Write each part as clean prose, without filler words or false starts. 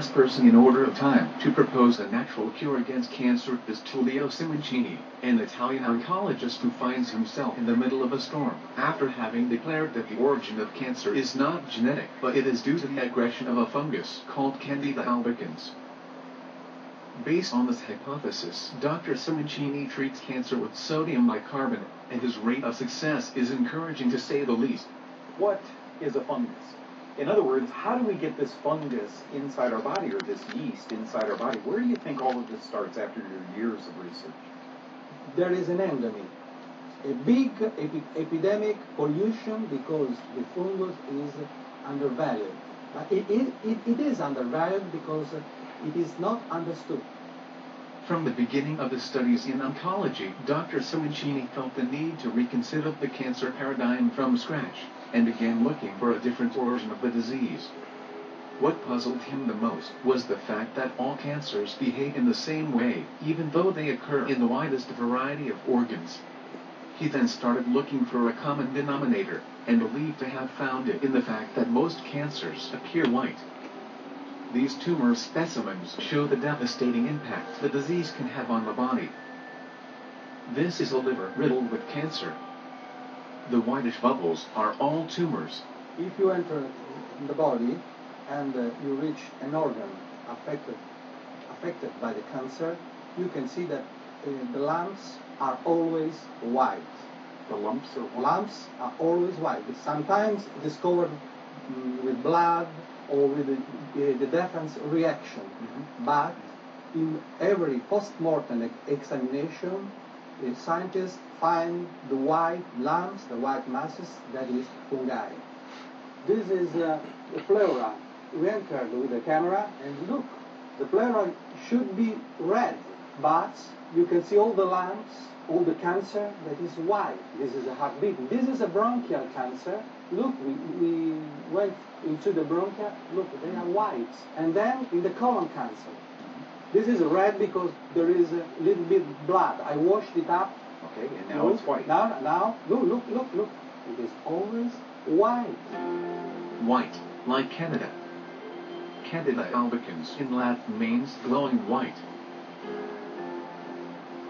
last person in order of time to propose a natural cure against cancer is Tullio Simoncini, an Italian oncologist who finds himself in the middle of a storm after having declared that the origin of cancer is not genetic, but it is due to the aggression of a fungus called Candida albicans. Based on this hypothesis, Dr. Simoncini treats cancer with sodium bicarbonate, and his rate of success is encouraging to say the least. What is a fungus? In other words, how do we get this fungus inside our body, or this yeast inside our body? Where do you think all of this starts after your years of research? There is an endemic, a big epidemic pollution because the fungus is undervalued. But it is undervalued because it is not understood. From the beginning of his studies in oncology, Dr. Simoncini felt the need to reconsider the cancer paradigm from scratch, and began looking for a different origin of the disease. What puzzled him the most was the fact that all cancers behave in the same way, even though they occur in the widest variety of organs. He then started looking for a common denominator, and believed to have found it in the fact that most cancers appear white. These tumor specimens show the devastating impact the disease can have on the body. This is a liver riddled with cancer. The whitish bubbles are all tumors. If you enter in the body and you reach an organ affected by the cancer, you can see that the lumps are always white. The lumps are white? Lumps are always white. Sometimes discovered with blood or with the defense reaction. Mm-hmm. But in every post-mortem examination, the scientists find the white lumps, the white masses, that is fungi. This is the pleura. We entered with the camera and look, the pleura should be red, but you can see all the lumps, all the cancer that is white. This is a heartbeat. This is a bronchial cancer. Look, we went into the bronchia. Look, they are white. And then in the colon cancer, this is red because there is a little bit of blood. I washed it up. Okay, and now it's white. Now, look. It is always white. White, like Candida. Candida albicans in Latin means glowing white.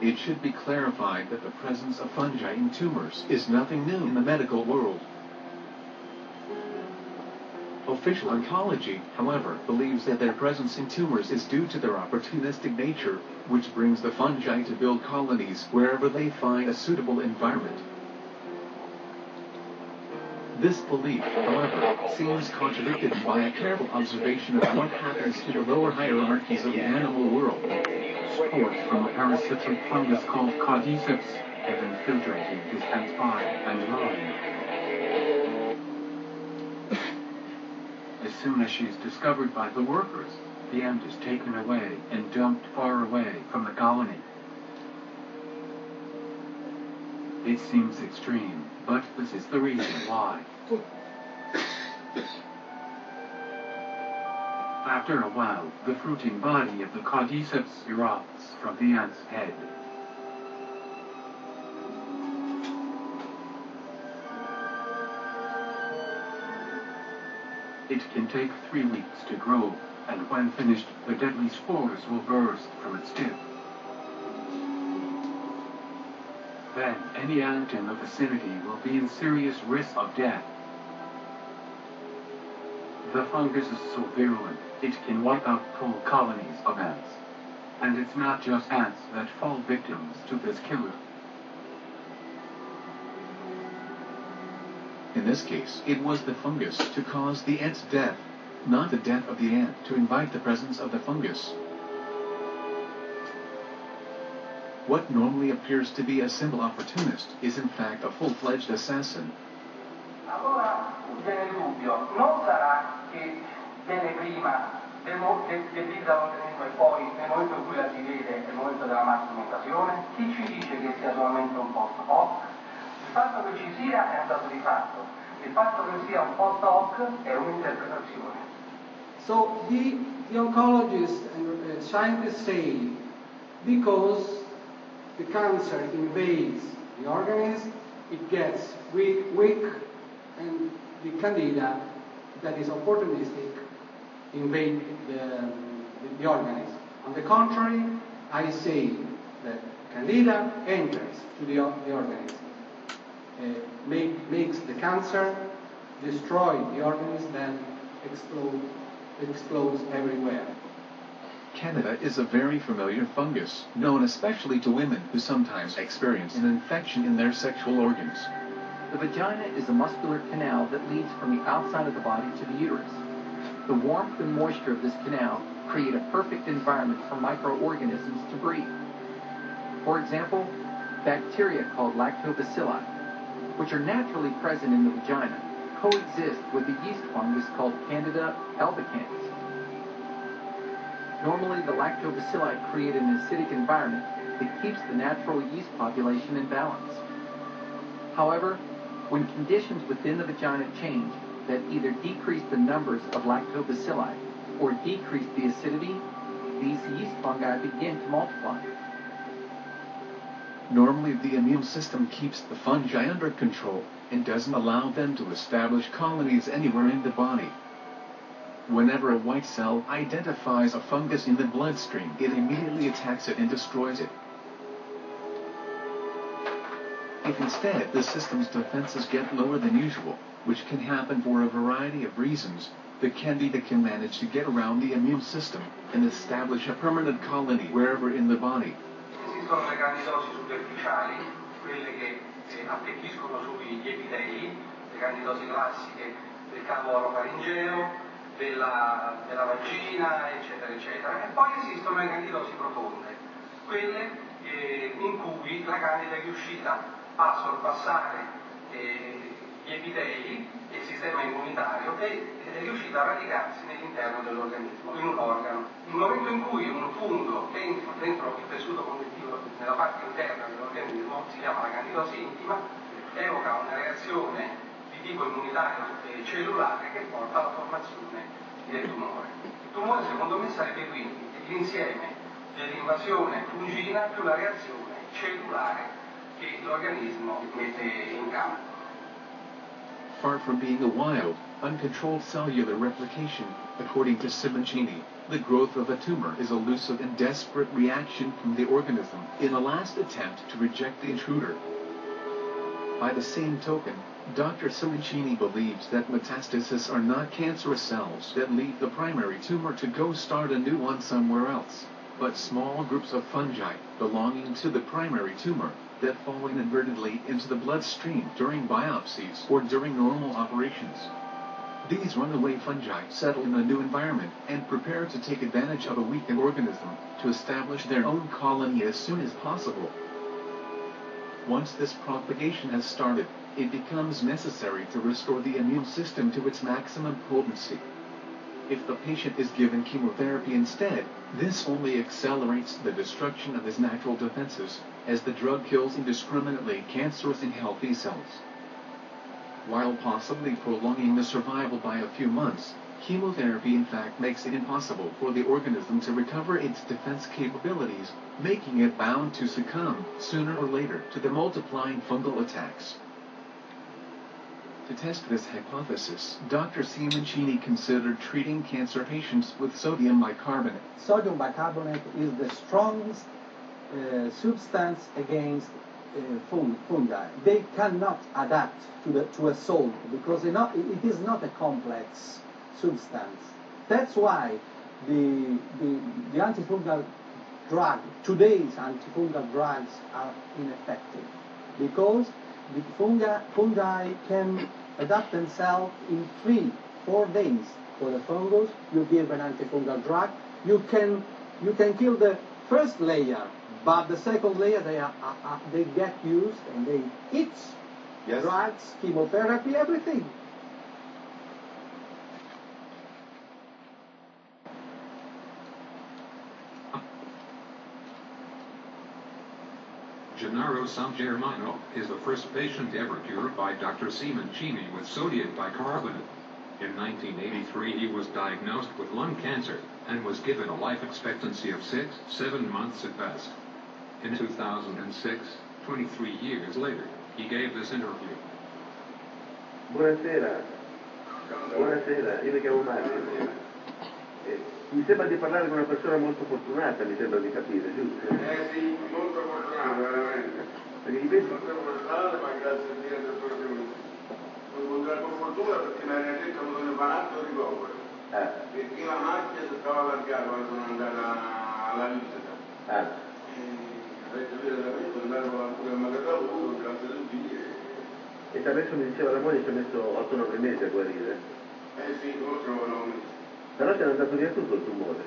It should be clarified that the presence of fungi in tumors is nothing new in the medical world. Official oncology, however, believes that their presence in tumors is due to their opportunistic nature, which brings the fungi to build colonies wherever they find a suitable environment. This belief, however, seems contradicted by a careful observation of what happens to the lower hierarchies of the animal world. Spores from a parasitic fungus called Candida have infiltrated his ant body and lung. As soon as she is discovered by the workers, the ant is taken away and dumped far away from the colony. It seems extreme, but this is the reason why. After a while, the fruiting body of the Candida erupts from the ant's head. It can take 3 weeks to grow, and when finished, the deadly spores will burst from its tip. Then, any ant in the vicinity will be in serious risk of death. The fungus is so virulent, it can wipe out whole colonies of ants. And it's not just ants that fall victims to this killer. In this case, it was the fungus to cause the ant's death, not the death of the ant to invite the presence of the fungus. What normally appears to be a simple opportunist is in fact a full-fledged assassin. Allora viene il dubbio, non sarà che viene prima del disarmonismo e poi nel momento in cui la si vede è il momento della massima invasione? Chi ci dice che sia solamente un post hoc? Il fatto che ci sia è un dato di fatto, il fatto che sia un post hoc è un'interpretazione. So the oncologists and scientists say because the cancer invades the organism, it gets weak, and the Candida that is opportunistic invade the organism. On the contrary, I say that Candida enters to the organism, makes the cancer, destroy the organism, then explodes everywhere. Candida is a very familiar fungus, known especially to women who sometimes experience an infection in their sexual organs. The vagina is a muscular canal that leads from the outside of the body to the uterus. The warmth and moisture of this canal create a perfect environment for microorganisms to breathe. For example, bacteria called lactobacilli, which are naturally present in the vagina, coexist with the yeast fungus called Candida albicans. Normally, the lactobacilli create an acidic environment that keeps the natural yeast population in balance. However, when conditions within the vagina change that either decrease the numbers of lactobacilli or decrease the acidity, these yeast fungi begin to multiply. Normally, the immune system keeps the fungi under control and doesn't allow them to establish colonies anywhere in the body. Whenever a white cell identifies a fungus in the bloodstream, it immediately attacks it and destroys it. If instead the system's defenses get lower than usual, which can happen for a variety of reasons, the Candida can manage to get around the immune system and establish a permanent colony wherever in the body. Esistono le candidosi superficiali, quelle che attecchiscono sugli epiteli, le candidosi classiche del cavo orofaringeo, della vagina, eccetera, eccetera. E poi esistono le candidosi profonde, quelle in cui la candida è riuscita a sorpassare gli epiteli, il sistema immunitario, e è riuscita a radicarsi nell'interno dell'organismo, in un organo. Il momento in cui un fungo entra dentro il tessuto connettivo nella parte interna dell'organismo, si chiama la candidosi intima, evoca una reazione di tipo immunitario cellulare che porta alla formazione del tumore. Il tumore, secondo me, sarebbe quindi l'insieme dell'invasione fungina più la reazione cellulare che l'organismo mette in campo. Far from being a wild, uncontrolled cellular replication, according to Simoncini, the growth of a tumor is a elusive and desperate reaction from the organism in a last attempt to reject the intruder. By the same token, Dr. Simoncini believes that metastases are not cancerous cells that leave the primary tumor to go start a new one somewhere else, but small groups of fungi belonging to the primary tumor that fall inadvertently into the bloodstream during biopsies or during normal operations. These runaway fungi settle in a new environment and prepare to take advantage of a weakened organism to establish their own colony as soon as possible. Once this propagation has started, it becomes necessary to restore the immune system to its maximum potency. If the patient is given chemotherapy instead, this only accelerates the destruction of his natural defenses, as the drug kills indiscriminately cancerous and healthy cells. While possibly prolonging the survival by a few months, chemotherapy in fact makes it impossible for the organism to recover its defense capabilities, making it bound to succumb, sooner or later, to the multiplying fungal attacks. To test this hypothesis, Dr. Simoncini considered treating cancer patients with sodium bicarbonate. Sodium bicarbonate is the strongest substance against fungi. They cannot adapt to a salt because it is not a complex substance. That's why the antifungal drug, today's antifungal drugs are ineffective, because the fungi can adapt themselves in 3-4 days. For the fungus, you give an antifungal drug, you can kill the first layer, but the second layer they get used and they eat drugs, chemotherapy, everything. Gennaro San Germano is the first patient ever cured by Dr. Simoncini with sodium bicarbonate. In 1983 he was diagnosed with lung cancer and was given a life expectancy of 6-7 months at best. In 2006, 23 years later, he gave this interview. Buonasera. Buonasera, io mi chiamo Mario. Mi sembra di parlare con una persona molto fortunata, mi sembra di capire, giusto? Sì, molto fortunata, veramente. Perché penso... Molto fortunata, ma grazie a Dio per quello che ho incontrato con fortuna perché mi hanno detto che bisogna fare un atto di ricovero. Perché la macchina si stava allargata quando sono andata alla visita. Adesso da me sono andato pure a Magadaluro, grazie a Dio. E adesso mi diceva la moglie ci ha messo 8-9 mesi a guarire? Sì, forse 9 mesi. Però ti hanno andato via tutto il tumore.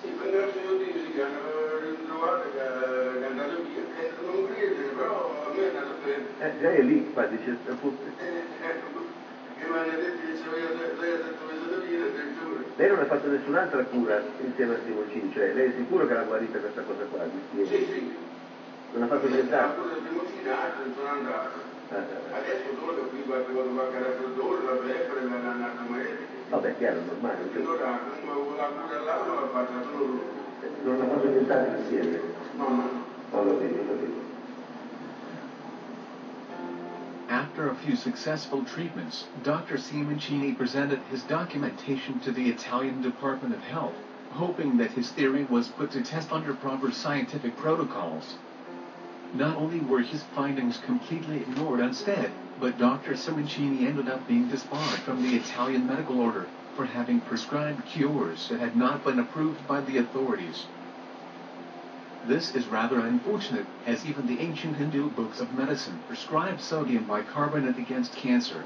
Sì, grazie a Dio sì, che hanno ritrovato che è andato via, che non credere, però a me è andato bene. Già è lì, infatti, c'è appunto. Che mi hanno detto che c'aveva 6-7 mesi da vita, addirittura. Lei non ha fatto nessun'altra cura insieme a Simoncini, cioè lei è sicuro che l'ha guarita questa cosa qua? Sì. Non ha fatto nient'altro? La cosa Simoncini altro sono andato. Adesso solo che qui qualche raffreddore, la febbre, mi hanno andato medico. Vabbè, chiaro, normale. Allora, comunque la cura là non l'ha fatta solo lui. Non ha fatto nient'altro insieme? No. Ho capito. After a few successful treatments, Dr. Simoncini presented his documentation to the Italian Department of Health, hoping that his theory was put to test under proper scientific protocols. Not only were his findings completely ignored instead, but Dr. Simoncini ended up being disbarred from the Italian medical order for having prescribed cures that had not been approved by the authorities. This is rather unfortunate, as even the ancient Hindu books of medicine prescribe sodium bicarbonate against cancer.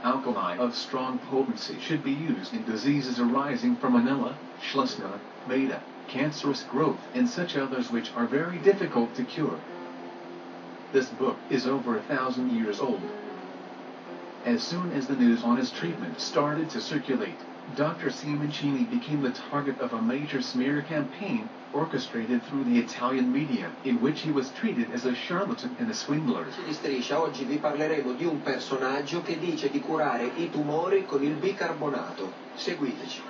Alkali of strong potency should be used in diseases arising from anella, schleusner, beta, cancerous growth, and such others which are very difficult to cure. This book is over 1,000 years old. As soon as the news on his treatment started to circulate, Dr. Simoncini became the target of a major smear campaign orchestrated through the Italian media, in which he was treated as a charlatan and a swindler. Di Striscia, oggi vi parleremo di un personaggio che dice di curare i tumori con il bicarbonato. Seguiteci.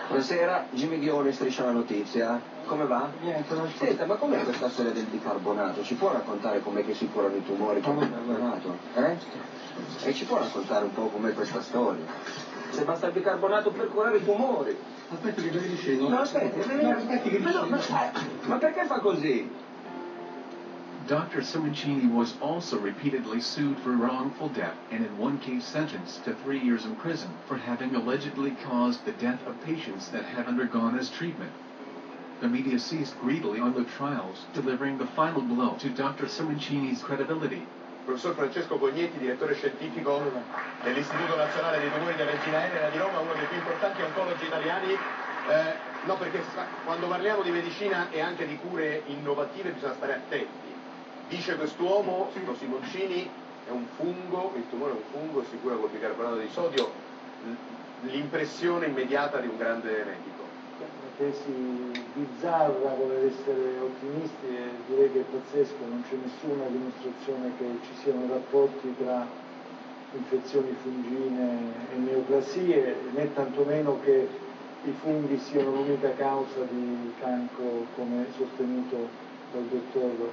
Buonasera, Jimmy Ghione, Striscia la notizia. Come va? Niente, non so. Senta, ma com'è questa storia del bicarbonato? Ci può raccontare com'è che si curano i tumori con il bicarbonato? E ci può raccontare un po' com'è questa storia? Se basta il bicarbonato per curare i tumori. Aspetta che vi dicevo. No, aspetti che ma perché fa così? Dr. Simoncini was also repeatedly sued for wrongful death and in one case sentenced to 3 years in prison for having allegedly caused the death of patients that had undergone his treatment. The media seized greedily on the trials, delivering the final blow to Dr. Simoncini's credibility. Professor Francesco Cognetti, direttore scientifico dell'Istituto Nazionale dei Tumori della Regina Elena di Roma, uno dei più importanti oncologi italiani. No, perché quando parliamo di medicina e anche di cure innovative bisogna stare attenti. Dice quest'uomo, sto Simoncini, è un fungo, il tumore è un fungo, si cura col bicarbonato di sodio, l'impressione immediata di un grande medico. Una tesi bizzarra, voler essere ottimisti, e direi che è pazzesco, non c'è nessuna dimostrazione che ci siano rapporti tra infezioni fungine e neoplasie, né tantomeno che i funghi siano l'unica causa di cancro come sostenuto dal dottor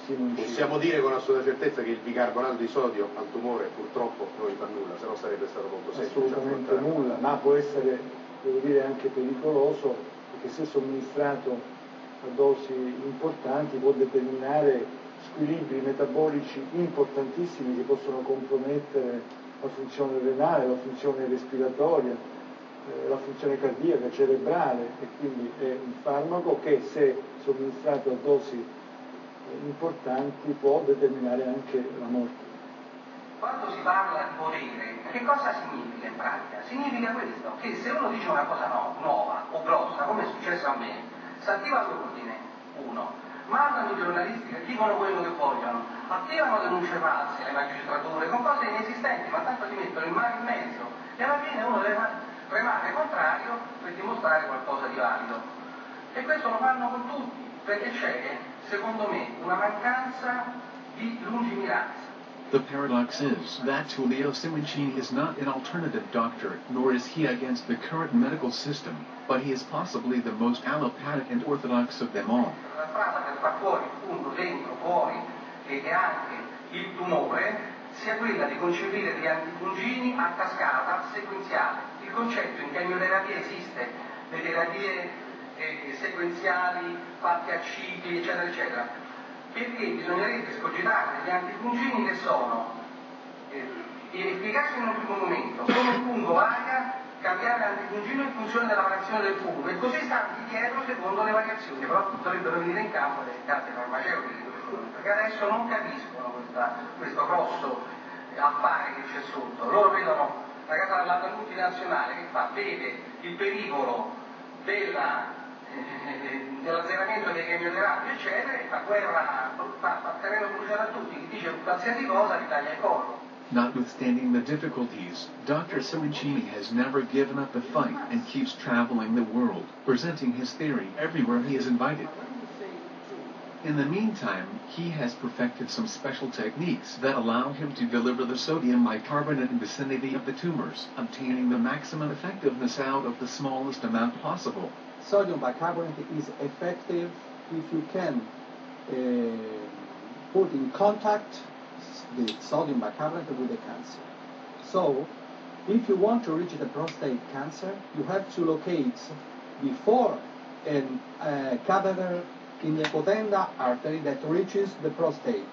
Simoncini. Possiamo dire con assoluta certezza che il bicarbonato di sodio al tumore purtroppo non gli fa nulla, se no sarebbe stato molto semplice. Assolutamente nulla, ma può essere, devo dire, anche pericoloso, perché se somministrato a dosi importanti può determinare squilibri metabolici importantissimi che possono compromettere la funzione renale, la funzione respiratoria, la funzione cardiaca, cerebrale, e quindi è un farmaco che, se somministrato a dosi importanti, può determinare anche la morte. Quando si parla di potere, che cosa significa in pratica? Significa questo, che se uno dice una cosa nuova o grossa, come è successo a me, si attiva l'ordine, uno, mandano i giornalisti che dicono quello che vogliono, attivano denunce false alle magistrature con cose inesistenti, ma tanto ti mettono il mare in mezzo, e alla fine uno rimane contrario per dimostrare qualcosa di valido. E questo lo fanno con tutti, perché c'è, secondo me, una mancanza di lungimiranza. The paradox is that Tullio Simoncini is not an alternative doctor, nor is he against the current medical system, but he is possibly the most allopathic and orthodox of them all. La strada per far fuori il fungo, dentro, fuori, e anche il tumore, sia quella di concepire degli antifungini a cascata sequenziale. il concetto in chemioterapia esiste, le terapie sequenziali fatte a cicli, eccetera, eccetera, perché bisognerebbe scogitare gli antifungini che sono efficaci in un primo momento, come il fungo varia, cambiare l'antifungino in funzione della variazione del fungo e così stanti dietro secondo le variazioni, però dovrebbero venire in campo le case farmaceutiche, perché adesso non capiscono questo grosso affare che c'è sotto. Loro vedono la casa della multinazionale che fa, vede il pericolo dell'azzeramento dei chemioterapi eccetera e fa guerra, fa terreno bruciato a tutti, chi dice qualsiasi cosa gli taglia il collo. Notwithstanding the difficulties, Dr. Simoncini has never given up the fight and keeps traveling the world, presenting his theory everywhere he is invited. In the meantime, he has perfected some special techniques that allow him to deliver the sodium bicarbonate in the vicinity of the tumors, obtaining the maximum effectiveness out of the smallest amount possible. Sodium bicarbonate is effective if you can put in contact the sodium bicarbonate with the cancer. So, if you want to reach the prostate cancer, you have to locate before a catheter in the potenda artery that reaches the prostate.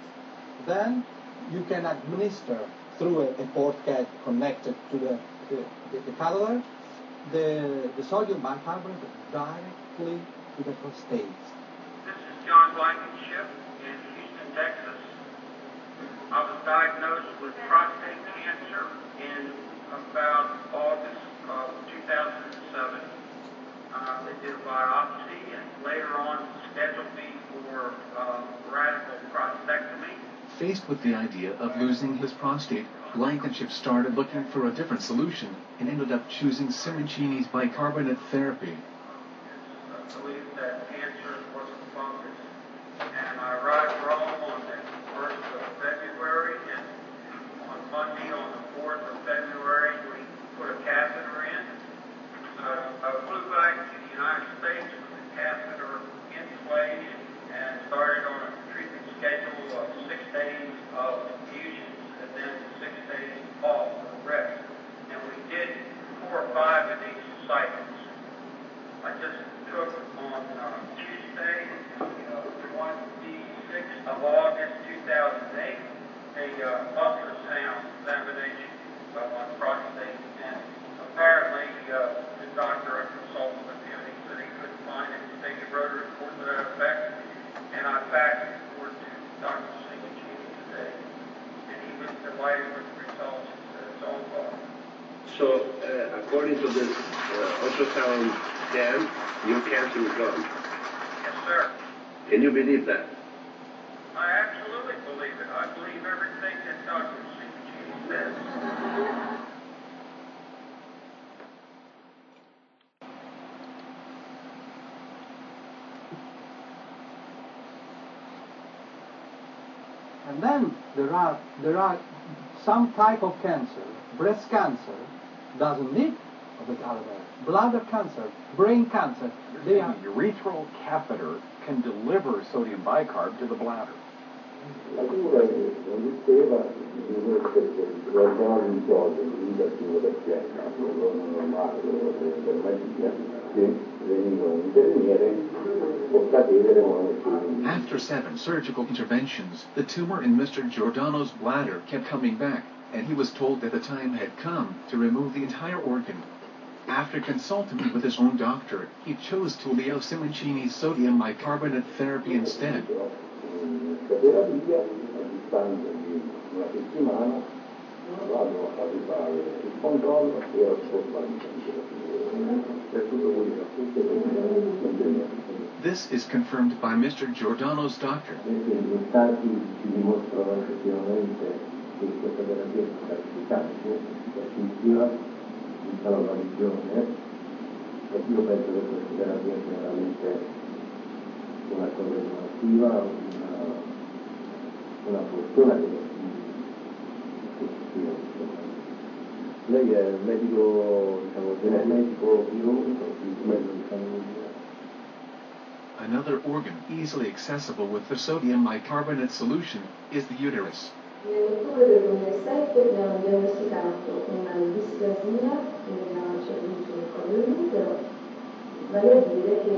Then you can administer through a port connected to the catheter the sodium bicarbonate directly to the prostate. This is John Blankenship in Houston, Texas. I was diagnosed with prostate cancer in about August of 2007. They did a biopsy and later on scheduled me for radical prostatectomy. Faced with the idea of losing his prostate, Blankenship started looking for a different solution and ended up choosing Simoncini's bicarbonate therapy. I believe that cancer was a fungus. And I arrived in Rome on the 1st of February, and on Monday, on the 4th of February, we put a catheter in. I flew back to the United States with the catheter in place and started on a treatment schedule of 6 days of infusions and then 6 days off of rest. And we did 4 or 5 of these cycles. I just took on Tuesday, the 26th of August 2008, a ultrasound examination of my prostate, and apparently the doctor I consulted with him, he said he couldn't find anything. He wrote a report to that effect, and I faxed the report to Dr. Simoncini today, and he was delighted with the results. He said it's all gone. So, according to this ultrasound scan, your cancer is gone. Yes, sir. Can you believe that? I absolutely believe it. I believe everything that Dr. Simoncini says. And then there are some type of cancer. Breast cancer doesn't need the catheter. Bladder cancer, brain cancer. They are urethral catheter can deliver sodium bicarb to the bladder. La cura esisteva di guardare un po' l'indicativo del piano, non normale del magia, che veniva un infermiere o cadere o After 7 surgical interventions, the tumor in Mr. Giordano's bladder kept coming back, and he was told that the time had come to remove the entire organ. After consulting with his own doctor, he chose Tullio Simoncini's sodium bicarbonate therapy instead. terapia, a distanza di una settimana, vado a rifare il controllo e a spostare il This is confirmed by Mr. Giordano's doctor. I risultati ci dimostrano effettivamente che questa terapia è stata efficace, efficacia, tutta la guarigione, e io penso che questa terapia sia veramente una cosa innovativa, una fortuna che lei è medico, diciamo, medico chirurgico, medico di famiglia. Another organ easily accessible with the sodium bicarbonate solution is the uterus. Nell'ottobre del 2007 abbiamo diagnosticato una displasia nella ceduto nel collo dell'utero, vale a dire che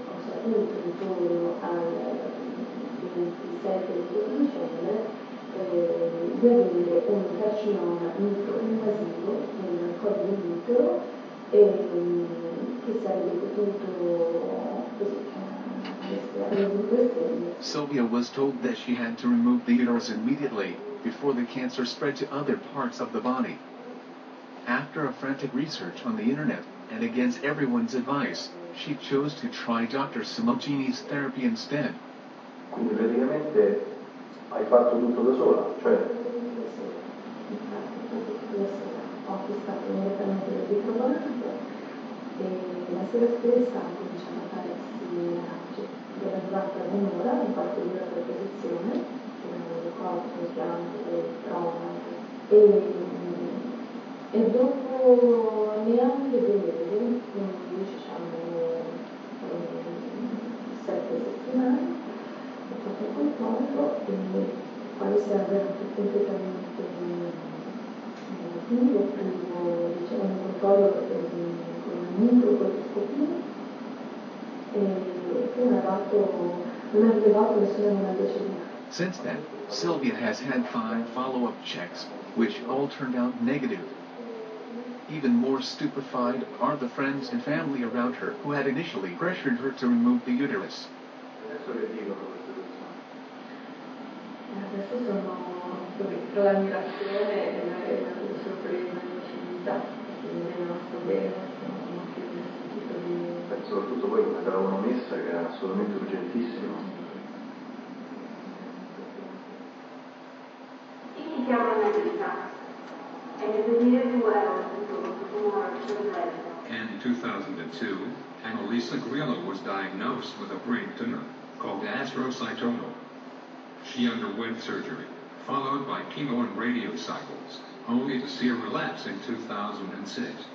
ho saputo intorno al 27 di dicembre di avere un carcinoma microinvasivo nel collo dell'utero che sarebbe potuto Sylvia was told that she had to remove the uterus immediately, before the cancer spread to other parts of the body. After a frantic research on the internet, and against everyone's advice, she chose to try Dr. Simoncini's therapy instead. Quindi praticamente hai fatto tutto da sola, cioè? Ho acquistato immediatamente il bicarbonato e la sera stessa ho cominciato a fare simili della durata un'ora, in qualche dura per posizione, che non mi ricordo come si chiama, trauma, e dopo neanche 2 mesi, quindi diciamo 7 settimane, ho fatto il controllo e quale serve completamente negativo, diciamo un controllo con una microcolposcopia e non ha rilevato nessuna ematocelia. Since then, Sylvia has had 5 follow-up checks, which all turned out negative. Even more stupefied are the friends and family around her who had initially pressured her to remove the uterus. Adesso che dicono queste persone? Adesso sono l'ammirazione e la sorpresa e l'inciviltà, quindi mi è rimasto bene, non ho più nessun tipo di... Soprattutto poi come te l'avevano messa, che era assolutamente urgentissimo. Io mi chiamo Annalisa. And in 2002, Annalisa Grillo was diagnosed with a brain tumor called astrocytoma. She underwent surgery, followed by chemo and radio cycles, only to see a relapse in 2006.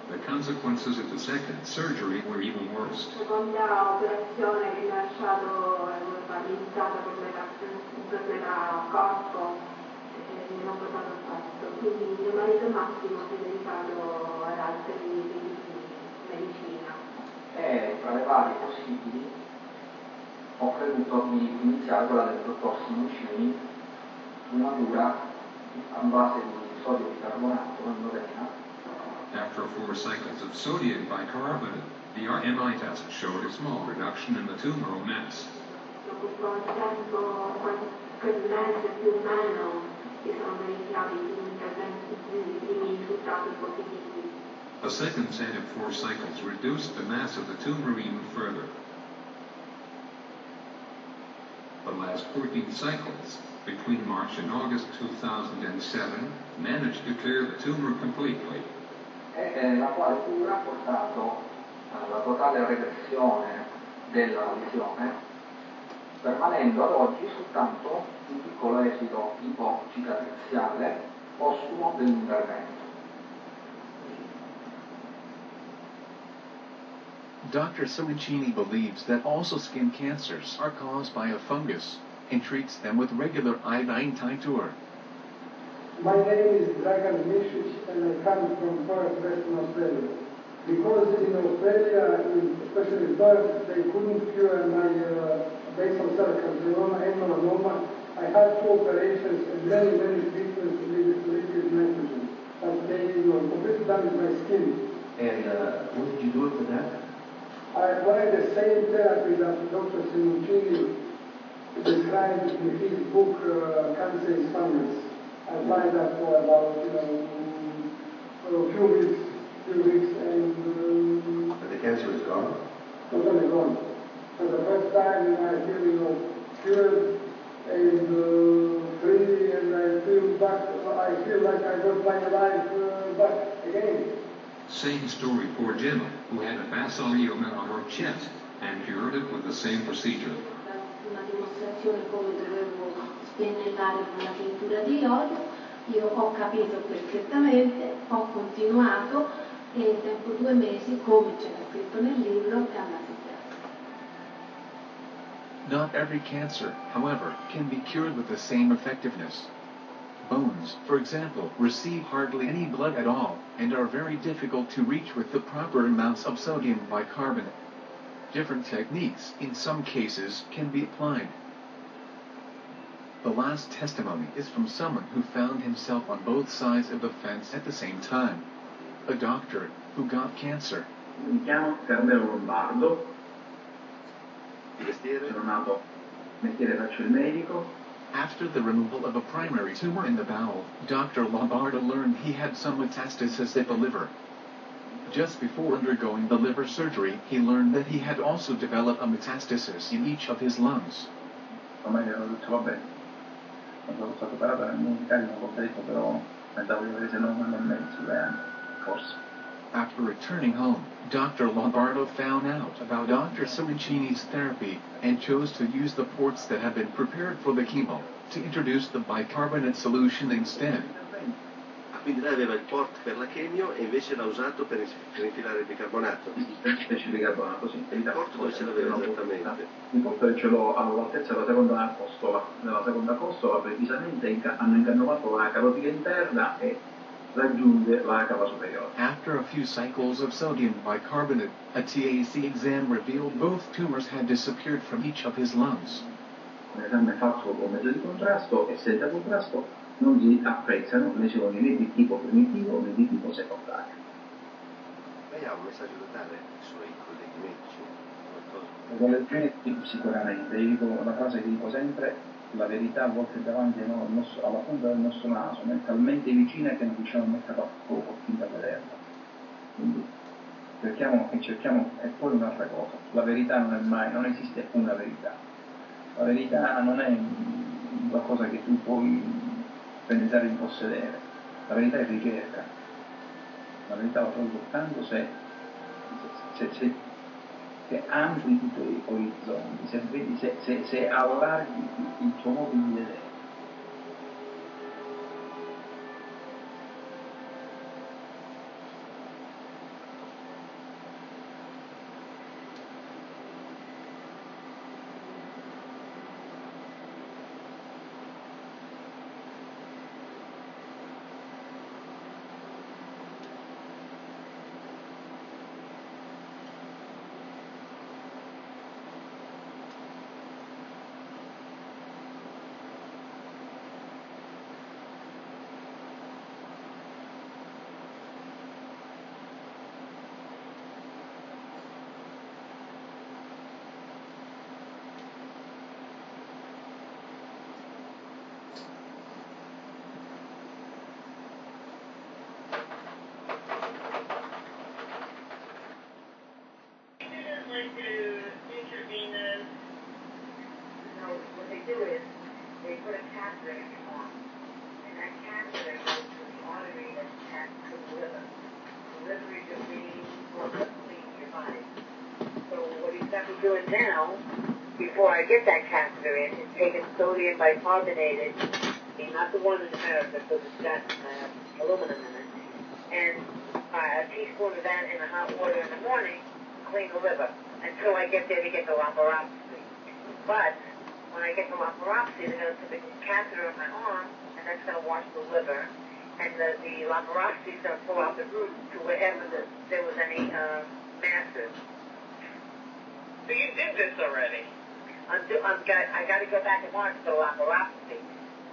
The consequences of the second surgery were even worse. Seconda operazione che mi ha lasciato iniziata per metà corpo. Non ho portato a questo, quindi mio marito Massimo si è dedicato ad altri tipi di medicina. Tra le varie possibili ho creduto di iniziare quella del dottor Simoncini, una cura a base di sodio bicarbonato in Modena. After 4 cycles of sodium bicarbonate, the RMI test showed a small reduction in the tumoral mass. Dopo un po' di tempo, quel mese più o meno, sono verificati i primi risultati positivi. A second set of 4 cycles reduced the mass of the tumor even further. The last 14 cycles, between March and August 2007, managed to clear the tumor completely. La quale cura ha portato alla totale regressione della lesione, permanendo ad oggi soltanto un piccolo esito ipo-cicatriziale postumo dell'intervento. Dr. Simoncini believes that also skin cancers are caused by a fungus and treats them with regular iodine tincture. My name is Dragan Misic and I come from Perth, Western Australia. Because in Australia, especially in Perth, they couldn't cure my basal cell carcinoma and melanoma, I had 2 operations and many treatments with liquid nitrogen. But they completely damaged my skin. And what did you do for that? I applied the same therapy that Dr. Simoncini described in his book, Cancer is Fungus. I applied that for about, a few weeks, and... But the cancer is gone? Totally gone. For the first time, I feel, cured and free, and I feel like I got my life back again. Same story for Gemma, who had a basilioma on her chest and cured it with the same procedure. Una dimostrazione come dovevo spennellare con la tintura di iodio, io ho capito perfettamente, ho continuato e dopo 2 mesi, come c'era scritto nel libro, è andata bene. Not every cancer, however, can be cured with the same effectiveness. Bones, for example, receive hardly any blood at all, and are very difficult to reach with the proper amounts of sodium bicarbonate. Different techniques, in some cases, can be applied. The last testimony is from someone who found himself on both sides of the fence at the same time. A doctor who got cancer. Mi chiamo Carmelo Lombardo, sono nato, mestiere faccio il medico. After the removal of a primary tumor in the bowel, Dr. Lombardo learned he had some metastasis at the liver. Just before undergoing the liver surgery, he learned that he had also developed a metastasis in each of his lungs. Ormai avevo detto vabbè, quando sono stato operato nel mio Italia non l'ho detto, però pensavo di avere 9 anni e mezzo, 2 anni, forse. After returning home, Dr. Lombardo found out about Dr. Simoncini's therapy, and chose to use the ports that had been prepared for the chemo, to introduce the bicarbonate solution instead. Quindi lei aveva il port per la chemio e invece l'ha usato per infilare il bicarbonato. Il bicarbonato, sì. Il port dove ce l'aveva esattamente? Il port ce l'ho all'altezza della seconda costola. Nella seconda costola precisamente hanno incanovato la carotica interna e raggiunge la cava superiore. After a few cycles of sodium bicarbonate, a TAC exam revealed both tumors had disappeared from each of his lungs. Un esame fatto con mezzo di contrasto e senza contrasto non si apprezzano lesioni né di tipo primitivo né di tipo secondario. Lei ha un messaggio da dare ai suoi colleghi medici? Le colleghi medici sicuramente, io dico una frase che dico sempre: la verità a volte è davanti alla punta del nostro naso, ma è talmente vicina che non riusciamo a metterla a fuoco finta a vederla. Quindi cerchiamo, e poi un'altra cosa, la verità non esiste una verità. La verità non è qualcosa che tu puoi pensare di possedere. La verità è ricerca. La verità la trovi soltanto se ampli i tuoi orizzonti, se allarghi il tuo modo di vedere. Before I get that catheter in, is taken sodium bicarbonated, not the one in America, because it's got aluminum in it, and a teaspoon of that in the hot water in the morning, clean the liver, until I get there to get the laparoscopy. But when I get the laparoscopy, they're going to put the catheter in my arm, and that's going to wash the liver, and the laparoscopy is going to pull out the root to wherever there was any masses. So you did this already? I got to go back in March for the laparoscopy,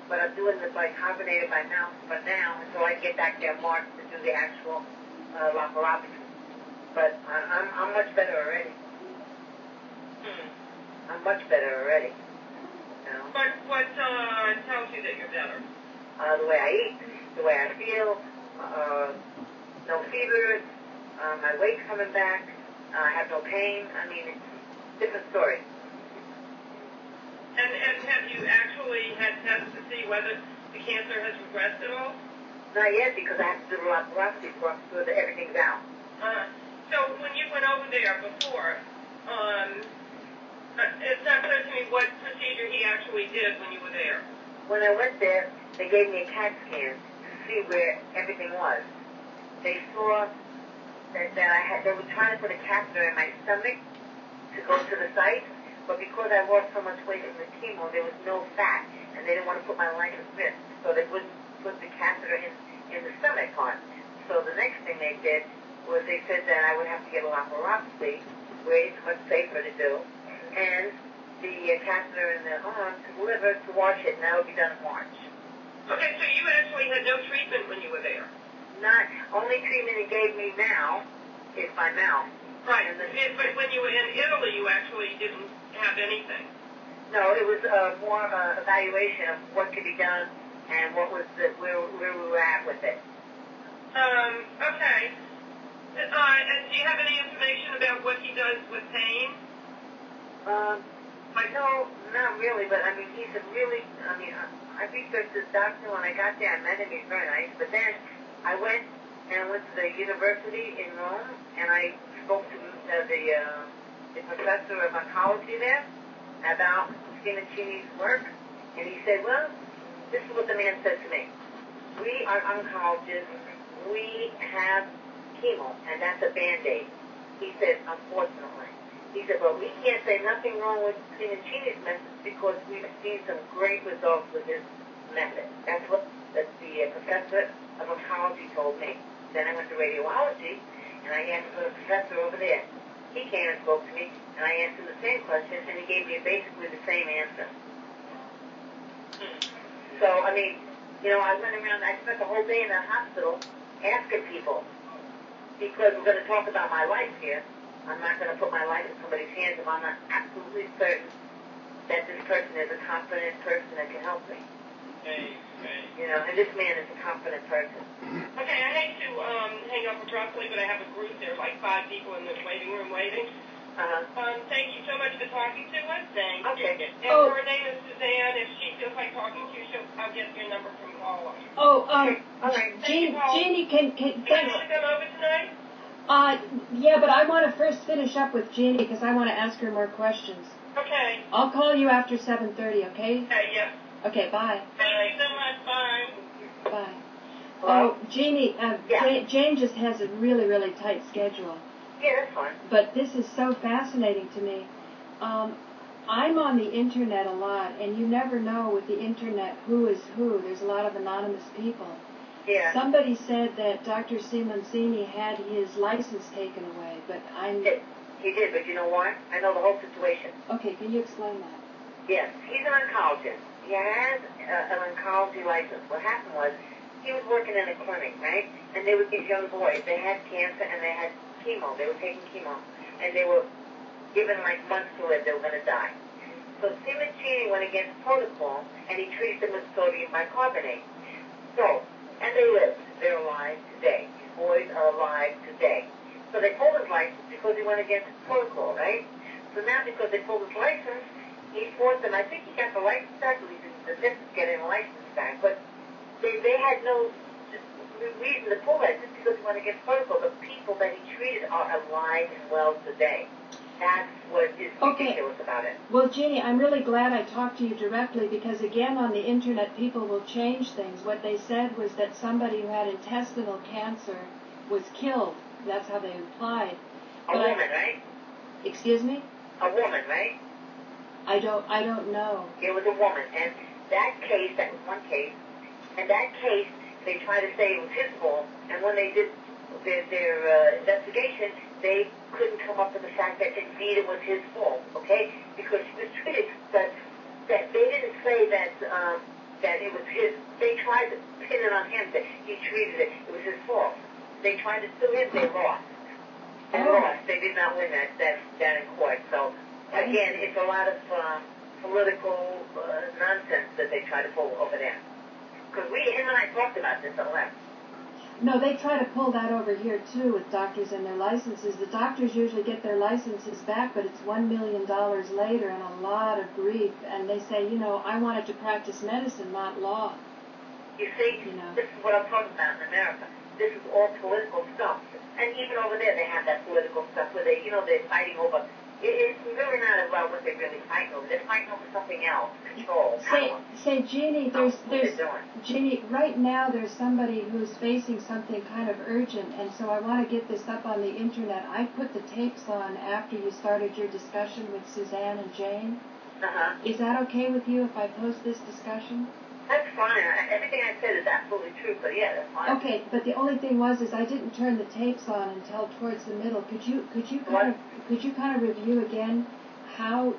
but I'm doing the bicarbonated by mouth for now until I get back there in March to do the actual laparoscopy. But I'm much better already. I'm much better already. You know? But what tells you that you're better? The way I eat, the way I feel, no fever, my weight's coming back, I have no pain. I mean, it's a different story. And have you actually had tests to see whether the cancer has regressed at all? Not yet, because I have to do the laparoscopy before I'm sure that everything's out. So when you went over there before, it's not clear to me what procedure he actually did when you were there. When I went there, they gave me a CAT scan to see where everything was. They saw that they were trying to put a catheter in my stomach to go to the site, but because I lost so much weight in the chemo, there was no fat, and they didn't want to put my life at risk, so they wouldn't put the catheter in the stomach part. So the next thing they did was they said that I would have to get a laparoscopy, where it's much safer to do, and the catheter in the liver to wash it, and that would be done in March. Okay, so you actually had no treatment when you were there? Not only treatment it gave me now is my mouth. Right, but when you were in Italy, you actually didn't have anything. No, it was more evaluation of what could be done and what was where we were at with it. Okay. And do you have any information about what he does with pain? No, not really, but I mean, he's a really, I researched this doctor when I got there. I met him, he's very nice, but then I went to the university in Rome, and I spoke to the professor of oncology there about Simoncini's work, and he said, well, this is what the man said to me. We are oncologists. We have chemo, and that's a Band-Aid. He said, unfortunately. He said, well, we can't say nothing wrong with Simoncini's method because we've seen some great results with his method. That's what the professor of oncology told me. Then I went to radiology, and I asked for the professor over there. He came and spoke to me, and I asked him the same question, and he gave me basically the same answer. So, I mean, I went around, I spent the whole day in the hospital asking people, because we're going to talk about my life here. I'm not going to put my life in somebody's hands if I'm not absolutely certain that this person is a competent person that can help me. Okay. And this man is a competent person. Okay, I hate to hang up abruptly, but I have a group. There's like 5 people in the waiting room waiting. Thank you so much for talking to us. Thank you. And her name is Suzanne. If she feels like talking to you, I'll get your number from Paula. All right. Jeannie, can you want to come over tonight? Yeah, but I want to first finish up with Jeannie because I want to ask her more questions. Okay. I'll call you after 7:30, okay? Yeah. Okay, bye. Thank you so much. Bye. Bye. Oh, Jeannie, Jane just has a really, really tight schedule. Yeah, that's fine. But this is so fascinating to me. I'm on the internet a lot, and you never know with the internet who is who. There's a lot of anonymous people. Yeah. Somebody said that Dr. Simoncini had his license taken away, but He did, but you know what? I know the whole situation. Okay, can you explain that? Yes, he's an oncologist. He has an oncology license. What happened was, he was working in a clinic, right? And they were these young boys. They had cancer and they had chemo. They were taking chemo. And they were given like months to live. They were going to die. So Simoncini went against protocol and he treated them with sodium bicarbonate. So, and they lived. They're alive today. These boys are alive today. So they pulled his license because he went against protocol, right? So now because they pulled his license, he forced them. I think he got the license back. At least the dentist getting a license back. But they had no reason to pull that just because he went against protocol. The people that he treated are alive and well today. That's what is ridiculous about it. Well, Jeannie, I'm really glad I talked to you directly because, again, on the internet, people will change things. What they said was that somebody who had intestinal cancer was killed. That's how they implied. A woman, right? Excuse me? A woman, right? I don't know. It was a woman, and that was one case, and that case, they tried to say it was his fault, and when they did their investigation, they couldn't come up with the fact that indeed it was his fault, okay? Because he was treated, that they didn't say that it was his, they tried to pin it on him, that he treated it was his fault. They tried to sue him, they lost. They did not win that in court. So, again, it's a lot of political nonsense that they try to pull over there. Because him and I talked about this at length. No, they try to pull that over here, too, with doctors and their licenses. The doctors usually get their licenses back, but it's $1 million later and a lot of grief. And they say, I wanted to practice medicine, not law. You see, this is what I'm talking about in America. This is all political stuff. And even over there, they have that political stuff where they're fighting over. It's really not about what they're really fighting over. They're fighting over something else, control, power. Say, Jeannie, Jeannie, right now there's somebody who's facing something kind of urgent, and so I want to get this up on the internet. I put the tapes on after you started your discussion with Suzanne and Jane. Is that okay with you if I post this discussion? That's fine. Everything I said is absolutely true, but yeah, that's fine. Okay, but the only thing was I didn't turn the tapes on until towards the middle. Could you kind of review again how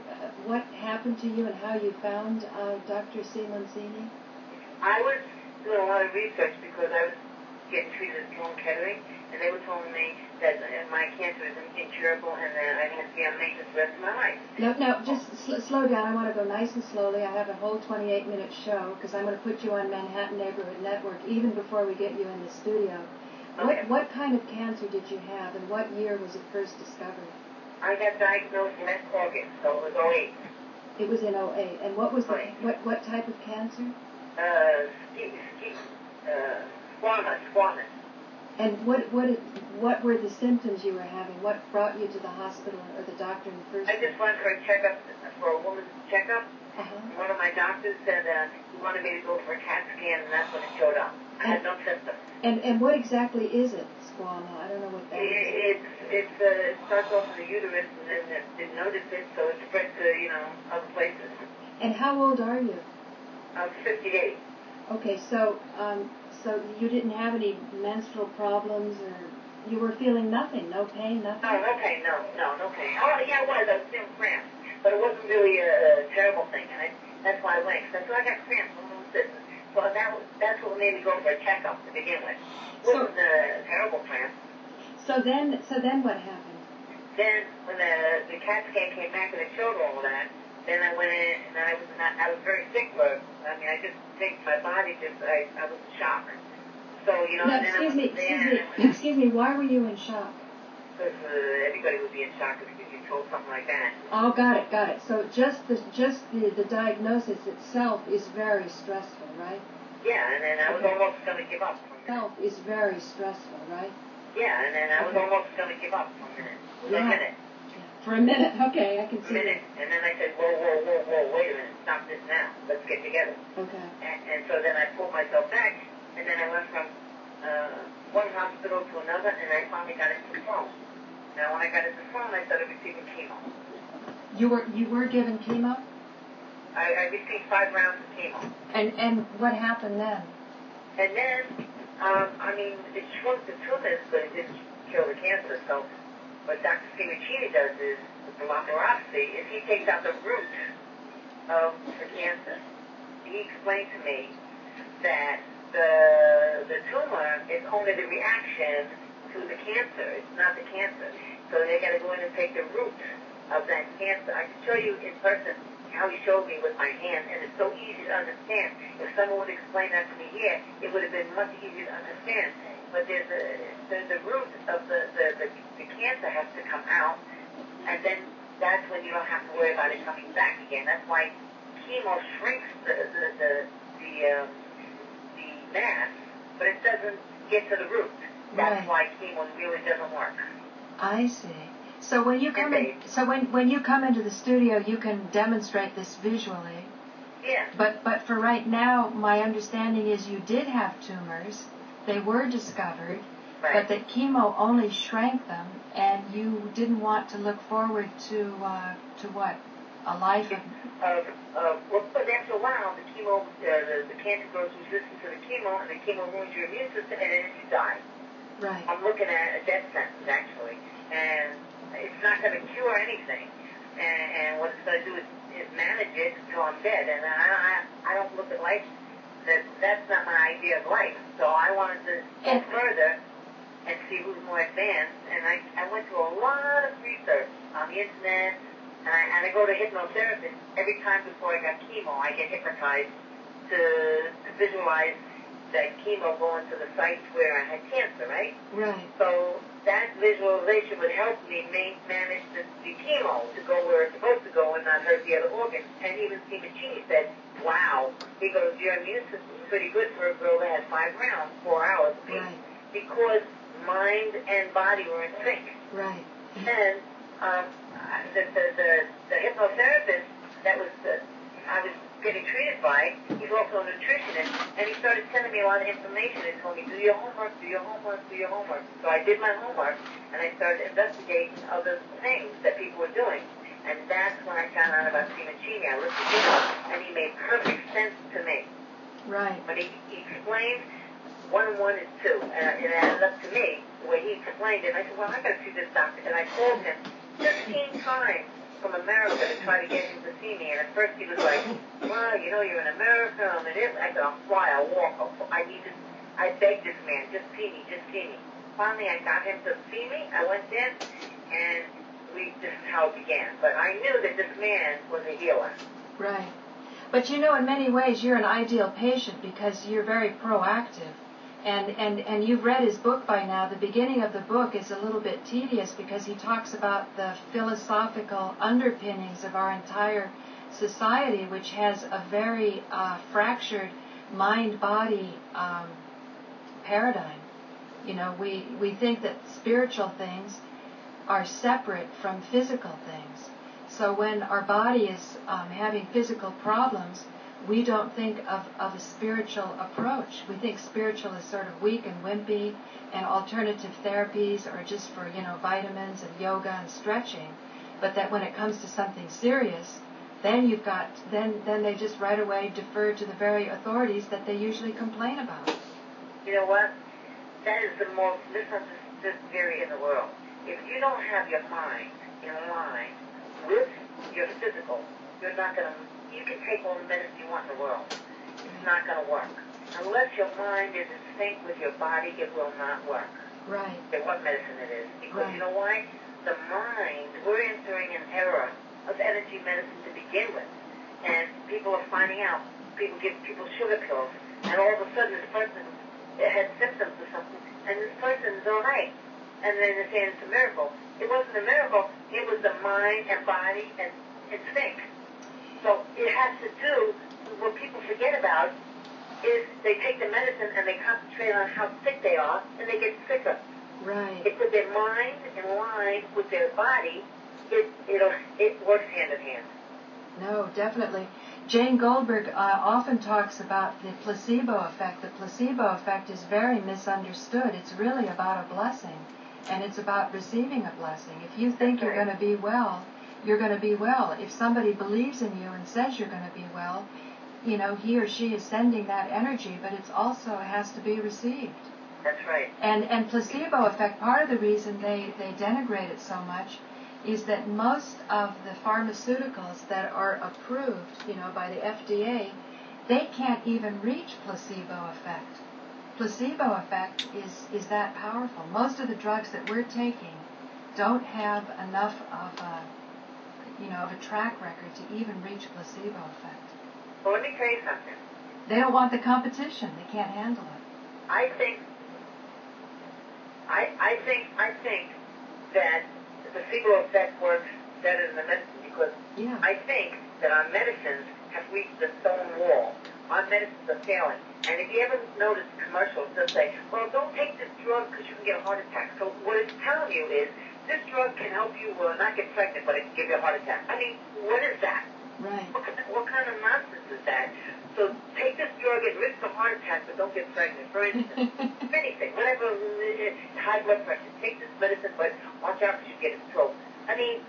what happened to you and how you found Dr. Simoncini? I was doing a lot of research because I was getting treated with lung kettering, and they were telling me that my cancer is incurable and that I had to be on maintenance the rest of my life. No, just slow down. I want to go nice and slowly. I have a whole 28-minute show because I'm going to put you on Manhattan Neighborhood Network even before we get you in the studio. Okay. What kind of cancer did you have, and what year was it first discovered? I got diagnosed last August, so it was 08. It was in 08. And what was what type of cancer? Squamous. And what were the symptoms you were having? What brought you to the hospital or the doctor in the first place? I just went for a checkup, for a woman's checkup. One of my doctors said he wanted me to go for a CAT scan, and that's when it showed up. I had no symptoms. And what exactly is it, squama? I don't know what that is. It starts off in the uterus, and then they notice it, so it spreads to, other places. And how old are you? I'm 58. Okay, so you didn't have any menstrual problems, or you were feeling nothing, no pain, nothing? Oh, no pain, no pain. Oh, yeah, I was feeling cramps, but it wasn't really a terrible thing, and that's why I went. So I got cramps when I was sitting. So that's what made me go for a checkup to begin with. It wasn't a terrible cramp. So then what happened? Then when the CAT scan came back and it showed all that, then I went in and I was very sick I just think my body I was in shock. So, Now, excuse me, why were you in shock? Because everybody would be in shock if you told something like that. Oh, got it. So just the diagnosis itself is very stressful, right? Yeah, and then I was almost going to give up. Itself is very stressful, right? Yeah, and then I was almost going to give up for a minute. For a minute. For a minute, okay, I can see that. And then I said, whoa, wait a minute, stop this now. Let's get together. Okay. And so then I pulled myself back, and then I went from one hospital to another, and I finally got into the phone. Now, when I got into the phone, I started receiving chemo. You were given chemo? I received 5 rounds of chemo. And what happened then? And then, it shrunk the tumors, but it didn't kill the cancer. So what Dr. Simoncini does is, with the laparoscopy, is he takes out the root of the cancer. He explained to me that the tumor is only the reaction to the cancer. It's not the cancer. So they got to go in and take the root of that cancer. I can show you in person how he showed me with my hand, and it's so easy to understand. If someone would explain that to me here, it would have been much easier to understand. But there's the root of the cancer has to come out, and then that's when you don't have to worry about it coming back again. That's why chemo shrinks the mass, but it doesn't get to the root. That's why chemo really doesn't work. I see. So when you come when you come into the studio, you can demonstrate this visually. Yeah. But for right now, my understanding is you did have tumors. They were discovered, but that chemo only shrank them, and you didn't want to look forward to what? A life of... Well, but after a while, the chemo, the cancer grows resistant to the chemo, and the chemo ruins your immune system, and then you die. Right. I'm looking at a death sentence, actually, and it's not going to cure anything, and what it's going to do is manage it until I'm dead, and I don't look at life, that's not my idea of life, so I wanted to go further and see who's more advanced, and I went through a lot of research on the internet, and I go to hypnotherapists every time before I got chemo. I get hypnotized to visualize that chemo going to the sites where I had cancer, right? Right. So that visualization would help me manage the chemo to go where it's supposed to go and not hurt the other organs. And even Simoncini said, wow, he goes, your immune system is pretty good for a girl that had 5 rounds, 4 hours apiece. Right. Because mind and body were in sync. Right. And the hypnotherapist that I was getting treated by, he's also a nutritionist, and he started sending me a lot of information and told me, do your homework. So I did my homework, and I started investigating other things that people were doing. And that's when I found out about Simoncini. I listened to him, and he made perfect sense to me. Right. But he explained 1 and 1 is 2, and it added up to me the way he explained it. And I said, well, I got to see this doctor. And I called him 15 times from America to try to get him to see me. And at first he was like, well, you know, you're in America. I'm in Italy. I said, I'll fly. I'll walk. I begged this man, just see me, just see me. Finally, I got him to see me. I went in, and this is how it began. But I knew that this man was a healer. Right. But you know, in many ways, you're an ideal patient because you're very proactive. And you've read his book by now. The beginning of the book is a little bit tedious because he talks about the philosophical underpinnings of our entire society, which has a very fractured mind-body paradigm. You know, we think that spiritual things are separate from physical things. So when our body is having physical problems, we don't think of a spiritual approach. We think spiritual is sort of weak and wimpy, and alternative therapies are just for, you know, vitamins and yoga and stretching. But that when it comes to something serious, then you've got, then they just right away defer to the very authorities that they usually complain about. You know what? That is the most misunderstood theory in the world. If you don't have your mind in line with your physical, you're not going to, you can take all the medicine you want in the world. It's not going to work. Unless your mind is in sync with your body, it will not work. Right. Okay, what medicine it is. Because you know why? The mind, we're entering an era of energy medicine to begin with. And people are finding out. People give people sugar pills. And all of a sudden this person had symptoms or something. And this person's all right. And then they're saying it's a miracle. It wasn't a miracle. It was the mind and body and sync. So it has to do, what people forget about is they take the medicine and they concentrate on how sick they are, and they get sicker. Right. If with their mind in line with their body, it works hand in hand. No, definitely. Jane Goldberg often talks about the placebo effect. The placebo effect is very misunderstood. It's really about a blessing, and it's about receiving a blessing. If you think you're going to be well, you're going to be well. If somebody believes in you and says you're going to be well, you know, he or she is sending that energy, but it's also has to be received. That's right. And placebo effect, part of the reason they denigrate it so much is that most of the pharmaceuticals that are approved, you know, by the FDA, they can't even reach placebo effect. Placebo effect is that powerful. Most of the drugs that we're taking don't have enough of a track record to even reach placebo effect. Well, let me tell you something. They don't want the competition. They can't handle it. I think that the placebo effect works better than the medicine because I think that our medicines have reached the stone wall. Our medicines are failing. And if you ever notice commercials, they'll say, well, don't take this drug because you can get a heart attack. So what it's telling you is, this drug can help you not get pregnant, but it can give you a heart attack. I mean, what is that? Right. What kind of nonsense is that? So take this drug and risk a heart attack, but don't get pregnant. For instance, anything, whatever, high blood pressure, take this medicine, but watch out because you get a stroke. I mean,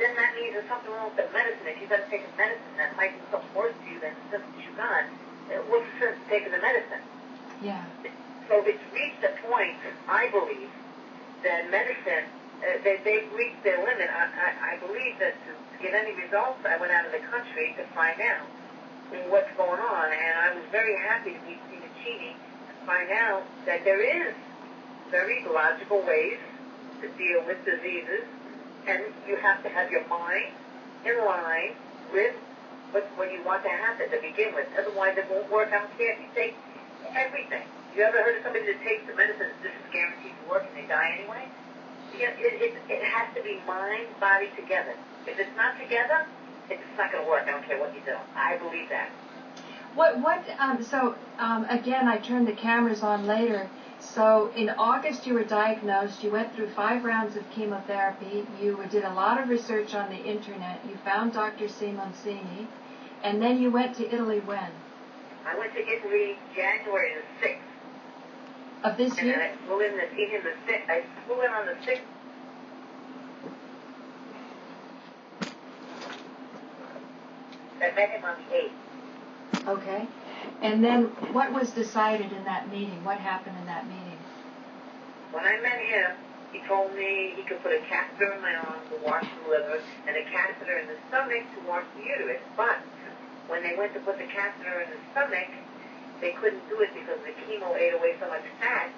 then that means there's something wrong with the medicine. If you've got to take a medicine that might do something worse to you than the symptoms you got, what's the sense of taking the medicine? Yeah. So it's reached a point, I believe, that medicine, they've reached their limit. I believe that to get any results, I went out of the country to find out what's going on, and I was very happy to meet Simoncini and find out that there is very logical ways to deal with diseases, and you have to have your mind in line with what you want to happen to begin with. Otherwise, it won't work. I don't care if you take everything. You ever heard of somebody that takes the medicine and this is guaranteed to work and they die anyway? It has to be mind, body together. If it's not together, it's not going to work. I don't care what you do. I believe that. Again, I turned the cameras on later. So in August you were diagnosed, you went through 5 rounds of chemotherapy, you did a lot of research on the internet, you found Dr. Simoncini, and then you went to Italy when? I went to Italy January the 6th. Of this year? And I flew in on the 6th. I met him on the 8th. Okay. And then what was decided in that meeting? What happened in that meeting? When I met him, he told me he could put a catheter in my arm to wash the liver and a catheter in the stomach to wash the uterus. But when they went to put the catheter in the stomach, they couldn't do it because the chemo ate away so much fat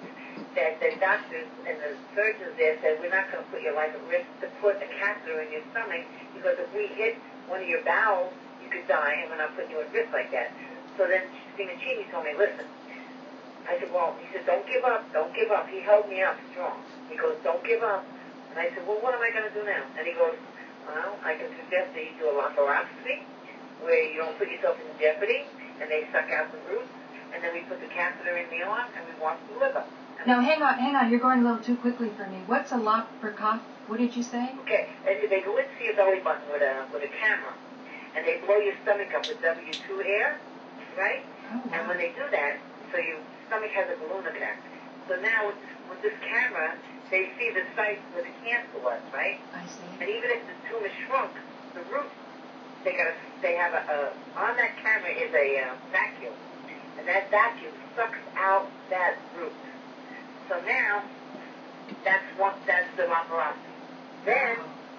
that the doctors and the surgeons there said, we're not going to put your life at risk to put a catheter in your stomach because if we hit one of your bowels, you could die, and we're not putting you at risk like that. So then Simoncini told me, listen. I said, well, he said, don't give up, don't give up. He held me up strong. He goes, don't give up. And I said, well, what am I going to do now? And he goes, well, I can suggest that you do a laparoscopy where you don't put yourself in jeopardy, and they suck out the roots, and then we put the catheter in the arm, and we wash the liver. Now, hang on, you're going a little too quickly for me. What's a laparoscopy? What did you say? Okay, they go into your belly button with a camera, and they blow your stomach up with W2 air, right? Oh, wow. And when they do that, so your stomach has a balloon effect. So now with this camera, they see the site where the cancer was, right? I see. And even if the tumor shrunk, the root, they have on that camera is a vacuum, and that vacuum sucks out that root. So now, that's the laparoscopy. Then,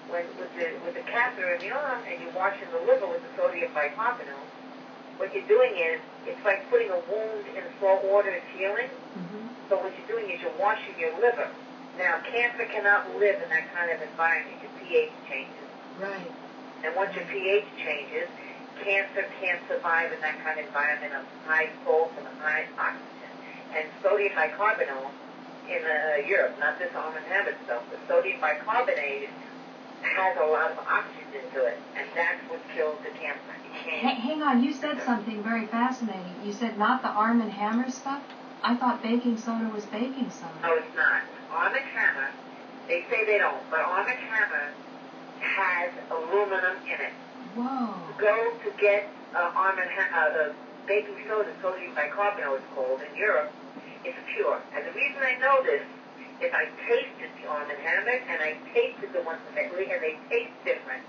with the catheter in the arm, and you're washing the liver with the sodium bicarbonate, what you're doing is, it's like putting a wound in salt water and healing. Mm-hmm. So what you're doing is you're washing your liver. Now, cancer cannot live in that kind of environment. Your pH changes. Right. And once your pH changes, cancer can't survive in that kind of environment of high salt and high oxygen. And sodium bicarbonate in Europe, not this Arm & Hammer stuff, but sodium bicarbonate has a lot of oxygen to it, and that's what kills the cancer. Hang on, you said something very fascinating. You said not the Arm & Hammer stuff? I thought baking soda was baking soda. No, it's not. Arm & Hammer, they say they don't, but Arm & Hammer has aluminum in it. Whoa. Go to get Arm & Hammer, baking soda, sodium bicarbonate it's called, in Europe, it's pure. And the reason I know this is I tasted the Arm & Hammer, and I tasted the ones from Italy, and they taste different.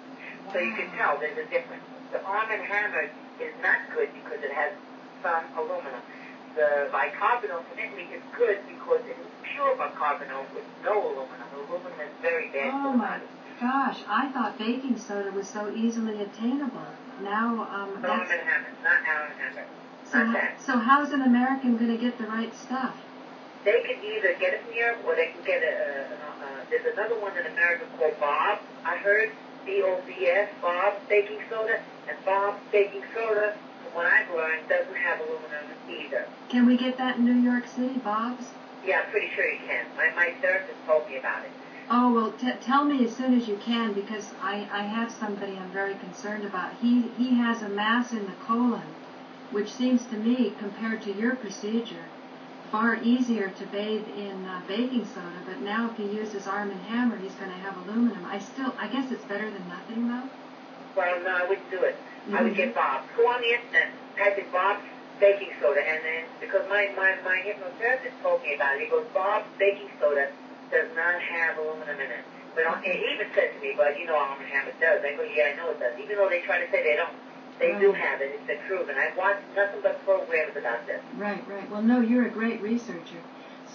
Wow. So you can tell there's a difference. The Arm & Hammer is not good because it has some aluminum. The bicarbonate from Italy is good because it is pure bicarbonate with no aluminum. Aluminum is very bad for the body. Gosh, I thought baking soda was so easily attainable. Now, Arm & Hammer, not Arm & Hammer. So how's an American going to get the right stuff? They can either get it from Europe or they can get there's another one in America called Bob. I heard BOBS, Bob Baking Soda, and Bob Baking Soda, from what I've learned, doesn't have aluminum either. Can we get that in New York City, Bob's? Yeah, I'm pretty sure you can. My therapist told me about it. Oh, well, tell me as soon as you can, because I have somebody I'm very concerned about. He has a mass in the colon, which seems to me, compared to your procedure, far easier to bathe in baking soda, but now if he uses Arm & Hammer, he's going to have aluminum. I guess it's better than nothing, though? Well, no, I wouldn't do it. I would get Bob. Go on the internet, type in Bob's baking soda, and then, because my hypnotherapist told me about it, he goes, Bob's baking soda does not have aluminum in it. But he even said to me, but you know Arm & Hammer does. I go, yeah, I know it does. Even though they try to say they don't. They do have it. It's been proven. I've watched nothing but programs about this. Right. Well, no, you're a great researcher.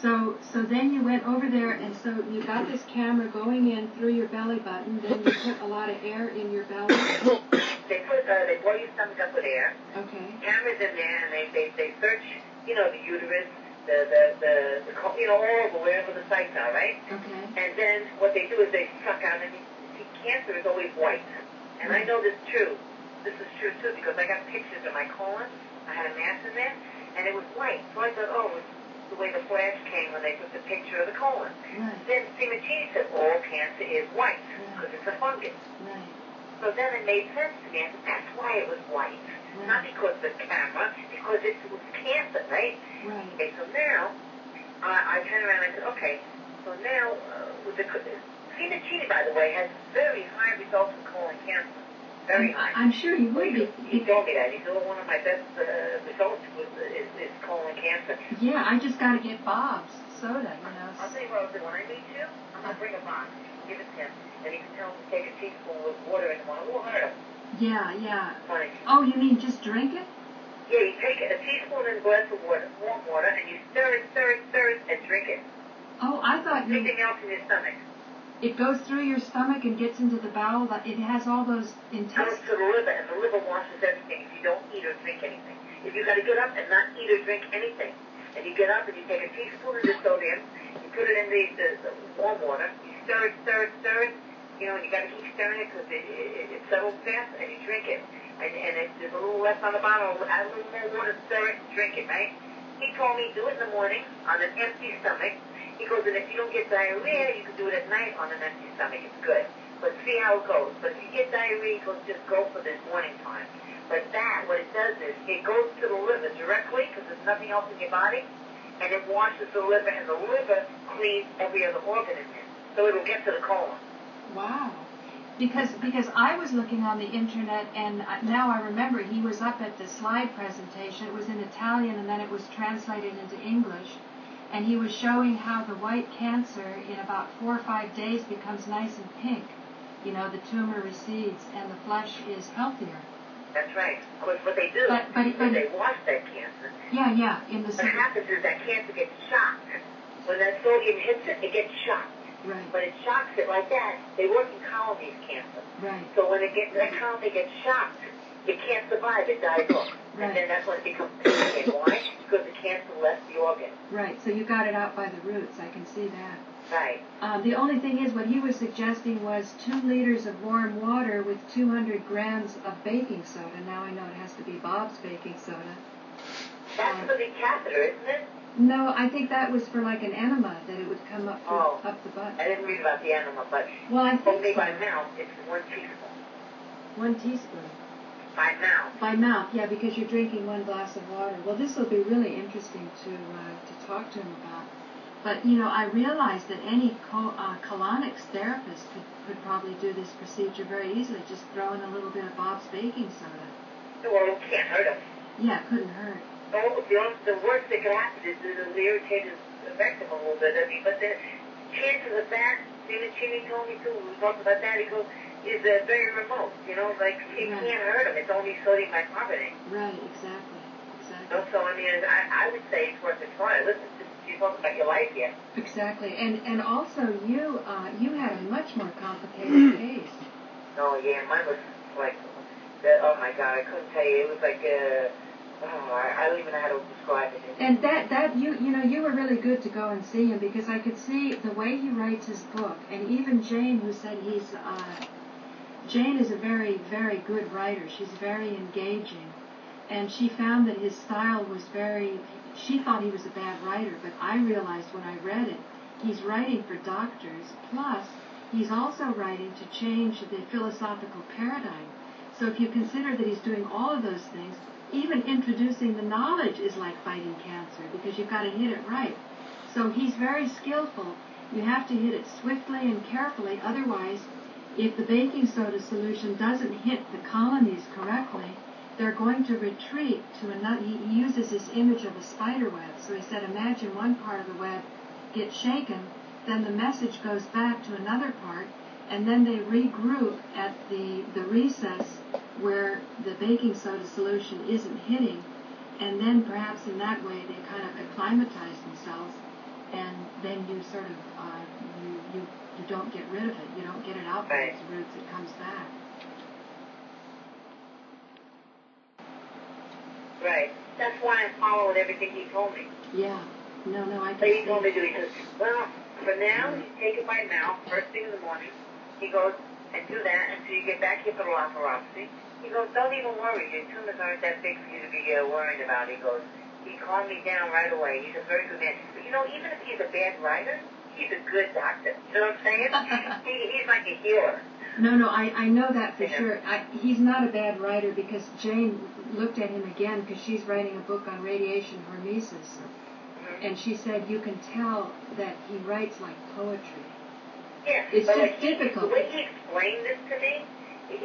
So then you went over there, and so you got this camera going in through your belly button. Then you put a lot of air in your belly. They blow your stomach up with air. Okay. Cameras in there, and they search, the uterus, the all over wherever the sites are, right? Okay. And then what they do is they suck out, and you see, cancer is always white. And I know this is true. This is true, too, because I got pictures of my colon. I had a mass in there, and it was white. So I thought, it's the way the flash came when they took the picture of the colon. Right. Then Simoncini said, all cancer is white, because it's a fungus. Right. So then it made sense to me. I said, that's why it was white. Right. Not because of the camera, because it was cancer, right? Right. Okay, so now, I turned around and I said, okay, so now, Simoncini, by the way, has very high results in colon cancer. Very high. I'm sure you would be. He told me that. He said, one of my best results is colon cancer. Yeah, I just got to get Bob's soda, I'll tell you what I'll do. When I meet you, I'm going to bring a box, give it to him, and he can tell him to take a teaspoon with water in the morning. It won't hurt him. Yeah. Funny. Oh, you mean just drink it? Yeah, you take a teaspoon in a glass of water, warm water, and you stir it, and drink it. Oh, I thought you... Anything else in your stomach? It goes through your stomach and gets into the bowel. It has all those intestines. Goes to the liver, and the liver washes everything if you don't eat or drink anything. If you got to get up and not eat or drink anything, and you get up and you take a teaspoon of the sodium, you put it in the warm water, you stir it, you know, and you got to keep stirring it because it settles fast, and you drink it. And if there's a little left on the bottom, add a little more water, stir it, and drink it, right? He told me do it in the morning on an empty stomach. He goes, and if you don't get diarrhea, you can do it at night on an empty stomach. It's good. But see how it goes. But if you get diarrhea, he goes, just go for the morning time. But that, what it does is, it goes to the liver directly, because there's nothing else in your body, and it washes the liver, and the liver cleans every other organ in there. So it'll get to the colon. Wow. Because I was looking on the internet, and now I remember he was up at the slide presentation. It was in Italian, and then it was translated into English. And he was showing how the white cancer in about 4 or 5 days becomes nice and pink. You know, the tumor recedes and the flesh is healthier. That's right. Of course, what they do is they wash that cancer. Yeah. What happens is that cancer gets shocked. When that sodium hits it, it gets shocked. Right. When it shocks it like that, they work in colonies, cancer. Right. So when that colony gets shocked, it can't survive. It dies off. Right. And then that's when it becomes pink. Why? Because the cancer left the organ. Right. So you got it out by the roots. I can see that. Right. The only thing is, what he was suggesting was 2 liters of warm water with 200 grams of baking soda. Now I know it has to be Bob's baking soda. That's for the catheter, isn't it? No, I think that was for like an enema, that it would come up up the butt. I didn't read about the enema, but well, I think only by mouth, it's 1 teaspoon. 1 teaspoon. By mouth. By mouth, yeah, because you're drinking 1 glass of water. Well, this will be really interesting to talk to him about. But, you know, I realized that any colonics therapist could probably do this procedure very easily, just throw in a little bit of Bob's baking soda. Well, it can't hurt him. Yeah, it couldn't hurt. Oh, the worst that could happen is it'll irritate his rectum a little bit. I mean, but the chances of that, Chini told me too, we talked about that, he goes, is very remote. You know, like, it can't hurt him. It's only sodium bicarbonate. Right, exactly. So, I mean, I would say it's worth a try. Listen, you talk about your life here. Exactly. And also, you had a much more complicated case. Oh, yeah, mine was like, oh my God, I couldn't tell you. It was like, I don't even know how to describe it. And that you were really good to go and see him, because I could see the way he writes his book, and even Jane, who said Jane is a very, very good writer. She's very engaging, and she found that his style was she thought he was a bad writer, but I realized when I read it, he's writing for doctors, plus he's also writing to change the philosophical paradigm. So if you consider that he's doing all of those things, even introducing the knowledge is like fighting cancer, because you've got to hit it right. So he's very skillful. You have to hit it swiftly and carefully, otherwise, if the baking soda solution doesn't hit the colonies correctly, they're going to retreat to another. He uses this image of a spider web. So he said, imagine one part of the web gets shaken, then the message goes back to another part, and then they regroup at the recess where the baking soda solution isn't hitting, and then perhaps in that way they kind of acclimatize themselves, and then you sort of you don't get rid of it. You don't get it out by its roots. It comes back. Right. That's why I followed everything he told me. Yeah. No, I can see. He told me to do. He says, well, for now, you take it by mouth, first thing in the morning. He goes, and do that until you get back here for the laparoscopy. He goes, don't even worry. Your tumors aren't that big for you to be worried about. He goes, he calmed me down right away. He's a very good man. But, you know, even if he's a bad writer, he's a good doctor. You know what I'm saying? He's like a healer. No, I know that for sure. He's not a bad writer, because Jane looked at him again, because she's writing a book on radiation hormesis. And she said, you can tell that he writes like poetry. Yeah, it's but just difficult. The way he explained this to me, he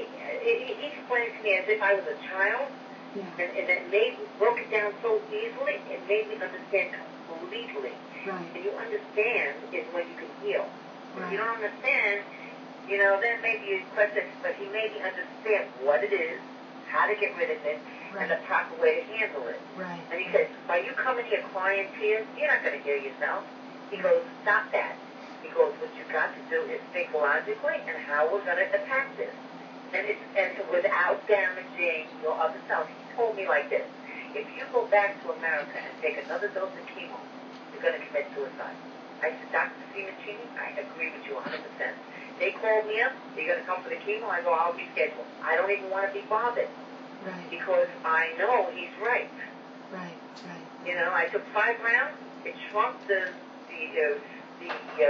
explained it to me as if I was a child, and it broke it down so easily, it made me understand completely. Right. And you understand is when you can heal. If you don't understand, then maybe you question, but he made me understand what it is, how to get rid of it, and the proper way to handle it. Right. And he said, are you coming here crying tears? You're not going to heal yourself. He goes, stop that. He goes, what you got to do is think logically and how we're going to attack this. And without damaging your other self. He told me like this, if you go back to America and take another dose of chemo, you're going to commit suicide. I said, Dr. Simancini, I agree with you 100%. They called me up, you're going to come for the chemo? I go, I'll be scheduled. I don't even want to be bothered. Right. Because I know he's right. Right. I took 5 rounds. It shrunk the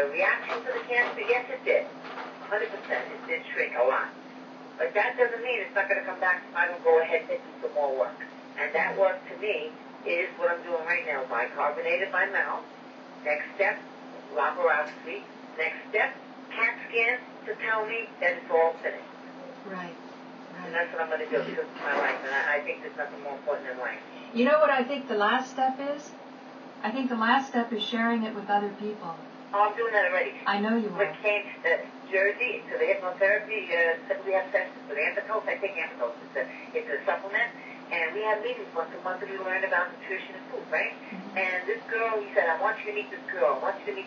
reaction to the cancer. Yes, it did. 100%. It did shrink a lot. But that doesn't mean it's not going to come back if I don't go ahead and do some more work. And that work, to me, is what I'm doing right now. Bicarbonated my mouth. Next step, laparoscopy. Next step, CAT scan to tell me that it's all finished. Right. And that's what I'm going to do because it's my life, and I think there's nothing more important in life. You know what I think the last step is? I think the last step is sharing it with other people. Oh, I'm doing that already. I know you are. When it came to Jersey, to the hypnotherapy, we have sessions for the Amphetose. I take Amphetose. It's a supplement. And we have meetings once a month and we learn about nutrition and food, right? Mm-hmm. And this girl, he said, I want you to meet this girl. She's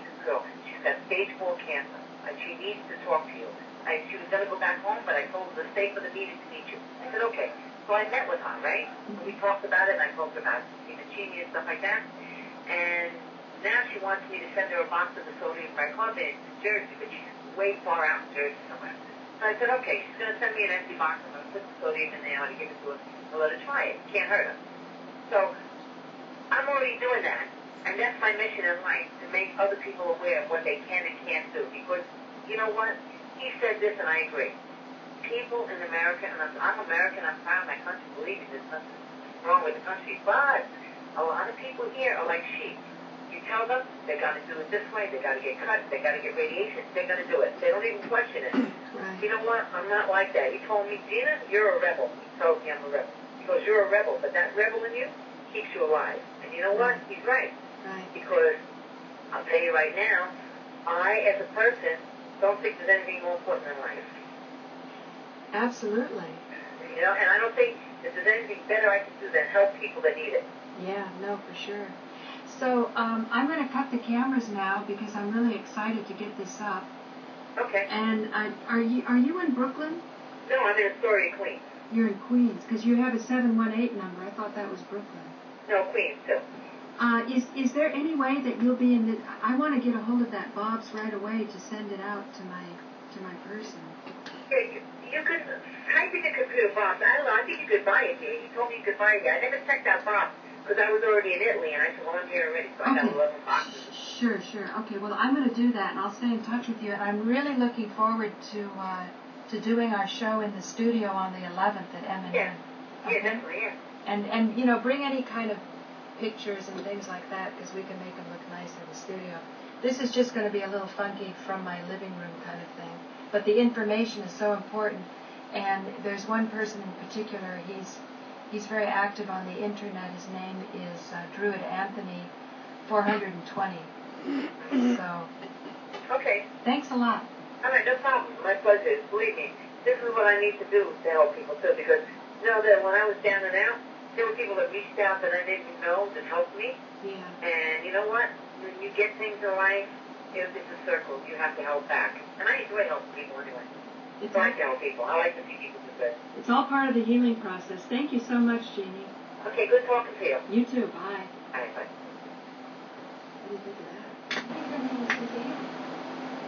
got stage 4 cancer. And she needs to talk to you. She was going to go back home, but I told her to stay for the meeting to meet you. I said, okay. So I met with her, right? Mm-hmm. We talked about it, and I talked about Simancini and stuff like that. And now she wants me to send her a box of the sodium bicarbonate to Jersey, but she's way far out in Jersey somewhere. So I said, okay, she's going to send me an empty box. I'm going to put the sodium in there and give it to her. I'll let her try it. Can't hurt her. So I'm already doing that. And that's my mission in life, to make other people aware of what they can and can't do. Because, you know what? He said this, and I agree. People in America, and I'm American, I'm proud of my country, believe me, there's nothing wrong with the country, but a lot of people here are like sheep. You tell them they got to do it this way, they got to get cut, they got to get radiation, they're going to do it. They don't even question it. Right. You know what? I'm not like that. He told me, Gina, you're a rebel. He told me I'm a rebel. He goes, you're a rebel, but that rebel in you keeps you alive. And you know what? He's right. Because I'll tell you right now, I, as a person, don't think there's anything more important in life. Absolutely. And I don't think that there's anything better I can do than help people that need it. Yeah, no, for sure. So I'm going to cut the cameras now because I'm really excited to get this up. Okay. And are you in Brooklyn? No, I'm in Astoria, Queens. You're in Queens because you have a 718 number. I thought that was Brooklyn. No, Queens too. Is there any way that you'll be in the? I want to get a hold of that Bob's right away to send it out to my person. Yeah, you could type in the computer Bob's. I don't know. I think you could buy it here. He told me you could buy it here. I never checked out Bob's because I was already in Italy and I said, well, I'm here already, so I got 11 boxes. Sure. Okay. Well, I'm going to do that and I'll stay in touch with you. And I'm really looking forward to doing our show in the studio on the 11th at M&M. Yeah. Okay? Yeah, definitely. Yeah. And bring any kind of pictures and things like that because we can make them look nice in the studio. This is just going to be a little funky from my living room kind of thing. But the information is so important. And there's one person in particular, he's very active on the internet. His name is Druid Anthony 420. So. Okay. Thanks a lot. All right, no problem. My pleasure. Believe me, this is what I need to do to help people too because that when I was down and out, there were people that reached out that I didn't know that helped me. Yeah. And you know what? When you get things in life, it's a circle. You have to help back. And I enjoy helping people anyway. I like to help people. I like to see people do good. It's all part of the healing process. Thank you so much, Jeannie. Okay, good talking to you. You too. Bye. All right, bye. What do you think of that?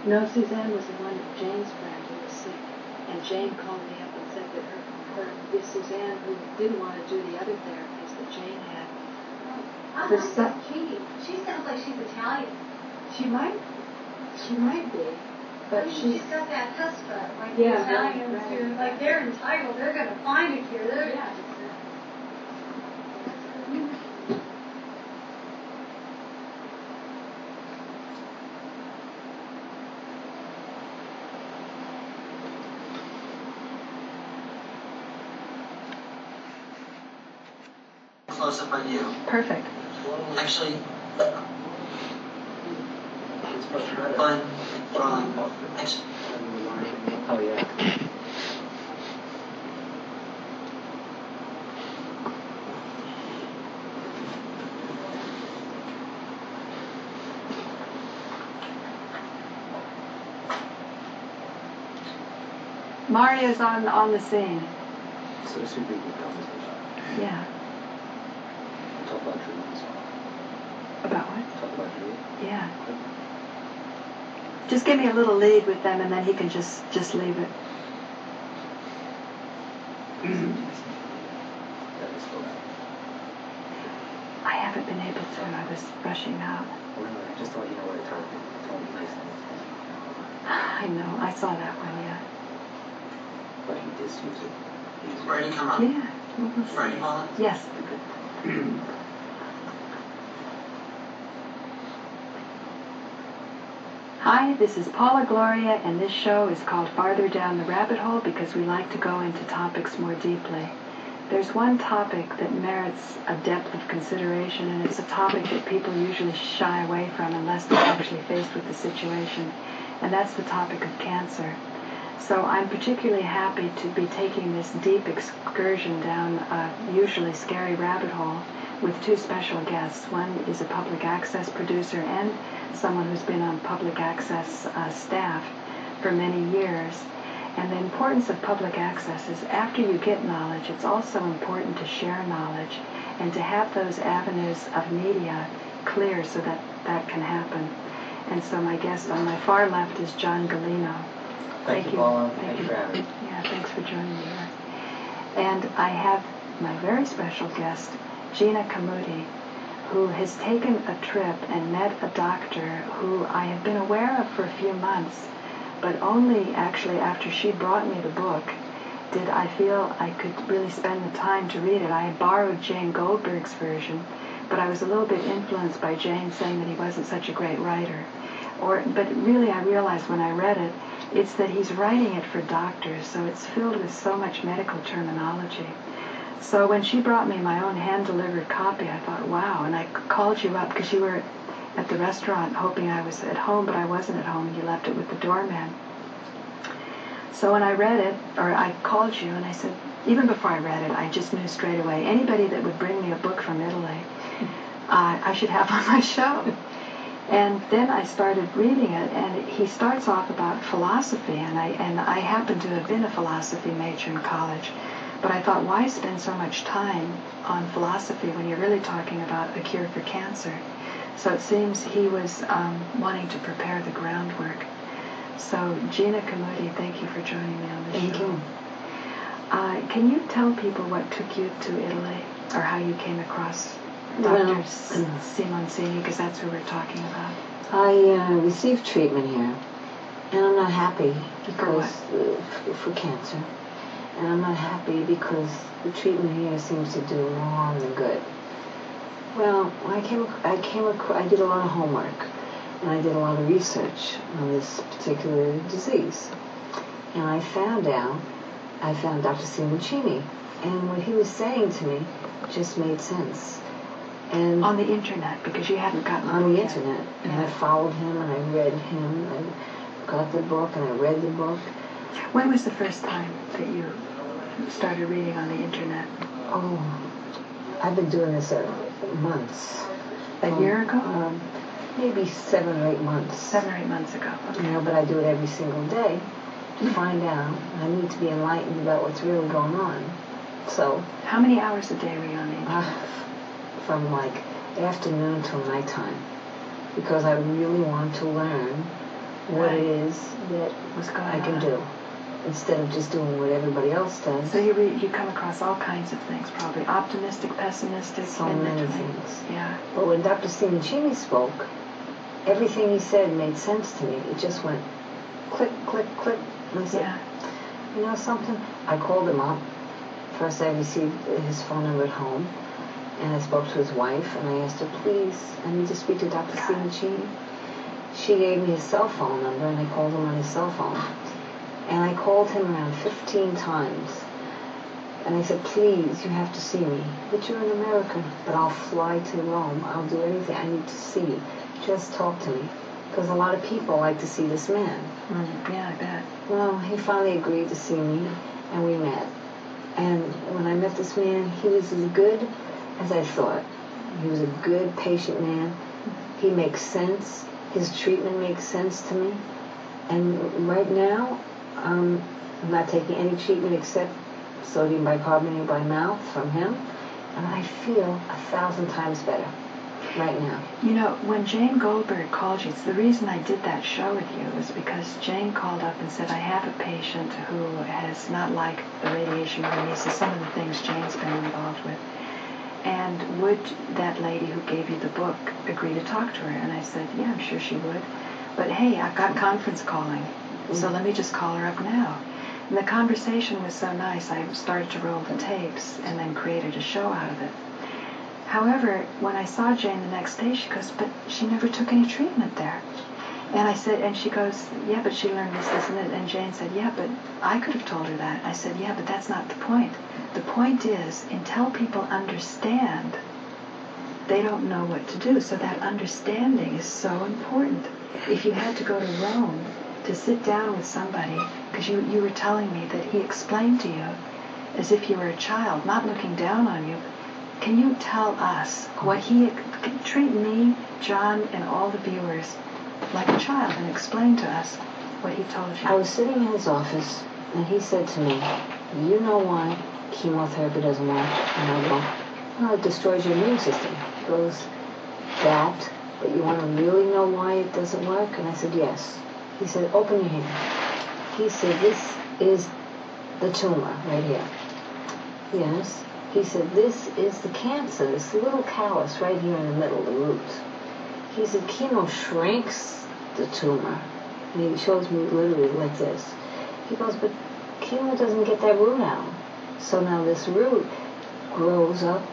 No, Suzanne was the one of Jane's friend who was sick. And Jane called me up and said that this Suzanne, who didn't want to do the other therapies that Jane had. I like that Jeannie. She sounds like she's Italian. She might be. But she's got that chutzpah, like the Italians right. do. Like they're entitled. They're going to find it here. Close up on you. Perfect. Actually, fun, drawing, Oh, yeah. Maria's on the scene. So this would be a good conversation. Yeah. Talk about treatment as well. About what? Talk about treatment. Yeah. Just give me a little lead with them, and then he can just leave it. I haven't been able to. I was rushing out. Well, no, I just thought you know what I told you. Told me nice things. I know. I saw that one, yeah. But he did use it. Ready to come up? Yeah. We'll Ready, Paula? Yes. Hi, this is Paula Gloria, and this show is called Farther Down the Rabbit Hole because we like to go into topics more deeply. There's one topic that merits a depth of consideration, and it's a topic that people usually shy away from unless they're actually faced with the situation, and that's the topic of cancer. So I'm particularly happy to be taking this deep excursion down a usually scary rabbit hole with two special guests. One is a public access producer and someone who's been on public access staff for many years. And the importance of public access is after you get knowledge, it's also important to share knowledge and to have those avenues of media clear so that that can happen. And so my guest on my far left is John Galino. Thank you, Paula. Thank you for having me. Yeah, thanks for joining me here. And I have my very special guest, Gina Camuti, who has taken a trip and met a doctor who I have been aware of for a few months, but only actually after she brought me the book did I feel I could really spend the time to read it. I had borrowed Jane Goldberg's version, but I was a little bit influenced by Jane saying that he wasn't such a great writer. But really I realized when I read it, it's that he's writing it for doctors, so it's filled with so much medical terminology. So when she brought me my own hand-delivered copy, I thought, wow, and I called you up because you were at the restaurant hoping I was at home, but I wasn't at home, and you left it with the doorman. So when I read it, or I called you, and I said, even before I read it, I just knew straight away, anybody that would bring me a book from Italy, I should have on my show. And then I started reading it, and he starts off about philosophy, and I happen to have been a philosophy major in college, but I thought, why spend so much time on philosophy when you're really talking about a cure for cancer? So it seems he was wanting to prepare the groundwork. So Gina Camuti, thank you for joining me on the show. Thank you. Can you tell people what took you to Italy, or how you came across Dr. Simoncini, because that's who we're talking about? I received treatment here, and I'm not happy because for cancer. And I'm not happy because the treatment here seems to do more than good. Well, I did a lot of homework, and I did a lot of research on this particular disease. And I found Dr. Simoncini, and what he was saying to me just made sense. And on the internet, because you hadn't gotten the book on the yet. internet, and I followed him, and I read him, and got the book, and I read the book. When was the first time that you started reading on the internet? Oh, I've been doing this months. A year ago? Maybe 7 or 8 months. 7 or 8 months ago. Okay. You know, but I do it every single day to find out. I need to be enlightened about what's really going on. So. How many hours a day were you on the internet? From like afternoon till nighttime, because I really want to learn what it is that I can do, instead of just doing what everybody else does. So you come across all kinds of things, probably optimistic, pessimistic, so many things. Yeah. But when Dr. Simoncini spoke, everything he said made sense to me. It just went click, click, click. And I said, you know something? I called him up. First I received his phone number at home, and I spoke to his wife, and I asked her, please, I need to speak to Dr. Simoncini. She gave me his cell phone number, and I called him on his cell phone. And I called him around 15 times. And I said, please, you have to see me. But you're in America. But I'll fly to Rome. I'll do anything. I need to see you. Just talk to me. because a lot of people like to see this man. Yeah, I bet. Well, he finally agreed to see me, and we met. And when I met this man, he was as good as I thought. He was a good, patient man. He makes sense. His treatment makes sense to me. And right now, I'm not taking any treatment except sodium bicarbonate by mouth from him, and I feel 1,000 times better right now. You know, when Jane Goldberg called you, it's the reason I did that show with you was because Jane called up and said, I have a patient who has not liked the radiation releases, some of the things Jane's been involved with. And would that lady who gave you the book agree to talk to her? And I said, yeah, I'm sure she would. But hey, I've got conference calling, so let me just call her up now. And the conversation was so nice, I started to roll the tapes and then created a show out of it. However, when I saw Jane the next day, she goes, but she never took any treatment there. And I said, and she goes, yeah, but she learned this, this, and this. And Jane said, yeah, but I could have told her that. I said, yeah, but that's not the point. The point is, until people understand, they don't know what to do. So that understanding is so important. If you had to go to Rome to sit down with somebody, because you were telling me that he explained to you as if you were a child, not looking down on you. Can you tell us what treat me, John, and all the viewers like a child and explain to us what he told you? I was sitting in his office, and he said to me, you know why chemotherapy doesn't work? And I go, well, it destroys your immune system. He goes, that, but you want to really know why it doesn't work? And I said, yes. He said, open your hand. He said, this is the tumor right here. Yes. He said, this is the cancer, this little callus right here in the middle, the root. He said, chemo shrinks the tumor. And he shows me literally like this. He goes, but chemo doesn't get that root out. So now this root grows up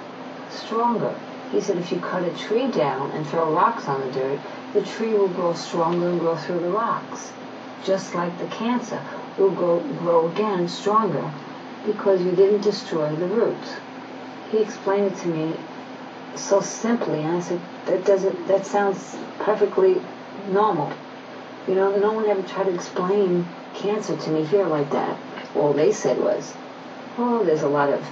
stronger. He said, if you cut a tree down and throw rocks on the dirt, the tree will grow stronger and grow through the rocks. Just like the cancer will grow again stronger because you didn't destroy the roots. He explained it to me so simply, and I said, that sounds perfectly normal. You know, no one ever tried to explain cancer to me here like that. All they said was, oh, there's a lot of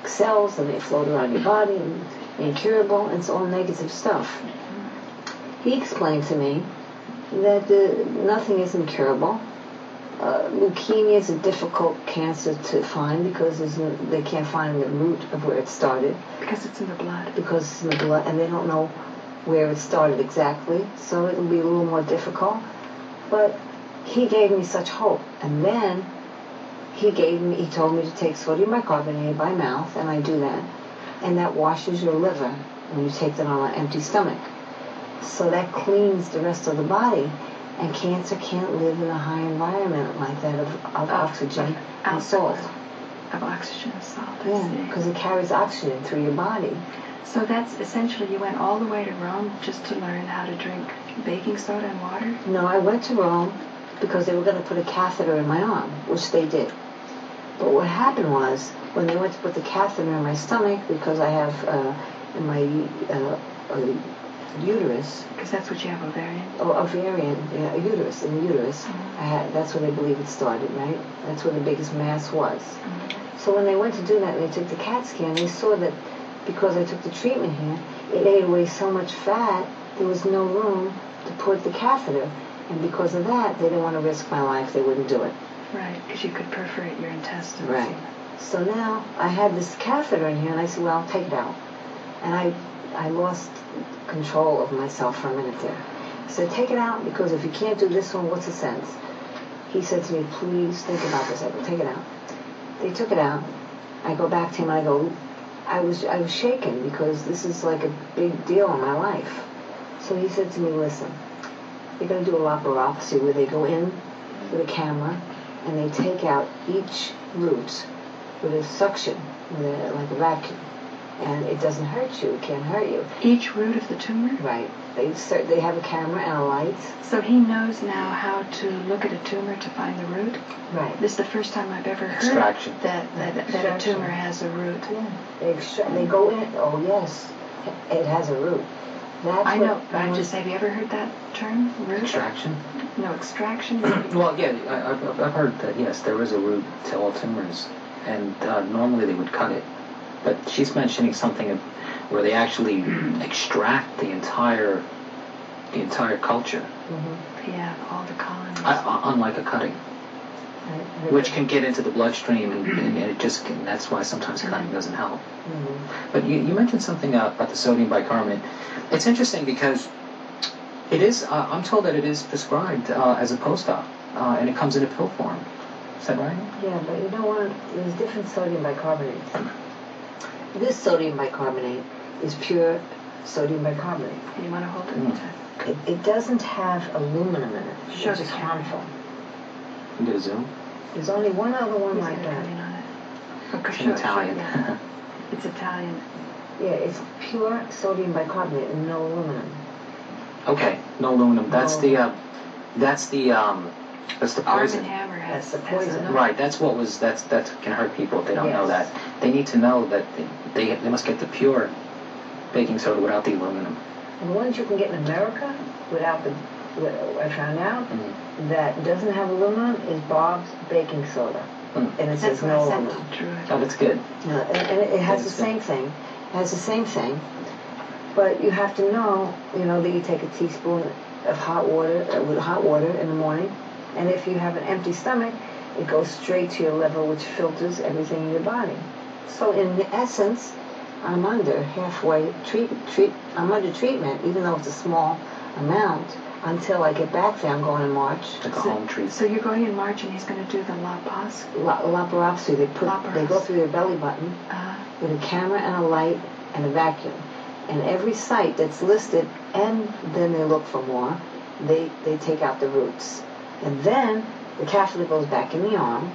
cells and they float around your body and they're incurable, and it's all negative stuff. He explained to me that nothing is incurable. Leukemia is a difficult cancer to find because they can't find the root of where it started. Because it's in the blood. Because it's in the blood, and they don't know where it started exactly, so it'll be a little more difficult. But he gave me such hope. And then he told me to take sodium bicarbonate by mouth, and I do that. And that washes your liver when you take that on an empty stomach. So that cleans the rest of the body. And cancer can't live in a high environment like that of oxygen and salt. Of oxygen and salt, yeah, because it carries oxygen through your body. So that's essentially, you went all the way to Rome just to learn how to drink baking soda and water? No, I went to Rome because they were going to put a catheter in my arm, which they did. But what happened was, when they went to put the catheter in my stomach, because I have in my uterus. Because that's what you have, ovarian? Oh, ovarian, yeah, a uterus, in the uterus. Mm-hmm. That's where they believe it started, right? That's where the biggest mass was. Mm-hmm. So when they went to do that, they took the CAT scan, they saw that because I took the treatment here, it ate away so much fat, there was no room to put the catheter. And because of that, they didn't want to risk my life, they wouldn't do it. Right, because you could perforate your intestines. Right. So now I had this catheter in here, and I said, well, take it out. And I lost control of myself for a minute there. I said, take it out, because if you can't do this one, what's the sense? He said to me, please think about this. I go, take it out. They took it out. I go back to him, and I go, I was shaken, because this is like a big deal in my life. So he said to me, listen, they're going to do a laparoscopy where they go in with a camera, and they take out each root with a suction, like a vacuum. And it doesn't hurt you. It can't hurt you. Each root of the tumor? Right. They have a camera and a light. So he knows now how to look at a tumor to find the root? Right. This is the first time I've ever heard that a tumor has a root. Yeah. They go in. Oh, yes. It has a root. I know. Have you ever heard that term? Root? Extraction? No, extraction. Well, yeah, I've heard that, yes, there is a root to all tumors, and normally they would cut it. But she's mentioning something where they actually extract the entire culture. Mm-hmm. Yeah, all the colonies. Unlike a cutting, which can get into the bloodstream, and it just can, that's why sometimes cutting doesn't help. Mm-hmm. But you mentioned something about the sodium bicarbonate. It's interesting because it is, I'm told that it is prescribed as a post-op, and it comes in a pill form. Is that right? Yeah, but you know what? There's different sodium bicarbonate. This sodium bicarbonate is pure sodium bicarbonate. You want to hold it? It doesn't have aluminum in it, which is harmful. You get a zoom? There's only one other one like that. It's Italian. It's Italian. Yeah, it's pure sodium bicarbonate and no aluminum. Okay, no aluminum. That's the poison. Arm and Hammer has the poison. Right, that can hurt people if they don't know that. They need to know that they must get the pure baking soda without the aluminum. And the ones you can get in America I found out that doesn't have aluminum is Bob's baking soda. And it says no aluminum. Oh, that's good. And it has the same thing. It has the same thing. But you have to know, that you take a teaspoon of hot water, with hot water in the morning, and if you have an empty stomach, it goes straight to your liver, which filters everything in your body. So in essence, I'm under halfway I'm under treatment, even though it's a small amount. Until I get back there, I'm going in March. Like a home treatment. So you're going in March, and he's going to do the laparoscopy. They go through your belly button with a camera and a light and a vacuum. And every site that's listed, and then they look for more, they take out the roots. And then the catheter goes back in the arm,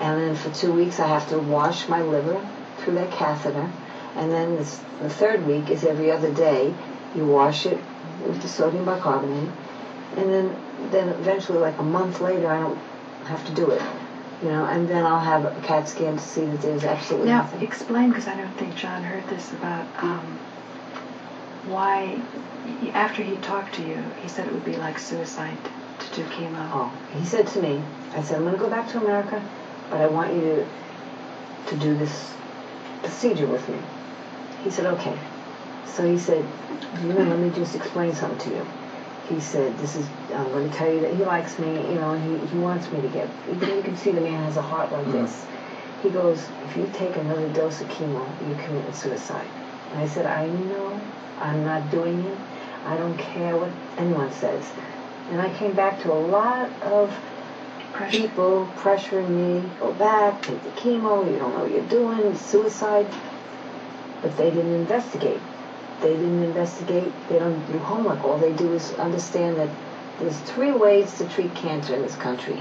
and then for 2 weeks I have to wash my liver through that catheter, and then the third week is every other day. You wash it with the sodium bicarbonate, and then eventually, like a month later, I don't have to do it. And then I'll have a CAT scan to see that there's absolutely nothing. Now, explain, because I don't think John heard this, about why, after he talked to you, he said it would be like suicide to do chemo. Oh, he said to me, I said, I'm going to go back to America, but I want you to do this procedure with me. He said, okay. So he said, let me just explain something to you. He said, I'm going to tell you that he likes me, and he wants me to get, you can see the man has a heart like this. He goes, if you take another dose of chemo, you commit suicide. And I said, I know, I'm not doing it. I don't care what anyone says. And I came back to a lot of people pressuring me, go back, take the chemo, you don't know what you're doing, suicide. But they didn't investigate. They don't do homework. All they do is understand that there's 3 ways to treat cancer in this country.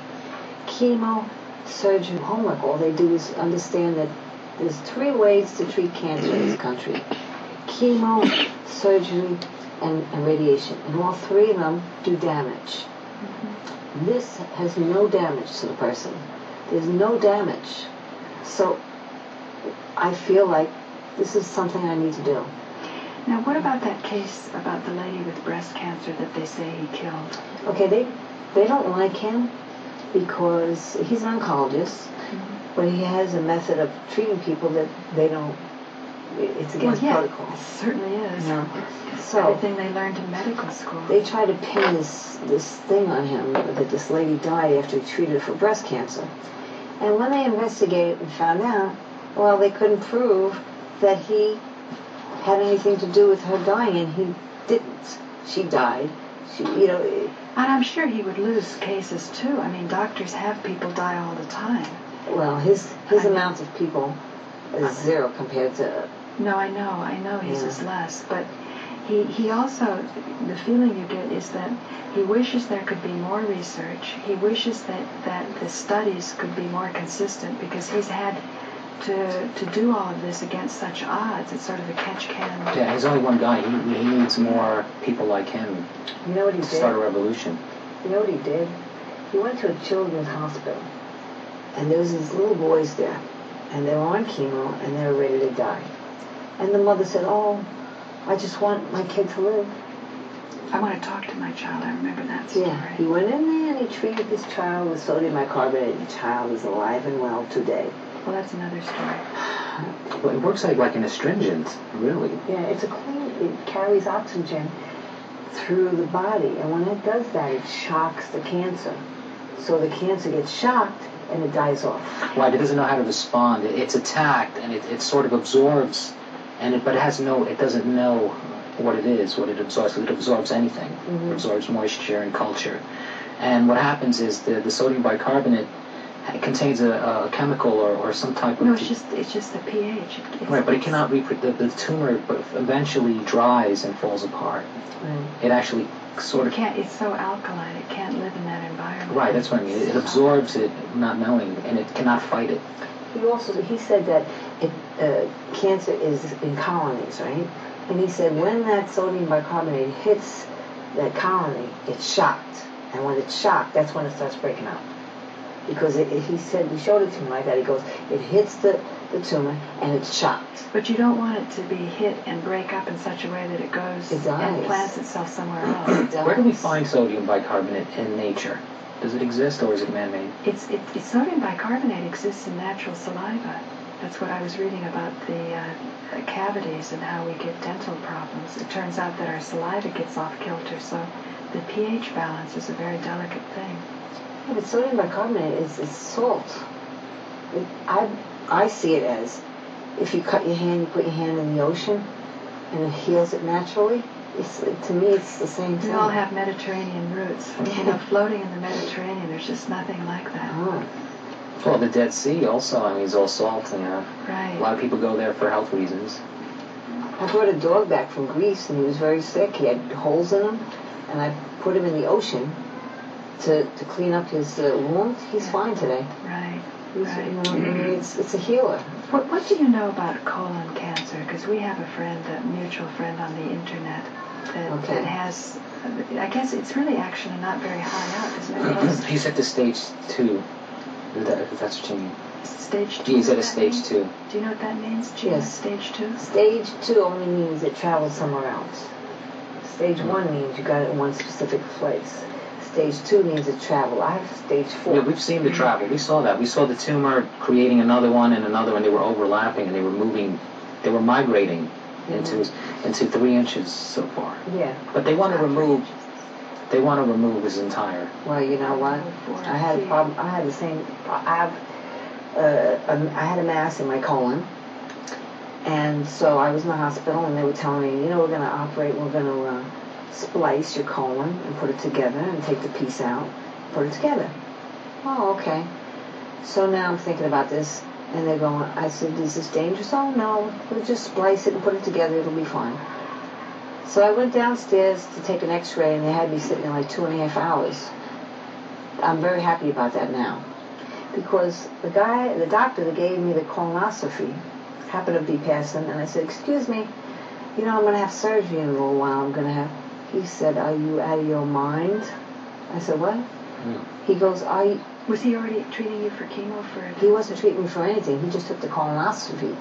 Chemo, surgery, homework. All they do is understand that there's 3 ways to treat cancer in this country. Chemo, surgery, and radiation. And all 3 of them do damage. This has no damage to the person. There's no damage. So I feel like this is something I need to do. Now, what about that case about the lady with breast cancer that they say he killed? Okay, they don't like him because he's an oncologist, but he has a method of treating people that they don't, it's against protocol. It certainly is. So, everything they learned in medical school. They try to pin this thing on him that this lady died after he treated her for breast cancer. And when they investigated and found out, well, they couldn't prove that he had anything to do with her dying, and he didn't. She died. And I'm sure he would lose cases too. I mean, doctors have people die all the time. Well, his amount of people is 0 compared to... No, I know his is less, but he also, the feeling you get is that he wishes there could be more research. He wishes that the studies could be more consistent, because he's had to do all of this against such odds. It's sort of a catch-can. Yeah, he's only one guy. He needs more people like him. You know what he did? Start a revolution. You know what he did? He went to a children's hospital, and there was these little boys there, and they were on chemo, and they were ready to die. And the mother said, oh, I just want my kid to live. I want to talk to my child. I remember that story. Yeah, he went in there and he treated this child with sodium bicarbonate. The child is alive and well today. Well, that's another story. Well, it works like an astringent, really. Yeah, it's a clean, it carries oxygen through the body, and when it does that, it shocks the cancer. So the cancer gets shocked and it dies off. Right, it doesn't know how to respond. It's attacked and it sort of absorbs, but it doesn't know what it is, what it absorbs. It absorbs anything. Mm-hmm. It absorbs moisture and culture. And what happens is the sodium bicarbonate contains a chemical or some type of... No, it's just the pH. Right, but it cannot the tumor eventually dries and falls apart. Right. It actually sort of... It's so alkaline, it can't live in that environment. Right, that's what I mean. It absorbs it, not knowing, and it cannot fight it. He said that cancer is in colonies, right? And he said when that sodium bicarbonate hits that colony, it's shocked. And when it's shocked, that's when it starts breaking out. Because he showed it to me like that. He goes, it hits the tumor and it's shocked. But you don't want it to be hit and break up in such a way that it goes and plants itself somewhere else. Where do we find sodium bicarbonate in nature? Does it exist or is it man-made? Sodium bicarbonate exists in natural saliva. That's what I was reading about the cavities and how we get dental problems. It turns out that our saliva gets off kilter, so the pH balance is a very delicate thing. Yeah, but sodium bicarbonate is salt. I see it as if you cut your hand, you put your hand in the ocean, and it heals it naturally. To me, it's the same thing. We all have Mediterranean roots. Floating in the Mediterranean, there's just nothing like that. Oh. Well, the Dead Sea also, is all salt, Right. A lot of people go there for health reasons. I brought a dog back from Greece, and he was very sick. He had holes in him, and I put him in the ocean to clean up his wound. He's fine today. Right. It's a healer. What do you know about colon cancer? Because we have a mutual friend on the internet that has, I guess it's really actually not very high up, isn't it? He's at the stage 2. If that's what you mean. Stage 2? He's at a stage 2. Do you know what that means, Gina? Yes. Stage 2? Stage 2 only means it travels somewhere else. Stage 1 means you got it in one specific place. Stage 2 means it traveled. I have stage 4. Yeah, we've seen the travel. We saw that. We saw the tumor creating another one and another one. They were overlapping and they were moving. They were migrating into 3 inches so far. Yeah. But they want to remove. They want to remove his entire. Well, you know what? I had a problem. I had the same. I had a mass in my colon, and so I was in the hospital, and they were telling me, we're going to operate. We're going to splice your colon and put it together, and take the piece out, put it together. Oh, okay. So now I'm thinking about this, and they're going. I said, "Is this dangerous?" Oh no, we'll just splice it and put it together. It'll be fine. So I went downstairs to take an x-ray, and they had me sitting there like 2.5 hours. I'm very happy about that now. Because the doctor that gave me the colonoscopy happened to be passing, and I said, "Excuse me, I'm going to have surgery in a little while. He said, "Are you out of your mind?" I said, "What?" He goes, Was he already treating you for chemo? He wasn't treating me for anything. He just took the colonoscopy.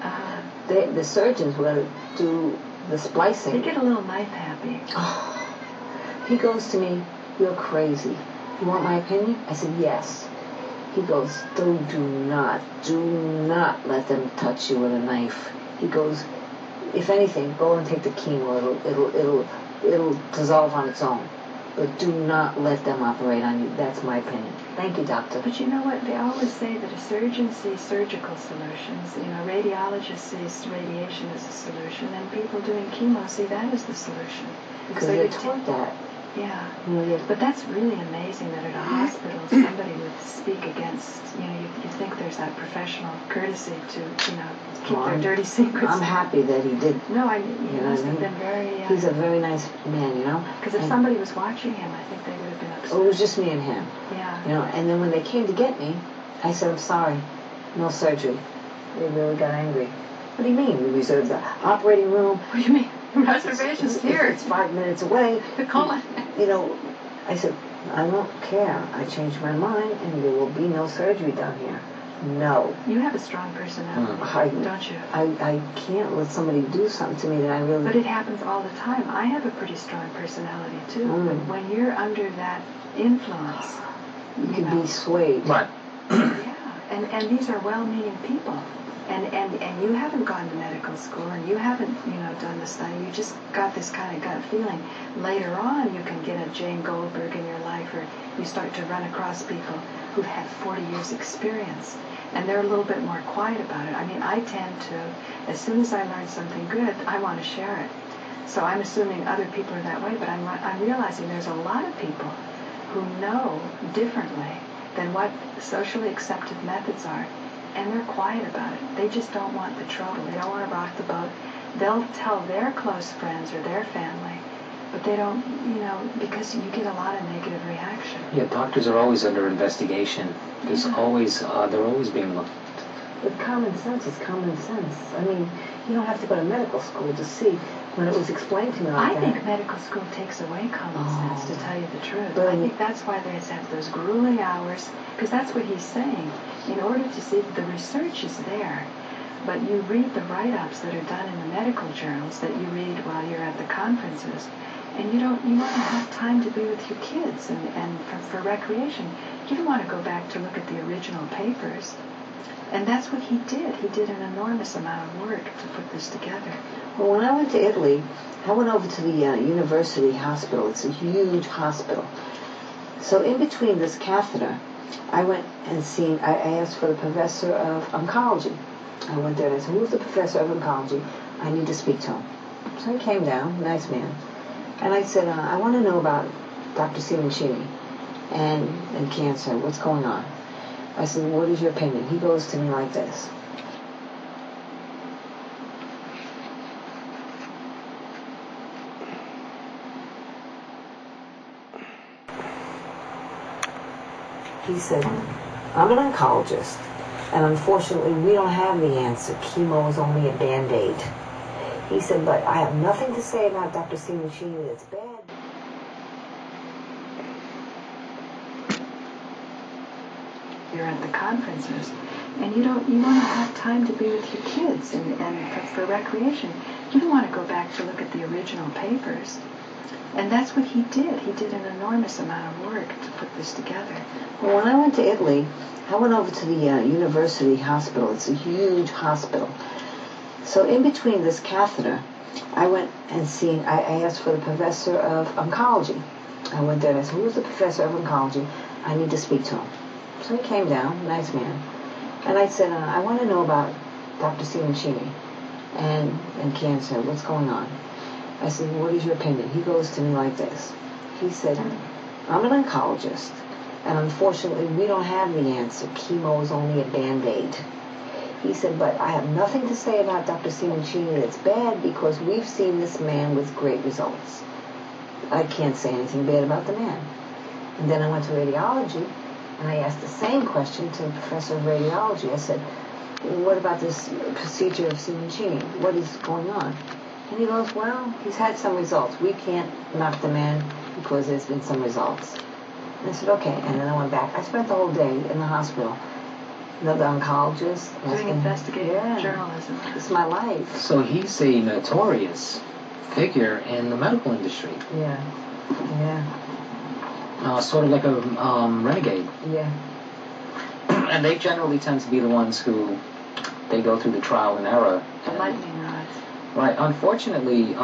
The surgeons were going to do the splicing. They get a little knife happy. Oh. He goes to me, "You're crazy. You want my opinion?" I said, "Yes." He goes, do not let them touch you with a knife. He goes, "If anything, go and take the chemo. It'll dissolve on its own. But do not let them operate on you." That's my opinion. Thank you, doctor. But you know what? They always say that a surgeon sees surgical solutions. A radiologist sees radiation as a solution, and people doing chemo see that as the solution. Because they're taught that. Yeah. But that's really amazing that at a hospital somebody would speak against, you think there's that professional courtesy to, keep their dirty secrets. I'm happy that he did. No, he must have been very... He's a very nice man, Because if somebody was watching him, I think they would have been upset. It was just me and him. Yeah. And then when they came to get me, I said, "I'm sorry, no surgery." They really got angry. "What do you mean? We reserved the operating room." What do you mean? Reservations here. It's 5 minutes away. The colon. I said, "I don't care. I changed my mind, and there will be no surgery done here." no. You have a strong personality, don't you? I can't let somebody do something to me that I really... But it happens all the time. I have a pretty strong personality, too. But when you're under that influence... You can be swayed. Right. Yeah, and these are well-meaning people. And you haven't gone to medical school, and you haven't, done the study. You just got this kind of gut feeling. Later on, you can get a Jane Goldberg in your life, or you start to run across people who've had 40 years experience, and they're a little bit more quiet about it. I mean, I tend to, as soon as I learn something good, I want to share it. So I'm assuming other people are that way, but I'm realizing there's a lot of people who know differently than what socially accepted methods are. And they're quiet about it. They just don't want the trouble. They don't want to rock the boat. They'll tell their close friends or their family, but they don't, because you get a lot of negative reaction. Yeah, doctors are always under investigation. There's always, they're always being looked. But common sense is common sense. I mean, you don't have to go to medical school to see. When it was explained to me like I think medical school takes away common sense, to tell you the truth. I think that's why they have those grueling hours, because that's what he's saying. In order to see, the research is there, but you read the write-ups that are done in the medical journals that you read while you're at the conferences, and you don't have time to be with your kids and for recreation. You don't want to go back to look at the original papers. And that's what he did. He did an enormous amount of work to put this together. Well, when I went to Italy, I went over to the university hospital. It's a huge hospital. So in between this catheter, I went and I asked for the professor of oncology. I went there and I said, who's the professor of oncology? I need to speak to him. So he came down, nice man. And I said, I want to know about Dr. Simoncini and cancer. What's going on? I said, what is your opinion? He goes to me like this. He said, I'm an oncologist, and unfortunately we don't have the answer. Chemo is only a Band-Aid. He said, but I have nothing to say about Dr. Simoncini that's bad. You're at the conferences, and you want to have time to be with your kids and for recreation. You don't want to go back to look at the original papers. And that's what he did. He did an enormous amount of work to put this together. Well, when I went to Italy, I went over to the university hospital. It's a huge hospital. So in between this catheter, I went and I asked for the professor of oncology. I went there and I said, who's the professor of oncology? I need to speak to him. So he came down, nice man. And I said, I want to know about Dr. Simoncini and cancer. What's going on? I said, what is your opinion? He goes to me like this. He said, I'm an oncologist, and unfortunately we don't have the answer. Chemo is only a Band-Aid. He said, but I have nothing to say about Dr. Simoncini that's bad because we've seen this man with great results. I can't say anything bad about the man. And then I went to radiology, and I asked the same question to the professor of radiology. I said, what about this procedure of Simoncini? What is going on? And he goes, well, he's had some results. We can't knock the man because there's been some results. And I said, okay. And then I went back. I spent the whole day in the hospital. Another oncologist. Doing investigative journalism. It's my life. So he's a notorious figure in the medical industry. Yeah. Sort of like a renegade. Yeah. And they generally tend to be the ones who, they go through the trial and error. The lightning rods. Right. Unfortunately,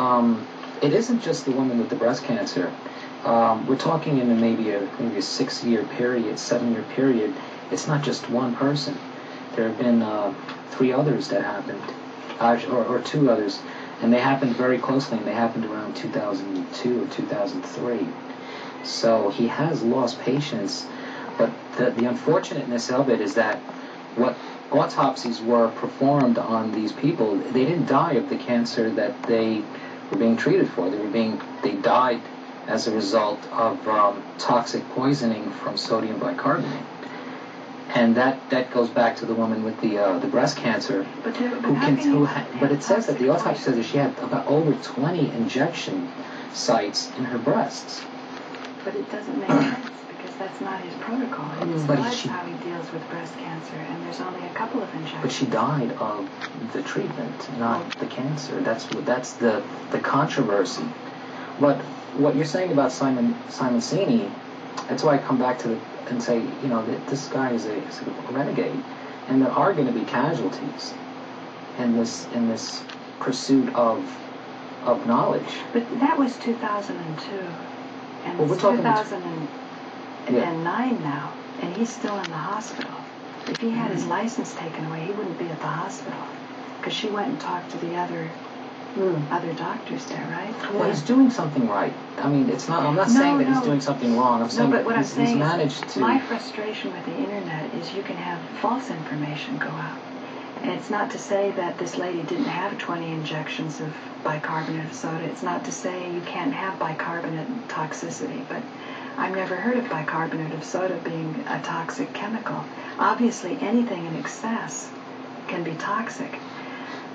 it isn't just the woman with the breast cancer. We're talking in maybe a 6-year period, 7-year period. It's not just one person. There have been 3 others that happened, or 2 others, and they happened very closely, and they happened around 2002 or 2003. So he has lost patients, but the unfortunateness of it is that what autopsies were performed on these people, they didn't die of the cancer that they were being treated for. They died as a result of toxic poisoning from sodium bicarbonate. And that goes back to the woman with the breast cancer, but it says that the autopsy says that she had about over 20 injection sites in her breasts. But it doesn't make sense because that's not his protocol. He describes how he deals with breast cancer, and there's only a couple of injections. But she died of the treatment, not the cancer. That's the controversy. But what you're saying about Simoncini, that's why I come back to and say, that this guy is a renegade, and there are going to be casualties in this pursuit of knowledge. But that was 2002, and it's 2009 now, and he's still in the hospital. If he had his license taken away, he wouldn't be at the hospital, because she went and talked to the other doctors there, right? Well, he's doing something right. I mean, it's not. I'm not saying that he's doing something wrong. I'm saying but what I'm saying he's managed is to. My frustration with the internet is you can have false information go out. And it's not to say that this lady didn't have 20 injections of bicarbonate of soda. It's not to say you can't have bicarbonate toxicity, but I've never heard of bicarbonate of soda being a toxic chemical. Obviously, anything in excess can be toxic.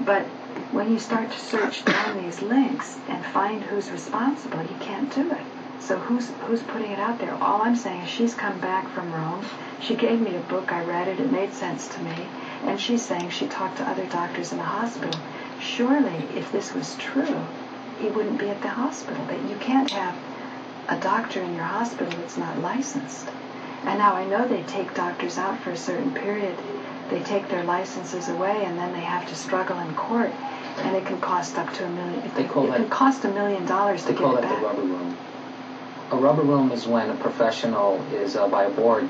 But when you start to search down these links and find who's responsible, you can't do it. So who's putting it out there? All I'm saying is she's come back from Rome. She gave me a book. I read it. It made sense to me. And she's saying she talked to other doctors in the hospital. Surely, if this was true, he wouldn't be at the hospital. That you can't have a doctor in your hospital that's not licensed. And now I know they take doctors out for a certain period. They take their licenses away, and then they have to struggle in court, and it can cost up to $1 million. It can cost $1 million to get it back. They call that the rubber room. A rubber room is when a professional is by a board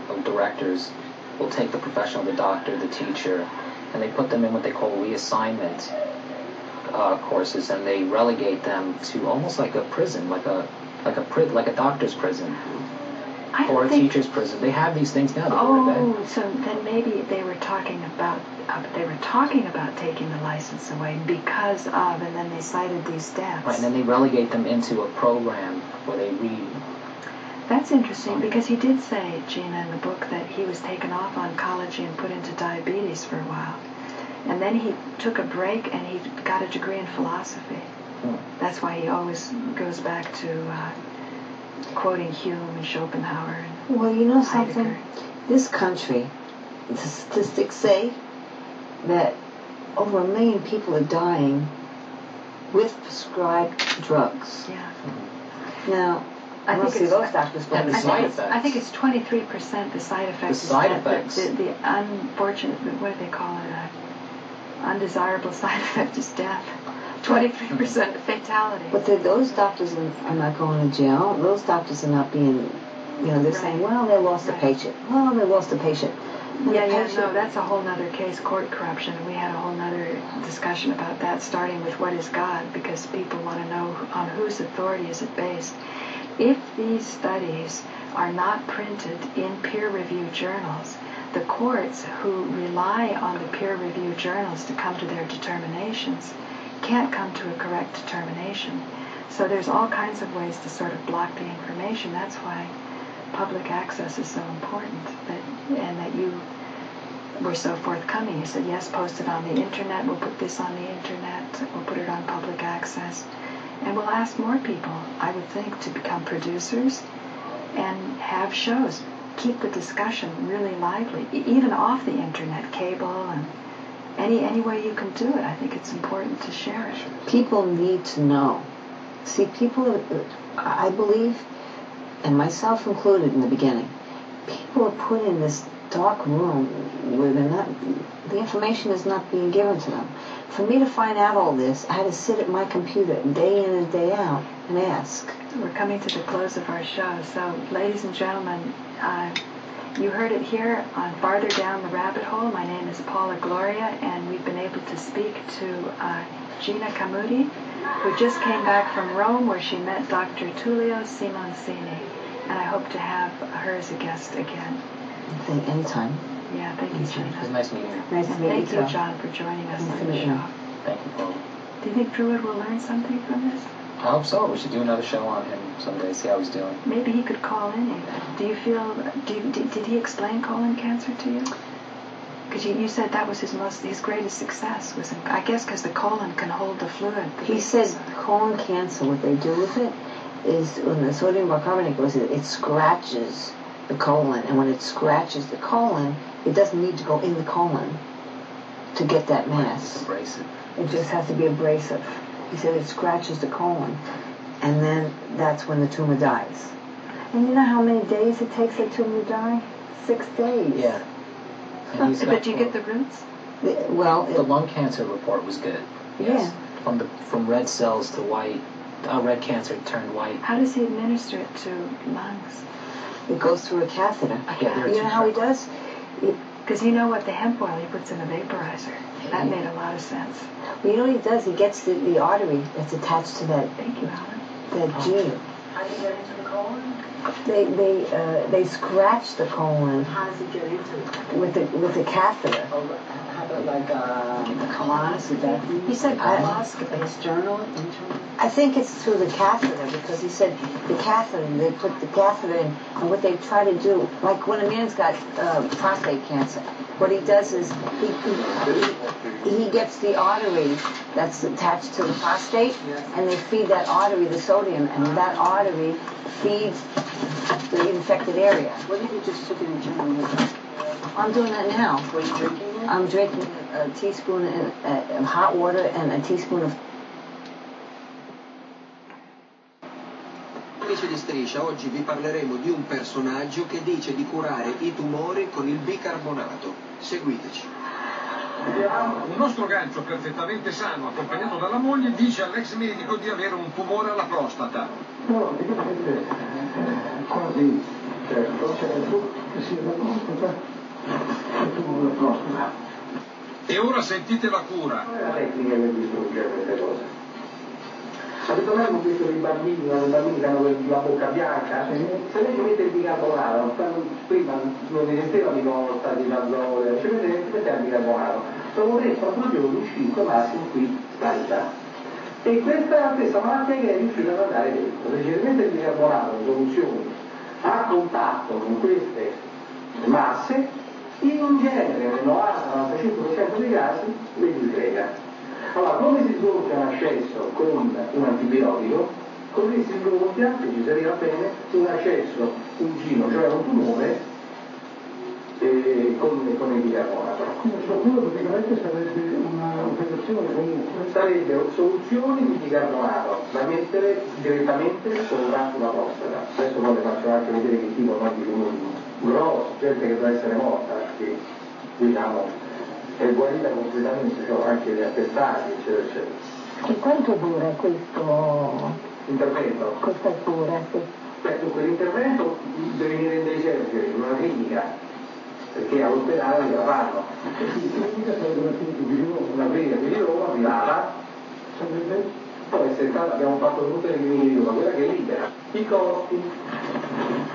of directors will take the professional, the doctor, the teacher, and they put them in what they call reassignment courses, and they relegate them to almost like a prison, like a doctor's prison. Or a teacher's prison. They have these things now. So then maybe they were talking about taking the license away because of, and then they cited these deaths. Right, and then they relegate them into a program where they read. That's interesting because he did say, Gina, in the book that he was taken off oncology and put into diabetes for a while, and then he took a break and he got a degree in philosophy. That's why he always goes back to quoting Hume and Schopenhauer and Well, you know something? Heidegger. This country, the statistics say that over 1 million people are dying with prescribed drugs. Yeah. Now, I think those doctors and the side effects. I think it's 23% the side effects. The side effects. The unfortunate, what do they call it? Undesirable side effect is death. 23% fatality. But those doctors are not going to jail. Those doctors are not being, they're saying, well, they lost a patient. Well, they lost a patient. No, that's a whole other case, court corruption. And we had a whole other discussion about that, starting with what is God, because people want to know on whose authority is it based. If these studies are not printed in peer-reviewed journals, the courts who rely on the peer-reviewed journals to come to their determinations can't come to a correct determination. So there's all kinds of ways to sort of block the information. That's why public access is so important, and that you were so forthcoming. You said, yes, post it on the internet, we'll put this on the internet, we'll put it on public access, and we'll ask more people, I would think, to become producers and have shows. Keep the discussion really lively, even off the internet, cable, and any way you can do it. I think it's important to share it. People need to know. See, people, I believe, and myself included in the beginning, people are put in this dark room where the information is not being given to them. For me to find out all this, I had to sit at my computer day in and day out and ask. We're coming to the close of our show. So, ladies and gentlemen, you heard it here on Farther Down the Rabbit Hole. My name is Paula Gloria, and we've been able to speak to Gina Camuti, who just came back from Rome, where she met Dr. Tullio Simoncini. And I hope to have her as a guest again. Anytime. Yeah, thank you, Gina. It was nice meeting you. Nice to meet Thank you, you, John, for joining us Nice on to the meet show. you. Thank you, Paul. Do you think Druid will learn something from this? I hope so. We should do another show on him someday, see how he's doing. Maybe he could call in even. Do you feel, did he explain colon cancer to you? Because you said that was his greatest success, was I guess because the colon can hold the fluid. He said colon cancer, what they do with it is when the sodium bicarbonate goes in, it scratches the colon, and when it scratches the colon, it doesn't need to go in the colon to get that mass. Abrasive. It just has to be abrasive. He said it scratches the colon, and then that's when the tumor dies. And you know how many days it takes a tumor to die? 6 days. Yeah. But do you get the roots? The lung cancer report was good. Yes. Yeah. From red cells to white, red cancer turned white. How does he administer it to lungs? It goes through a catheter. You know how he does? Because you know what, the hemp oil he puts in a vaporizer. That made a lot of sense. Well, you know what he does? He gets the artery that's attached to that. Thank you, Helen. That gene. How do you get into the colon? They scratch the colon. How does it get into it? With a catheter. Like a colonoscopy? He said colonoscopy. External, internal? I think it's through the catheter, because he said the catheter, they put the catheter in, and what they try to do, like when a man's got prostate cancer, what he does is he gets the artery that's attached to the prostate, and they feed that artery the sodium, and that artery feeds the infected area. What if you just took it in general? I'm doing that now. What are you drinking it? I'm drinking a teaspoon of hot water and a teaspoon of... Amici di Striscia, oggi vi parleremo di un personaggio che dice di curare i tumori con il bicarbonato. Seguiteci. Un nostro gancio perfettamente sano, accompagnato dalla moglie, dice all'ex medico di avere un tumore alla prostata. No, praticamente quasi certo, che sia la prostata e tumore alla prostata. E ora sentite la cura. Qual è la tecnica per distruggere queste cose? Abitualmente ho visto i bambini che hanno la bocca bianca, se lei ci mette il bicarbonato, prima non esisteva di volta, di nazole, ci mette il bicarbonato, dopo 3-4 giorni, 5 massimo, qui sparirà. E questa è la stessa malattia che è riuscita ad andare dentro. Se ci mette il bicarbonato in soluzioni a contatto con queste masse, in genere nel 90-95% dei casi le disgrega. Allora, come si sgonfia un accesso con un antibiotico, così si sgonfia, che ci serviva bene, un accesso, un gino, cioè un tumore, con il bicarbonato. Quindi praticamente sarebbe un'operazione comunque? Sarebbe soluzioni di bicarbonato da mettere direttamente sopra la prostata. Adesso poi le faccio anche vedere che tipo di tumori grossi, gente che deve essere morta, che diciamo è guarita completamente, cioè anche gli attestati, eccetera, eccetera. E quanto dura questo intervento? Questa cura, sì. Dunque l'intervento deve venire in dei centri, in una clinica, perché all'ospedale gliela fanno. Una clinica di Roma, privata, poi abbiamo fatto tutte le cliniche di Roma, quella che è libera. I costi.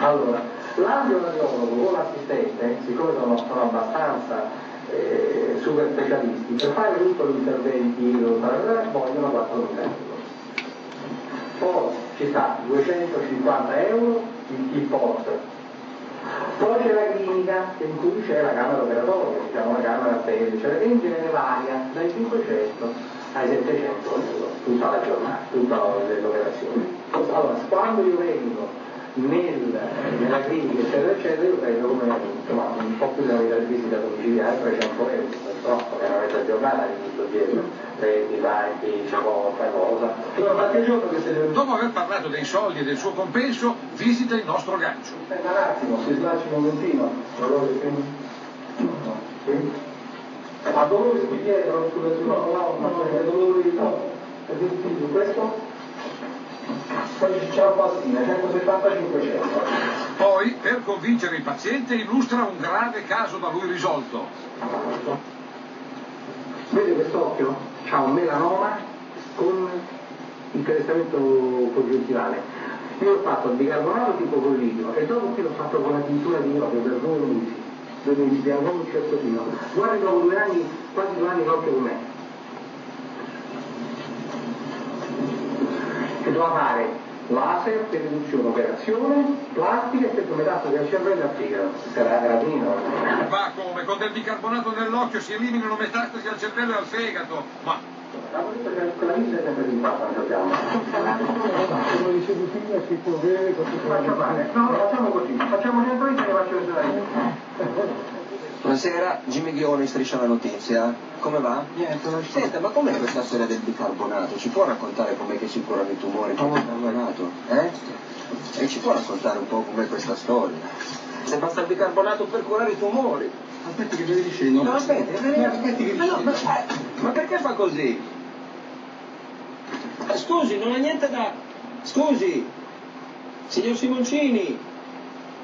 Allora, l'angioradiologo con l'assistente, siccome sono abbastanza super specialisti, per fare tutto l'intervento vogliono 4.000 euro. Poi ci sta 250 euro il post. Poi c'è la clinica in cui c'è la camera operatoria, diciamo la camera appendice, che in genere varia dai 500 ai 700 euro tutta la giornata, tutte le operazioni. Allora, quando io vengo nella clinica eccetera eccetera, io prendo come un po' più della visita domiciliare, 300 euro, troppo, è una mezza giornata di tutto dietro, prendi, banchi, ciabatta, cosa. Dopo aver parlato dei soldi e del suo compenso, visita il nostro gancio. Aspetta un attimo, si slacci un momentino, ma dolori qui dietro, dolori questo? Poi c'è la pastina, 175 Poi, per convincere il paziente, illustra un grave caso da lui risolto. Vede quest'occhio? Ha un melanoma con interessamento congiuntivale. Io ho fatto il bicarbonato tipo con liquido e dopo qui l'ho fatto con la tintura di iodio per 2 mesi. 2 mesi, abbiamo un certo fino. Guarda, dopo 2 anni, quasi 2 anni l'occhio con me. Che doveva fare laser per riduzione, operazione, plastica, effetto metastasi al cervello e al fegato. Era finito. Ma come? Con del bicarbonato nell'occhio si eliminano metastasi al cervello e al fegato? Ma... Quella visita è sempre di qua quando abbiamo. di sedutina si può bere particolarmente. No, facciamo così, facciamo dentro e te ne faccio vedere io. Buonasera, Jimmy Ghione, Striscia la Notizia. Come va? Niente, senta, ma com'è questa storia del bicarbonato? Ci può raccontare com'è che si curano i tumori con il bicarbonato? E ci può raccontare un po' com'è questa storia? Se basta il bicarbonato per curare i tumori. Aspetti che vedi scendo. No, aspetti che ma perché fa così? Scusi, non ha niente da... Scusi, signor Simoncini.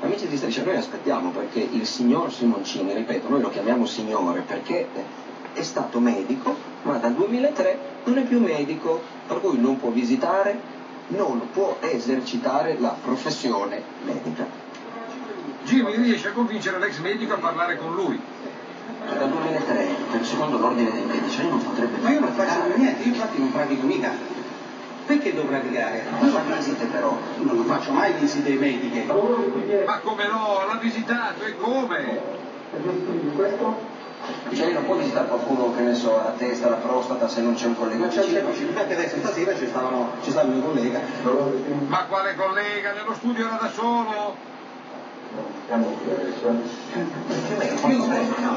Amici di Striscia, noi aspettiamo perché il signor Simoncini, ripeto, noi lo chiamiamo signore perché è stato medico, ma dal 2003 non è più medico, per cui non può visitare, non può esercitare la professione medica. Jimmy riesce a convincere l'ex medico a parlare con lui. Dal 2003, secondo l'ordine dei medici, lei non potrebbe... Ma io non faccio niente, io infatti non pratico mica. Perché dovrei praticare? Non fa visite però. Non faccio mai visite mediche. Ma come no? L'ha visitato e come? Cioè lei non può visitare qualcuno, che ne so, la testa, la prostata, se non c'è un collega. Ma c'è infatti adesso stasera ci stava il mio collega. Ma quale collega? Nello studio era da solo? Io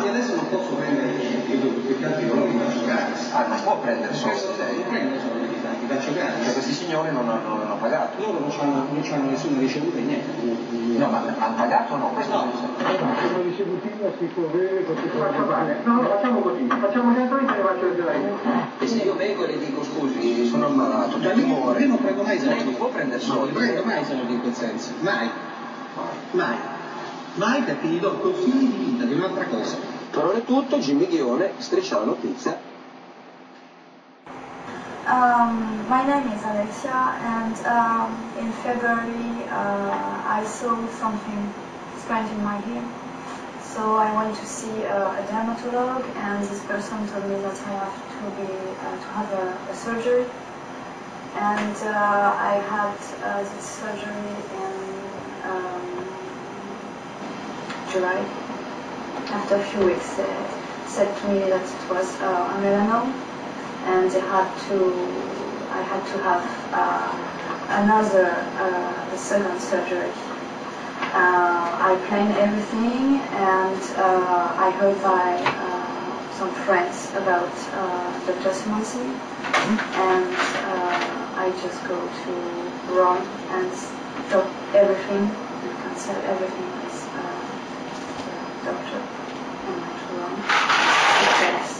adesso non posso prendere questi altri dolori, mi faccio gratis. Ah, non può prendere soldi lei? Non prendo soldi, mi faccio gratis. Cioè questi signori non hanno pagato? Loro non hanno nessuna ricevuta e niente. No, ma hanno pagato o no? Questo non so. Una ricevutina si può bere particolarmente. No, facciamo così, facciamo dentro e te ne faccio vedere io. E se io vengo e le dico scusi, sono ammalato, Ma io non prendo mai soldi. Lei non può prendere soldi. Non prendo mai soldi in quel senso. Mai perché gli do consigli di vita, di un'altra cosa. Per ora è tutto, Jimmy Ghione, Striscia la Notizia. My name is Alexia, and in February I saw something strange in my ear. So I went to see a dermatologist, and this person told me that I have to have a surgery. And I had this surgery in July. After a few weeks, they said to me that it was a melanoma, and I had to have another second surgery. I planned everything, and I heard by some friends about Dr. Simoncini, and I just go to Rome and stop everything and cancel everything with the doctor, and went to Rome. It takes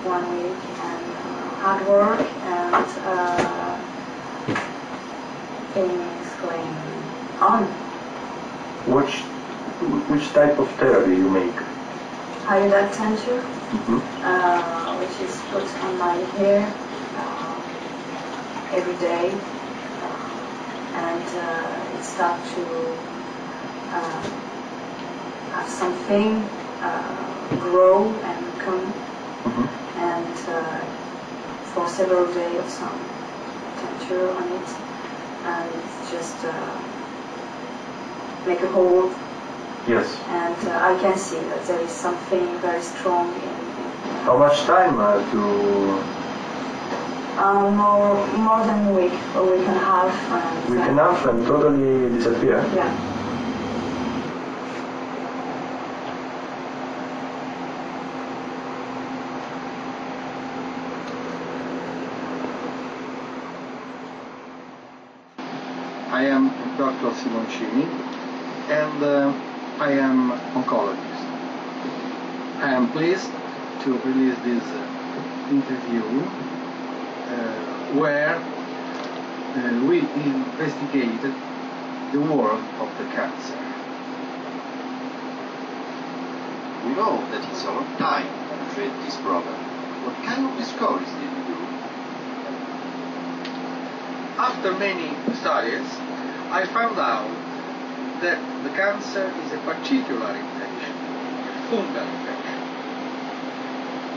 1 week and hard work, and things going on. Which type of therapy you make? Hyoid tensure, which is put on my hair every day, and it starts to have something grow and come, and for several days some tensure on it, and it's just make a hole. Yes. And I can see that there is something very strong in How much time to... more than a week and a half. And, week and a half and totally disappear? Yeah. I am Dr. Simoncini, and I am oncologist. I am pleased to release this interview where we investigated the world of the cancer. We know that it's a long time to treat this problem. What kind of discoveries did you do? After many studies, I found out that the cancer is a particular infection, a fungal infection.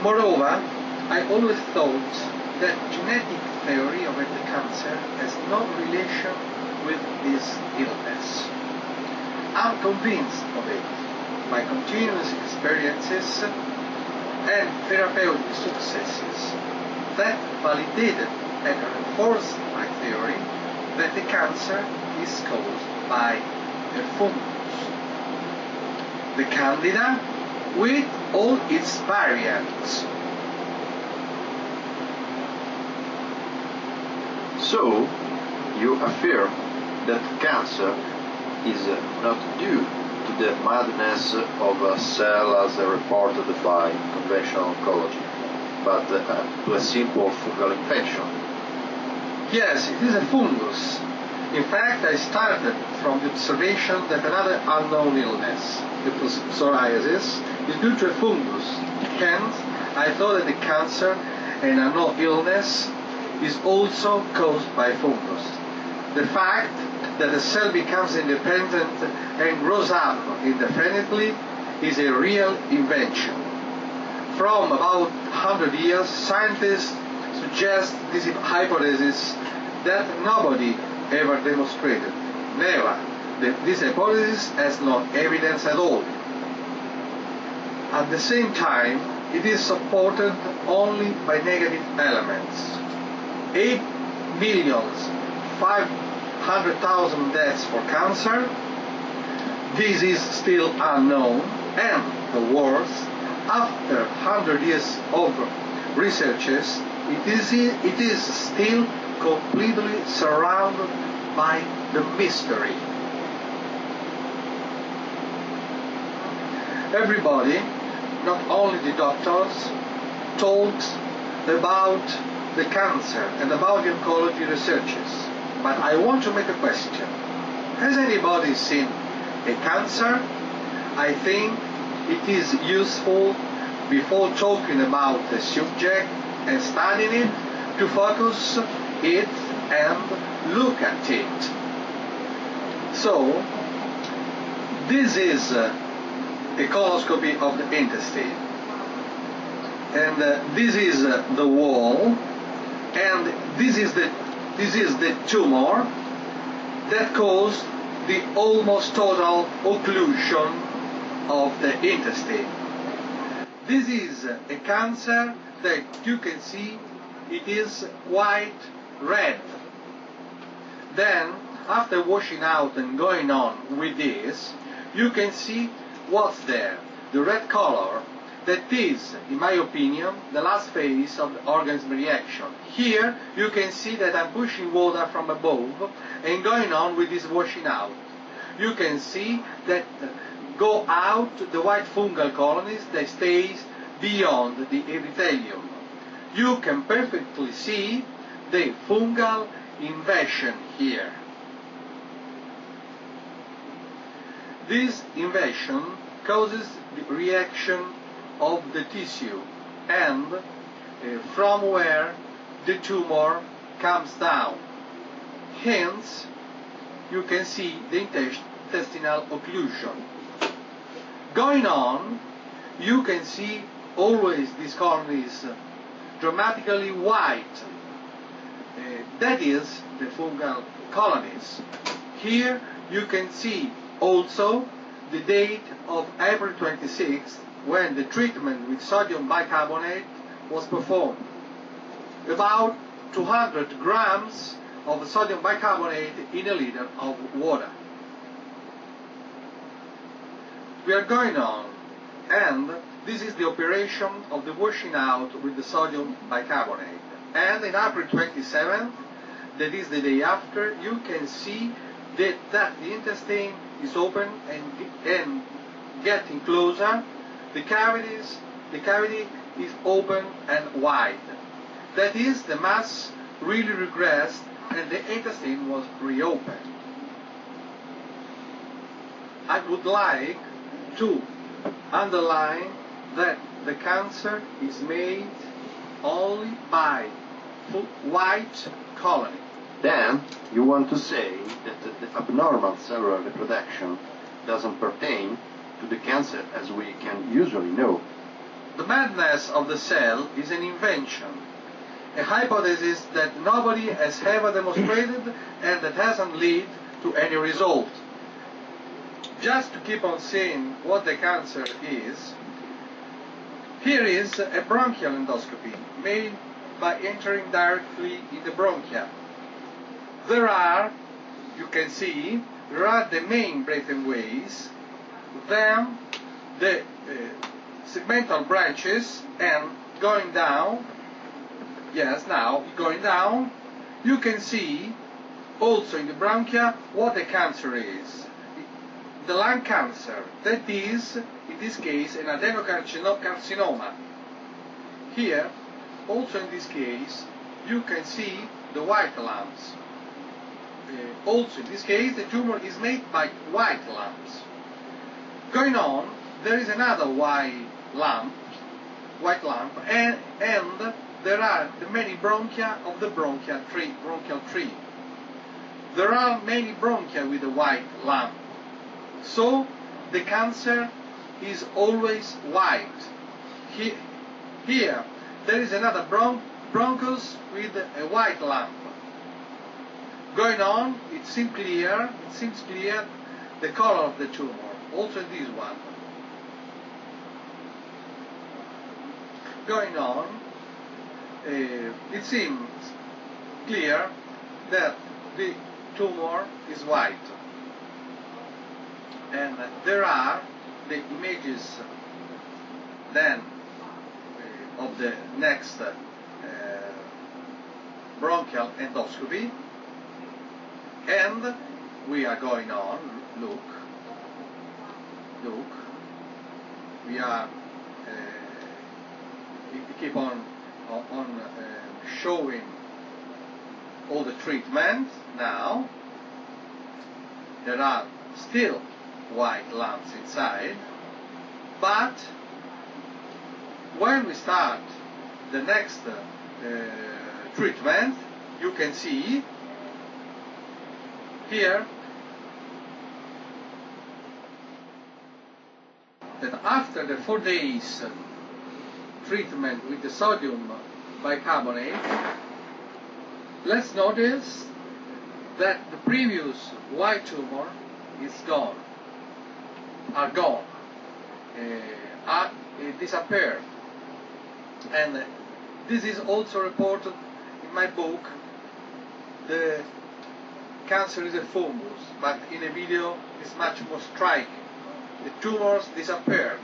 Moreover, I always thought that genetic theory of the cancer has no relation with this illness. I'm convinced of it by continuous experiences and therapeutic successes that validated reinforced my theory that the cancer is caused by a fungus, the Candida, with all its variants. So, you affirm that cancer is not due to the madness of a cell as reported by conventional oncology, but to a simple fungal infection. Yes, it is a fungus. In fact, I started from the observation that another unknown illness, psoriasis, is due to a fungus. Hence, I thought that the cancer, an unknown illness, is also caused by fungus. The fact that a cell becomes independent and grows up indefinitely is a real invention. From about 100 years, scientists suggest this hypothesis that nobody ever demonstrated. Never. This hypothesis has no evidence at all. At the same time, it is supported only by negative elements. 8,500,000 deaths for cancer. This is still unknown, and the worst, after 100 years of researches, it is still completely surrounded by the mystery. Everybody, not only the doctors, talks about the cancer and about the oncology researches. But I want to make a question. Has anybody seen a cancer? I think it is useful, before talking about the subject and studying it, to focus it and look at it. So, this is a coloscopy of the intestine. And this is the wall, and this is the tumor that caused the almost total occlusion of the intestine. This is a cancer that you can see it is white red. Then, after washing out and going on with this, you can see what's there. The red color, that is, in my opinion, the last phase of the organism reaction. Here, you can see that I'm pushing water from above and going on with this washing out. You can see that go out the white fungal colonies that stays beyond the epithelium. You can perfectly see the fungal invasion here. This invasion causes the reaction of the tissue and from where the tumor comes down. Hence, you can see the intestinal occlusion. Going on, you can see always these colonies dramatically white. That is the fungal colonies. Here you can see also the date of April 26th, when the treatment with sodium bicarbonate was performed. About 200 grams of sodium bicarbonate in a liter of water. We are going on, and this is the operation of the washing out with the sodium bicarbonate. And in April 27th, that is the day after, you can see that the intestine is open and getting closer. The cavity is open and wide. That is, the mass really regressed and the intestine was reopened. I would like to underline that the cancer is made only by white colony. Then, you want to say that the abnormal cellular reproduction doesn't pertain to the cancer as we can usually know. The madness of the cell is an invention, a hypothesis that nobody has ever demonstrated and that hasn't led to any result. Just to keep on seeing what the cancer is, here is a bronchial endoscopy made by entering directly in the bronchia. There are, you can see, there are the main breathing ways, then the segmental branches, and going down, yes, now going down, you can see also in the bronchia what the cancer is. The lung cancer, that is, in this case, an adenocarcinoma. Here, also in this case, you can see the white lumps. Also in this case, the tumor is made by white lumps. Going on, there is another white lump, and there are the many bronchia of the bronchial tree. There are many bronchia with a white lump. So the cancer is always white. Here there is another bronchus with a white lump. Going on, it seems clear the color of the tumor, also in this one. Going on, it seems clear that the tumor is white. And there are the images then of the next bronchial endoscopy, and we are going on. Look, we are we keep on showing all the treatment. Now there are still white lumps inside, but when we start the next treatment, you can see here that after the 4 days treatment with the sodium bicarbonate, let's notice that the previous white tumor is gone. Disappeared. And this is also reported in my book. The cancer is a fungus, but in a video it's much more striking. The tumors disappeared.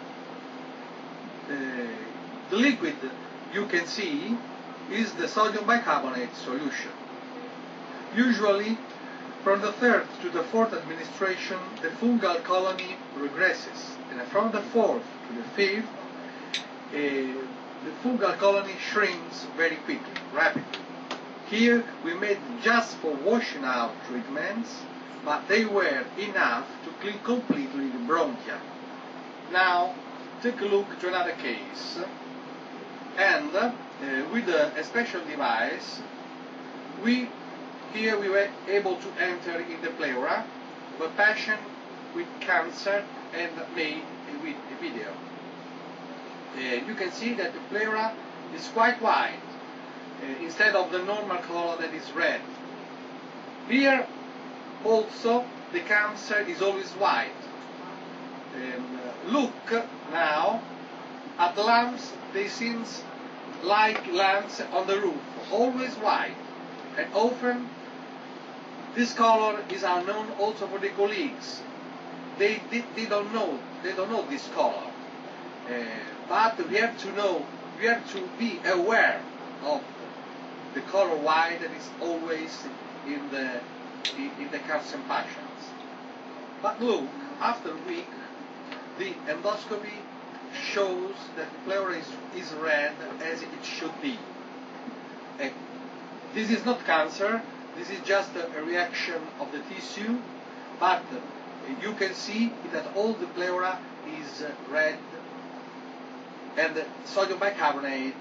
The liquid you can see is the sodium bicarbonate solution. Usually, from the 3rd to the 4th administration, the fungal colony regresses, and from the 4th to the 5th, the fungal colony shrinks very quickly, rapidly. Here we made just for washing out treatments, but they were enough to clean completely the bronchia. Now, take a look to another case, and with a special device, here we were able to enter in the pleura of a patient with cancer and made with a video. You can see that the pleura is quite white instead of the normal color that is red. Here also the cancer is always white. Look now at the lamps, they seem like lamps on the roof, always white, and often this color is unknown also for the colleagues. They don't know this color, but we have to be aware of the color white that is always in the cancer patients. But look, after a week, the endoscopy shows that the pleura is red as it should be. This is not cancer, this is just a reaction of the tissue, but you can see that all the pleura is red, and the sodium bicarbonate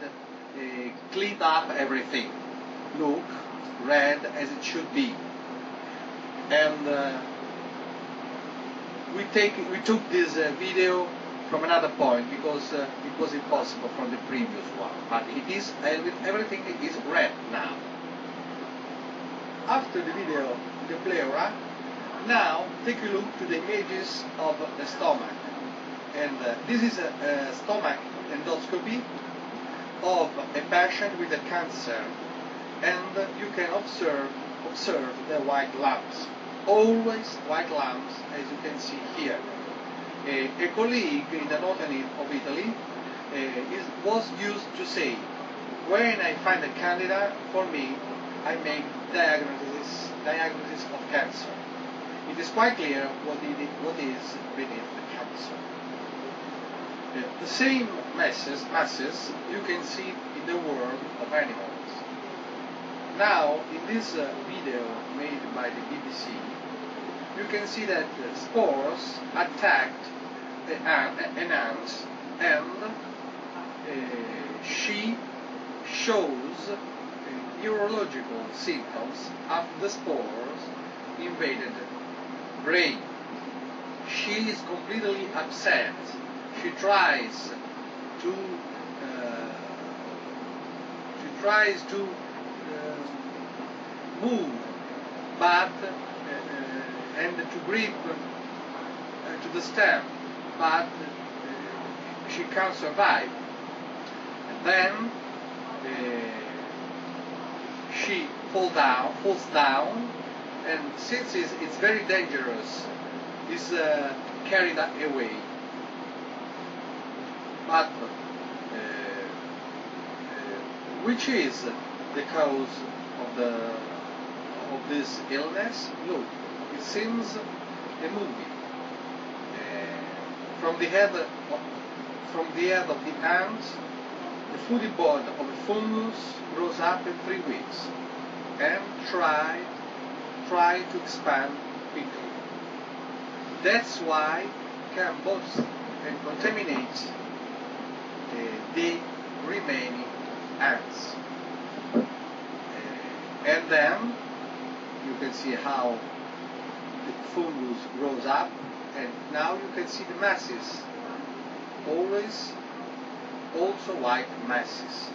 cleaned up everything. Look, red as it should be. And we took this video from another point because it was impossible from the previous one, but it is everything is red now. After the video, the pleura, now take a look to the images of the stomach. And this is a stomach endoscopy. of a patient with a cancer, and you can observe the white lumps. Always white lumps, as you can see here. A colleague in the north of Italy was used to say, when I find a Candida, for me, I make diagnosis of cancer. It is quite clear what is beneath the cancer. The same masses you can see in the world of animals. Now, in this video made by the BBC, you can see that spores attacked an ant, and she shows neurological symptoms after the spores invaded brain. She is completely upset. She tries to move, but and to grip to the stem, but she can't survive. And then she falls down, and since it's very dangerous, is carried away. But which is the cause of this illness? Look, it seems a movie. From the head of the ant, the foody bud of a fungus grows up in 3 weeks and try to expand quickly. That's why can both and contaminate the remaining ants. And then you can see how the fungus grows up, and now you can see the masses, always also white masses.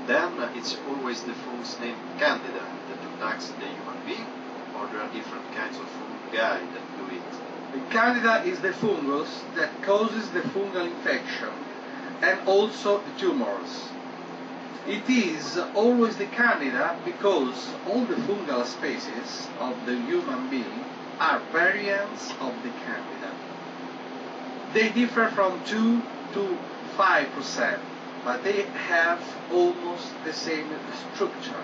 Then it's always the fungus named Candida that attacks the human being, or there are different kinds of fungi that do it? The Candida is the fungus that causes the fungal infection and also the tumors. It is always the Candida because all the fungal species of the human being are variants of the Candida. They differ from 2 to 5%, but they have almost the same structure.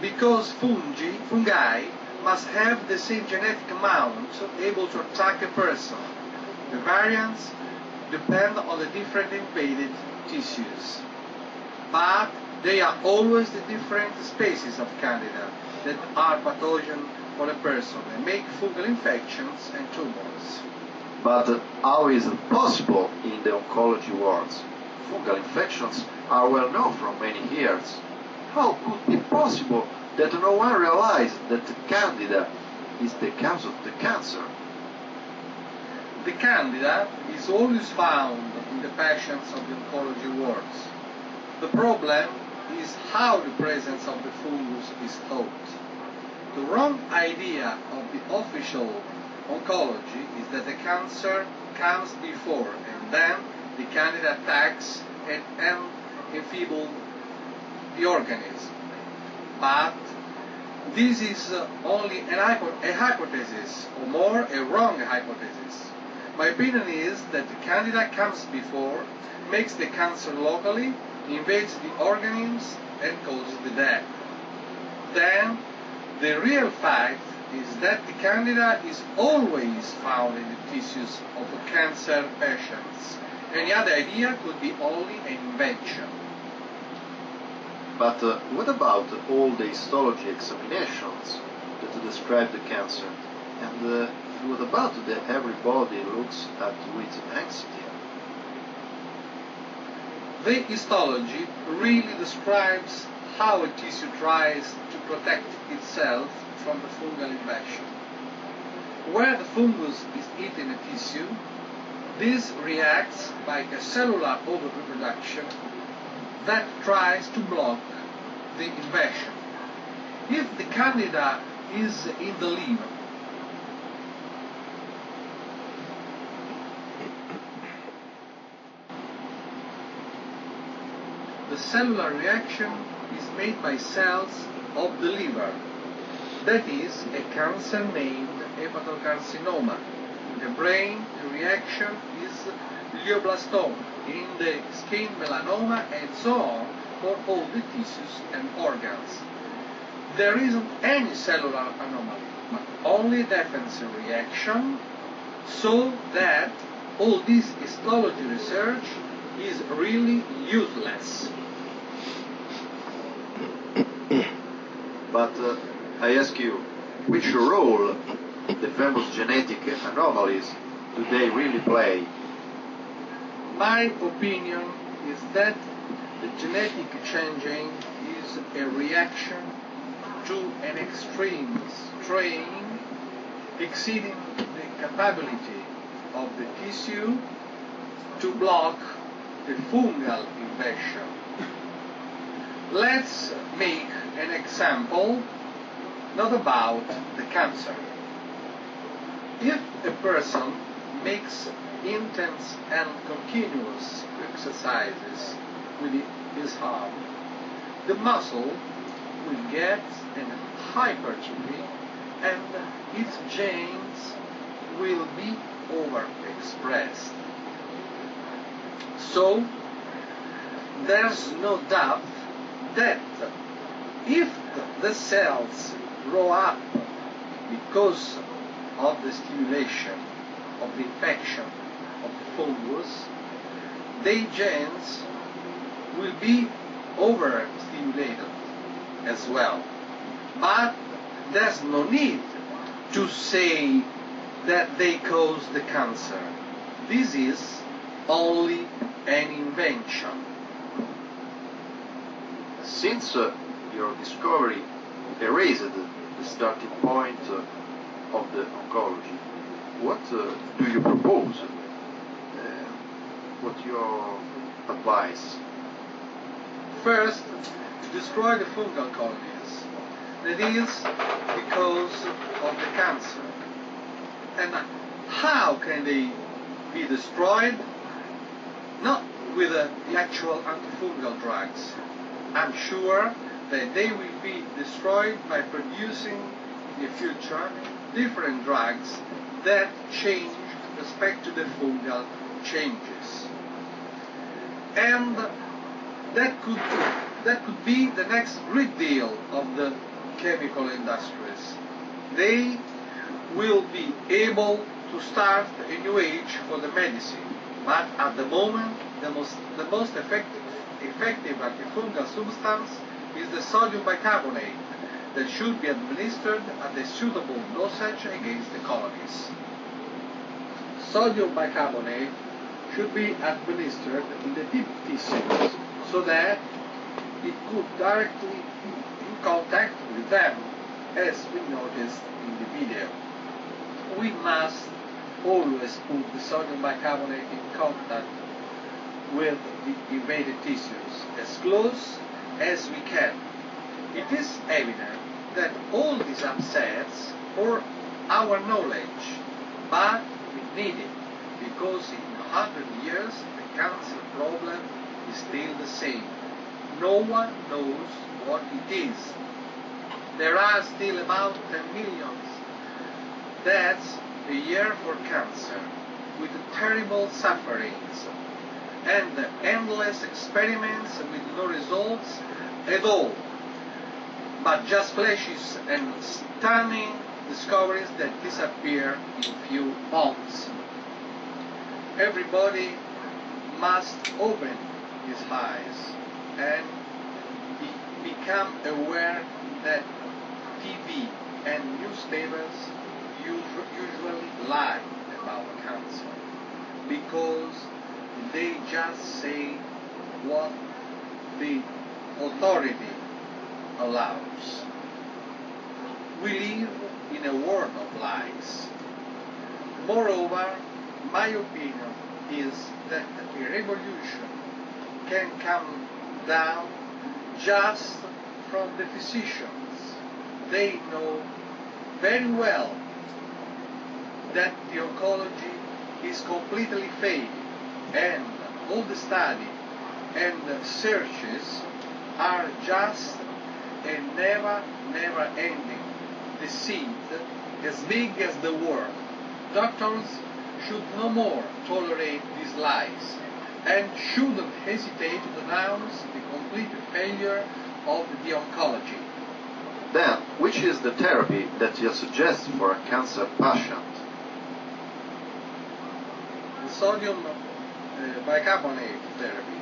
Because fungi must have the same genetic amount able to attack a person. The variants depend on the different invaded tissues. But they are always the different species of Candida that are pathogen for a person and make fungal infections and tumors. But how is it possible in the oncology world? Fungal infections are well known for many years. How could it be possible that no one realized that Candida is the cause of the cancer? The Candida is always found in the patients of the oncology wards. The problem is how the presence of the fungus is taught. The wrong idea of the official oncology is that the cancer comes before, and then the Candida attacks and enfeebles the organism. But this is only a hypothesis, or more, a wrong hypothesis. My opinion is that the Candida comes before, makes the cancer locally, invades the organisms, and causes the death. Then, the real fact is that the Candida is always found in the tissues of cancer patients. Any other idea could be only an invention. But what about all the histology examinations that describe the cancer? And what about the everybody looks at with anxiety? The histology really describes how a tissue tries to protect itself from the fungal infection. Where the fungus is eating a tissue, this reacts like a cellular overreproduction that tries to block the invasion. If the Candida is in the liver, cellular reaction is made by cells of the liver. That is a cancer named hepatocarcinoma. In the brain, the reaction is glioblastoma. In the skin, melanoma, and so on for all the tissues and organs. There isn't any cellular anomaly, but only defensive reaction, so that all this histology research is really useless. But I ask you, which role the famous genetic anomalies do they really play? My opinion is that the genetic changing is a reaction to an extreme strain exceeding the capability of the tissue to block the fungal invasion. Let's make an example, not about the cancer. If a person makes intense and continuous exercises with his arm, the muscle will get an hypertrophy and its genes will be overexpressed. So, there's no doubt that if the cells grow up because of the stimulation of the infection of the fungus, their genes will be overstimulated as well. But there's no need to say that they cause the cancer. This is only an invention. Since your discovery erased the starting point of the oncology, what do you propose? What's your advice? First, destroy the fungal colonies. That is because of the cancer. And how can they be destroyed? Not with the actual antifungal drugs. I'm sure that they will be destroyed by producing in the future different drugs that change with respect to the fungal changes. And that could be the next great deal of the chemical industries. They will be able to start a new age for the medicine, but at the moment the most effective antifungal substance is the sodium bicarbonate that should be administered at a suitable dosage against the colonies. Sodium bicarbonate should be administered in the deep tissues so that it could directly in contact with them, as we noticed in the video. We must always put the sodium bicarbonate in contact with the invaded tissues as close as we can. It is evident that all these upsets for our knowledge, but we need it because in 100 years the cancer problem is still the same. No one knows what it is. There are still about 10 million deaths a year for cancer, with terrible sufferings, and endless experiments with no results at all, but just flashes and stunning discoveries that disappear in a few months. Everybody must open his eyes and become aware that TV and newspapers usually lie about cancer because they just say what the authority allows. We live in a world of lies. Moreover, my opinion is that a revolution can come down just from the physicians. They know very well that the oncology is completely fake, and all the study and searches are just a never-ending deceit as big as the world. Doctors should no more tolerate these lies and shouldn't hesitate to denounce the complete failure of the oncology. Then, which is the therapy that you suggest for a cancer patient? The sodium bicarbonate therapy.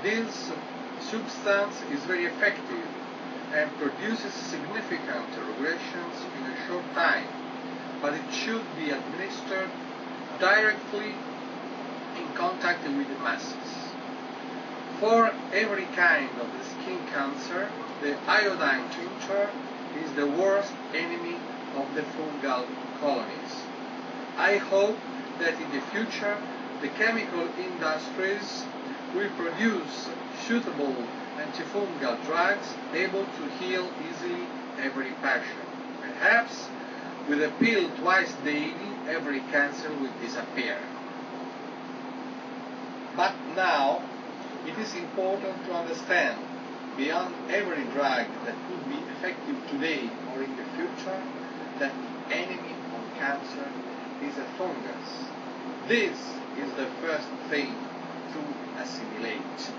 This substance is very effective and produces significant regressions in a short time, but it should be administered directly in contact with the masses. For every kind of the skin cancer, the iodine tincture is the worst enemy of the fungal colonies. I hope that in the future the chemical industries will produce suitable antifungal drugs able to heal easily every patient. Perhaps with a pill twice daily, every cancer will disappear. But now, it is important to understand, beyond every drug that could be effective today or in the future, that the enemy of cancer is a fungus. This is the first thing to assimilate.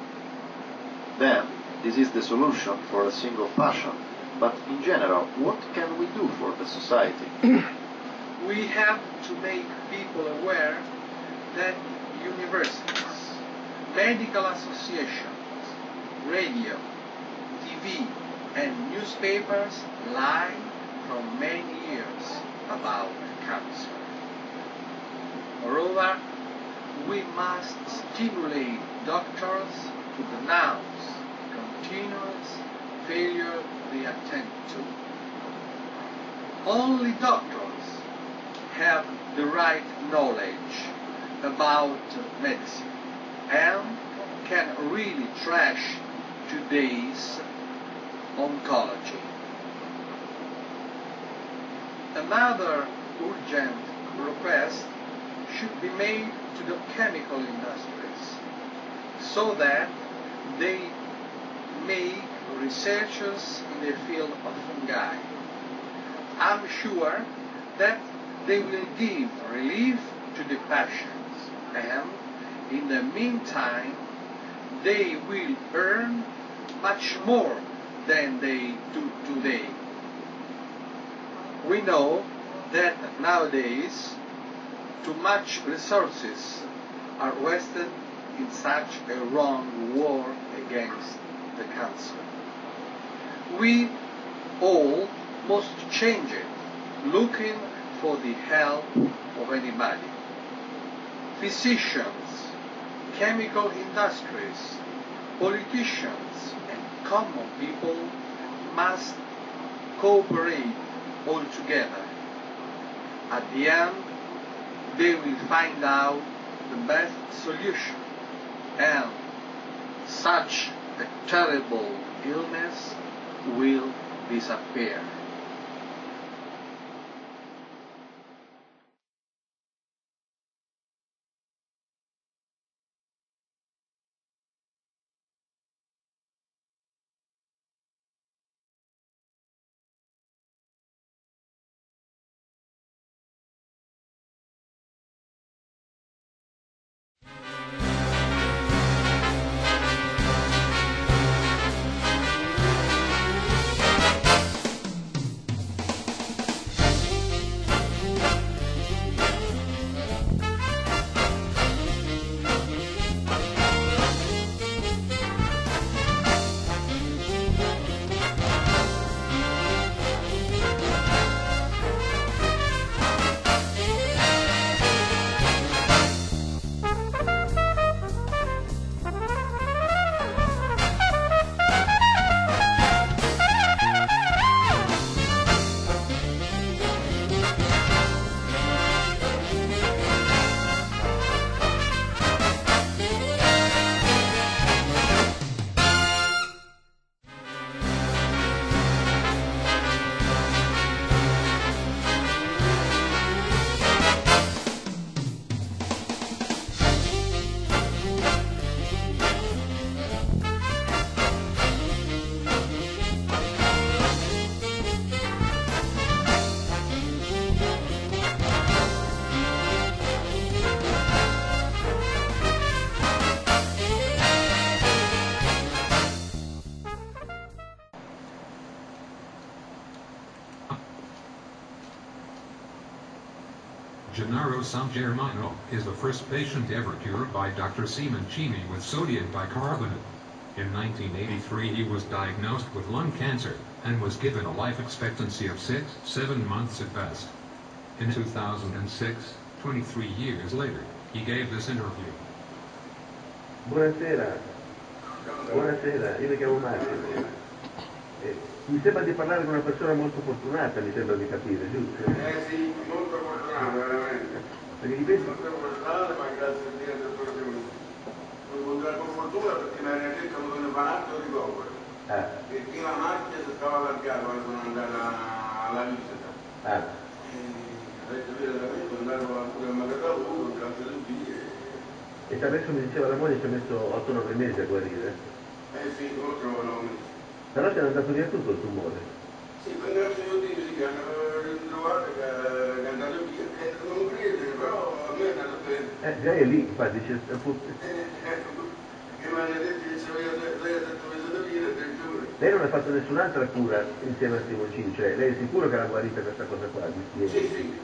Then, this is the solution for a single patient. But in general, what can we do for the society? We have to make people aware that universities, medical associations, radio, TV, and newspapers lie for many years about cancer. Moreover, we must stimulate doctors to denounce continuous failure they attend to. Only doctors have the right knowledge about medicine and can really trash today's oncology. Another urgent request should be made to the chemical industries so that they make researches in the field of fungi. I'm sure that they will give relief to the patients, and in the meantime they will earn much more than they do today. We know that nowadays too much resources are wasted in such a wrong war against the cancer. We all must change it, looking for the help of anybody. Physicians, chemical industries, politicians, and common people must cooperate all together. At the end, they will find out the best solution, and such a terrible illness will disappear. Gennaro San Germano is the first patient ever cured by Dr. Simoncini with sodium bicarbonate. In 1983 he was diagnosed with lung cancer and was given a life expectancy of 6-7 months at best. In 2006, 23 years later, he gave this interview. Buonasera, buonasera, io mi chiamo Massimo. Mi sembra di parlare con una persona molto fortunata, mi sembra di capire, giusto? Sì, molto fortunata, veramente. Perché dipende... Molto fortunata, ma grazie a Dio per fortuna. Non incontrato con fortuna perché mi era detto che non fa di ricovero. Perché la macchina si stava allargata quando sono andata alla visita. Adesso veramente andavo pure a Magadalù, grazie a Dio. E adesso mi diceva la moglie ci ha messo 8-9 mesi a guarire? Sì, 8-9 mesi. Però ti è andato via tutto il tumore? Sì, grazie a Dio sì, che hanno ritrovato che è andato via, non credo, però a me è andato bene. Già è lì, infatti, c'è appunto. Che mi hanno detto che lei ha detto che è via, addirittura. Lei non ha fatto nessun'altra cura insieme a Simoncini, cioè lei è sicuro che l'ha guarita questa cosa qua? Sì, sì.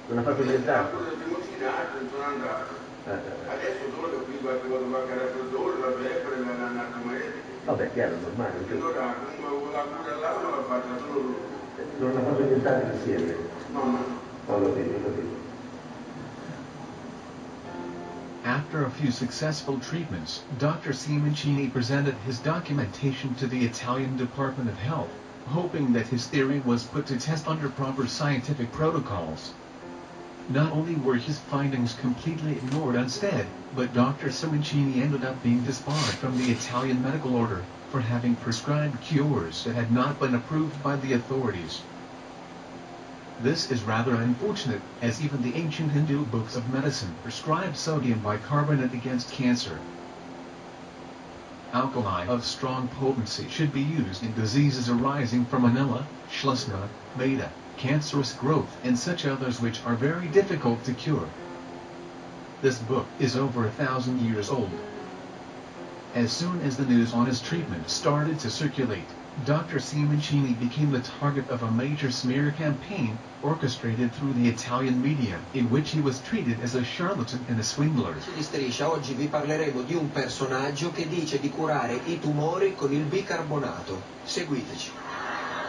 Non ha fatto nient'altro? La cura di Simoncini sono andato. Adesso solo che qui qualche volta qualche raffreddore, la febbre, mi hanno andato medico. Vabbè, chiaro, normale. Allora, comunque la cura là non l'ha fatta solo lui. Non ha fatto nient'altro insieme? No. Ho capito. After a few successful treatments, Dr. Simoncini presented his documentation to the Italian Department of Health, hoping that his theory was put to test under proper scientific protocols. Not only were his findings completely ignored instead, but Dr. Simoncini ended up being disbarred from the Italian medical order for having prescribed cures that had not been approved by the authorities. This is rather unfortunate, as even the ancient Hindu books of medicine prescribe sodium bicarbonate against cancer. Alkali of strong potency should be used in diseases arising from anella, schleusma, beta, cancerous growth, and such others which are very difficult to cure. This book is over 1,000 years old. As soon as the news on his treatment started to circulate, Dr. Simoncini became the target of a major smear campaign orchestrated through the Italian media, in which he was treated as a charlatan and a swindler. Di Striscia oggi vi parleremo di un personaggio che dice di curare i tumori con il bicarbonato. Seguiteci.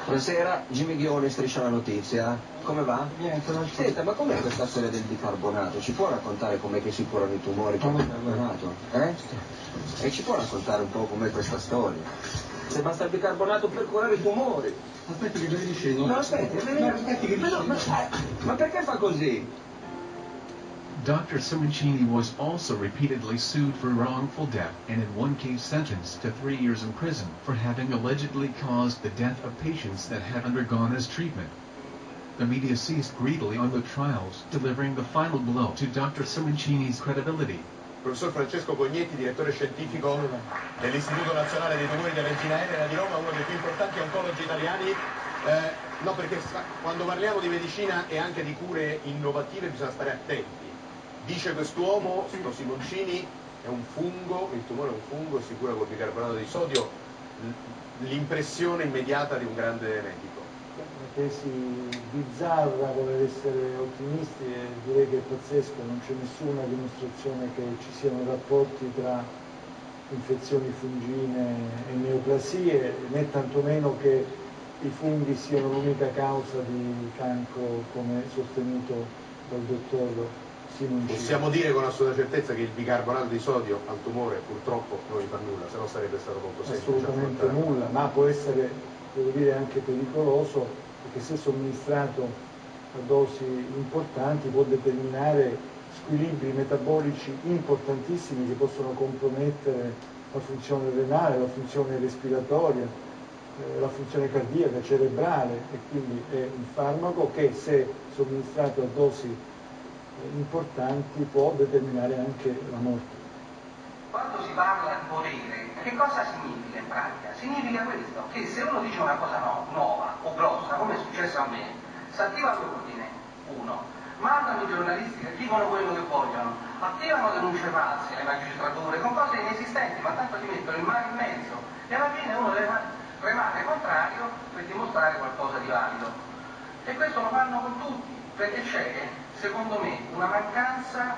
Buonasera, Jimmy Ghione, Striscia la notizia. Come va? Niente, non c'è. Senta, ma com'è questa storia del bicarbonato? Ci può raccontare com'è che si curano i tumori con il bicarbonato? E ci può raccontare un po' com'è questa storia? Se basta il bicarbonato per curare i tumori. Aspetti che ve ne scendo. No, aspetti che ma perché fa così? Dr. Simoncini was also repeatedly sued for wrongful death and in one case sentenced to 3 years in prison for having allegedly caused the death of patients that had undergone his treatment. The media seized greedily on the trials, delivering the final blow to Dr. Simoncini's credibility. Professor Francesco Cognetti, direttore scientifico dell'Istituto Nazionale dei Tumori della Regina Elena di Roma, uno dei più importanti oncologi italiani. No, perché quando parliamo di medicina e anche di cure innovative bisogna stare attenti. Dice quest'uomo, sto Simoncini, è un fungo, il tumore è un fungo, si cura col bicarbonato di sodio, l'impressione immediata di un grande medico. Una tesi bizzarra, voler essere ottimisti, e direi che è pazzesco, non c'è nessuna dimostrazione che ci siano rapporti tra infezioni fungine e neoplasie, né tantomeno che i funghi siano l'unica causa di cancro come sostenuto dal dottor Simoncini. Possiamo dire con assoluta certezza che il bicarbonato di sodio al tumore purtroppo non gli fa nulla, se no sarebbe stato molto semplice. Assolutamente nulla, ma può essere, devo dire, anche pericoloso, perché se somministrato a dosi importanti può determinare squilibri metabolici importantissimi che possono compromettere la funzione renale, la funzione respiratoria, la funzione cardiaca, cerebrale, e quindi è un farmaco che, se somministrato a dosi importanti, può determinare anche la morte. Quando si parla di potere, che cosa significa in pratica? Significa questo, che se uno dice una cosa nuova o grossa, come è successo a me, si attiva l'ordine, uno, mandano i giornalisti che dicono quello che vogliono, attivano denunce false alle magistrature con cose inesistenti, ma tanto ti mettono il mare in mezzo e alla fine uno rimane contrario per dimostrare qualcosa di valido. E questo lo fanno con tutti. perché c'è, secondo me, una mancanza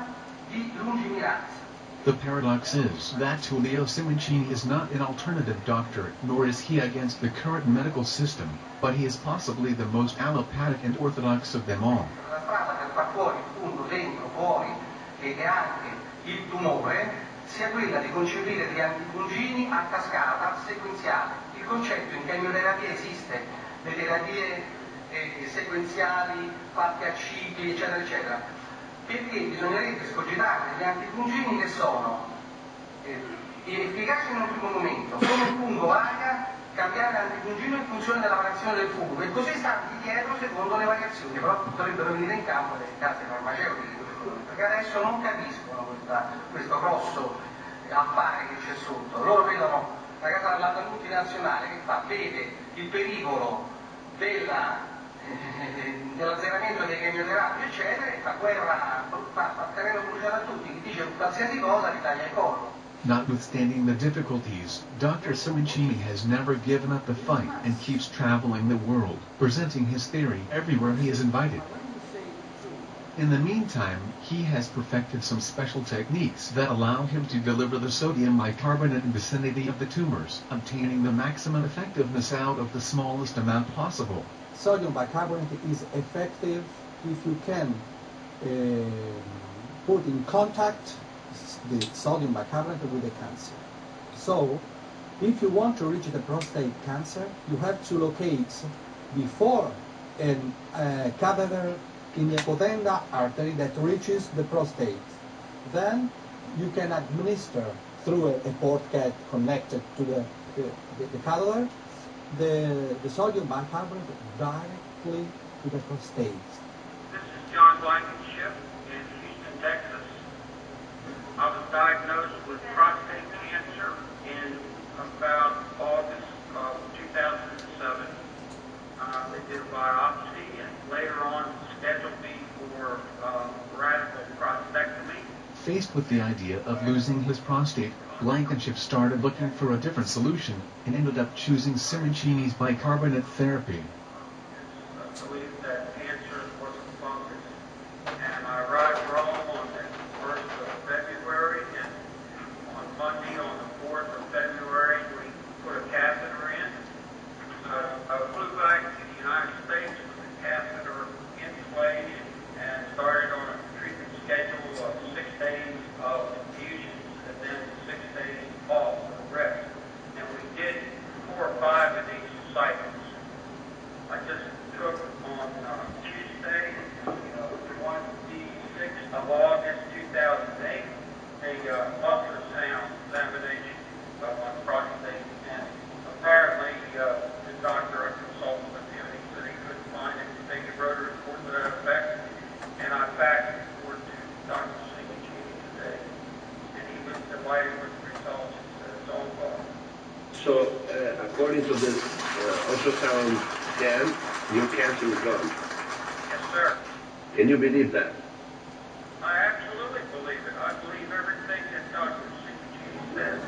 di lungimiranza. The paradox is that Tullio Simoncini is not an alternative doctor, nor is he against the current medical system, but he is possibly the most allopathic and orthodox of them all. La strada per far fuori il punto dentro, fuori e anche il tumore sia quella di concepire degli antifungini a cascata sequenziale. Il concetto in chemioterapia esiste, le terapie sequenziali fatte a cicli, eccetera, eccetera, perché bisognerebbe scogitare degli antifungini che sono efficaci in un primo momento, come il fungo varia, cambiare l'antifungino in funzione della variazione del fungo e così starti dietro secondo le variazioni, però dovrebbero venire in campo delle case farmaceutiche, perché adesso non capiscono questo grosso affare che c'è sotto. Loro vedono la casa della multinazionale che fa, vede il pericolo dell'azzeramento dei chemioterapi eccetera e fa guerra, fa terreno bruciato a tutti, chi dice qualsiasi cosa gli taglia il collo. Notwithstanding the difficulties, Dr. Simoncini has never given up the fight and keeps traveling the world, presenting his theory everywhere he is invited. In the meantime, he has perfected some special techniques that allow him to deliver the sodium bicarbonate in the vicinity of the tumors, obtaining the maximum effectiveness out of the smallest amount possible. Sodium bicarbonate is effective if you can put in contact the sodium bicarbonate with the cancer. So, if you want to reach the prostate cancer, you have to locate before a catheter in the hypothenda artery that reaches the prostate. Then you can administer through a port cat connected to the catheter the sodium bicarbonate directly to the prostate. This is John Blankenship in Houston, Texas. I was diagnosed with prostate cancer in about August of 2007. They did a biopsy and later on scheduled me for radical prostatectomy. Faced with the idea of losing his prostate, Blankenship started looking for a different solution and ended up choosing Simoncini's bicarbonate therapy. I believe that cancer was a fungus. And I arrived in Rome on the 1st of February, and on Monday, on the 4th of February, we put a catheter in. I flew back to the United States with the catheter in place and started on a treatment schedule of 6 days of infusions and then 6 days off of rest. And we did 4 or 5 of these cycles. I just took on Tuesday, the 26th of August 2008, a ultrasound examination of my prostate, and apparently the doctor I consulted with him, he said he couldn't find anything. He wrote a report to that effect, and I faxed the report to Dr. Simoncini today, and he was delighted with the results. He said it's all gone. So, according to this ultrasound scan, your cancer is gone. Yes, sir. Can you believe that? I absolutely believe it. I believe everything that Dr. Simoncini says.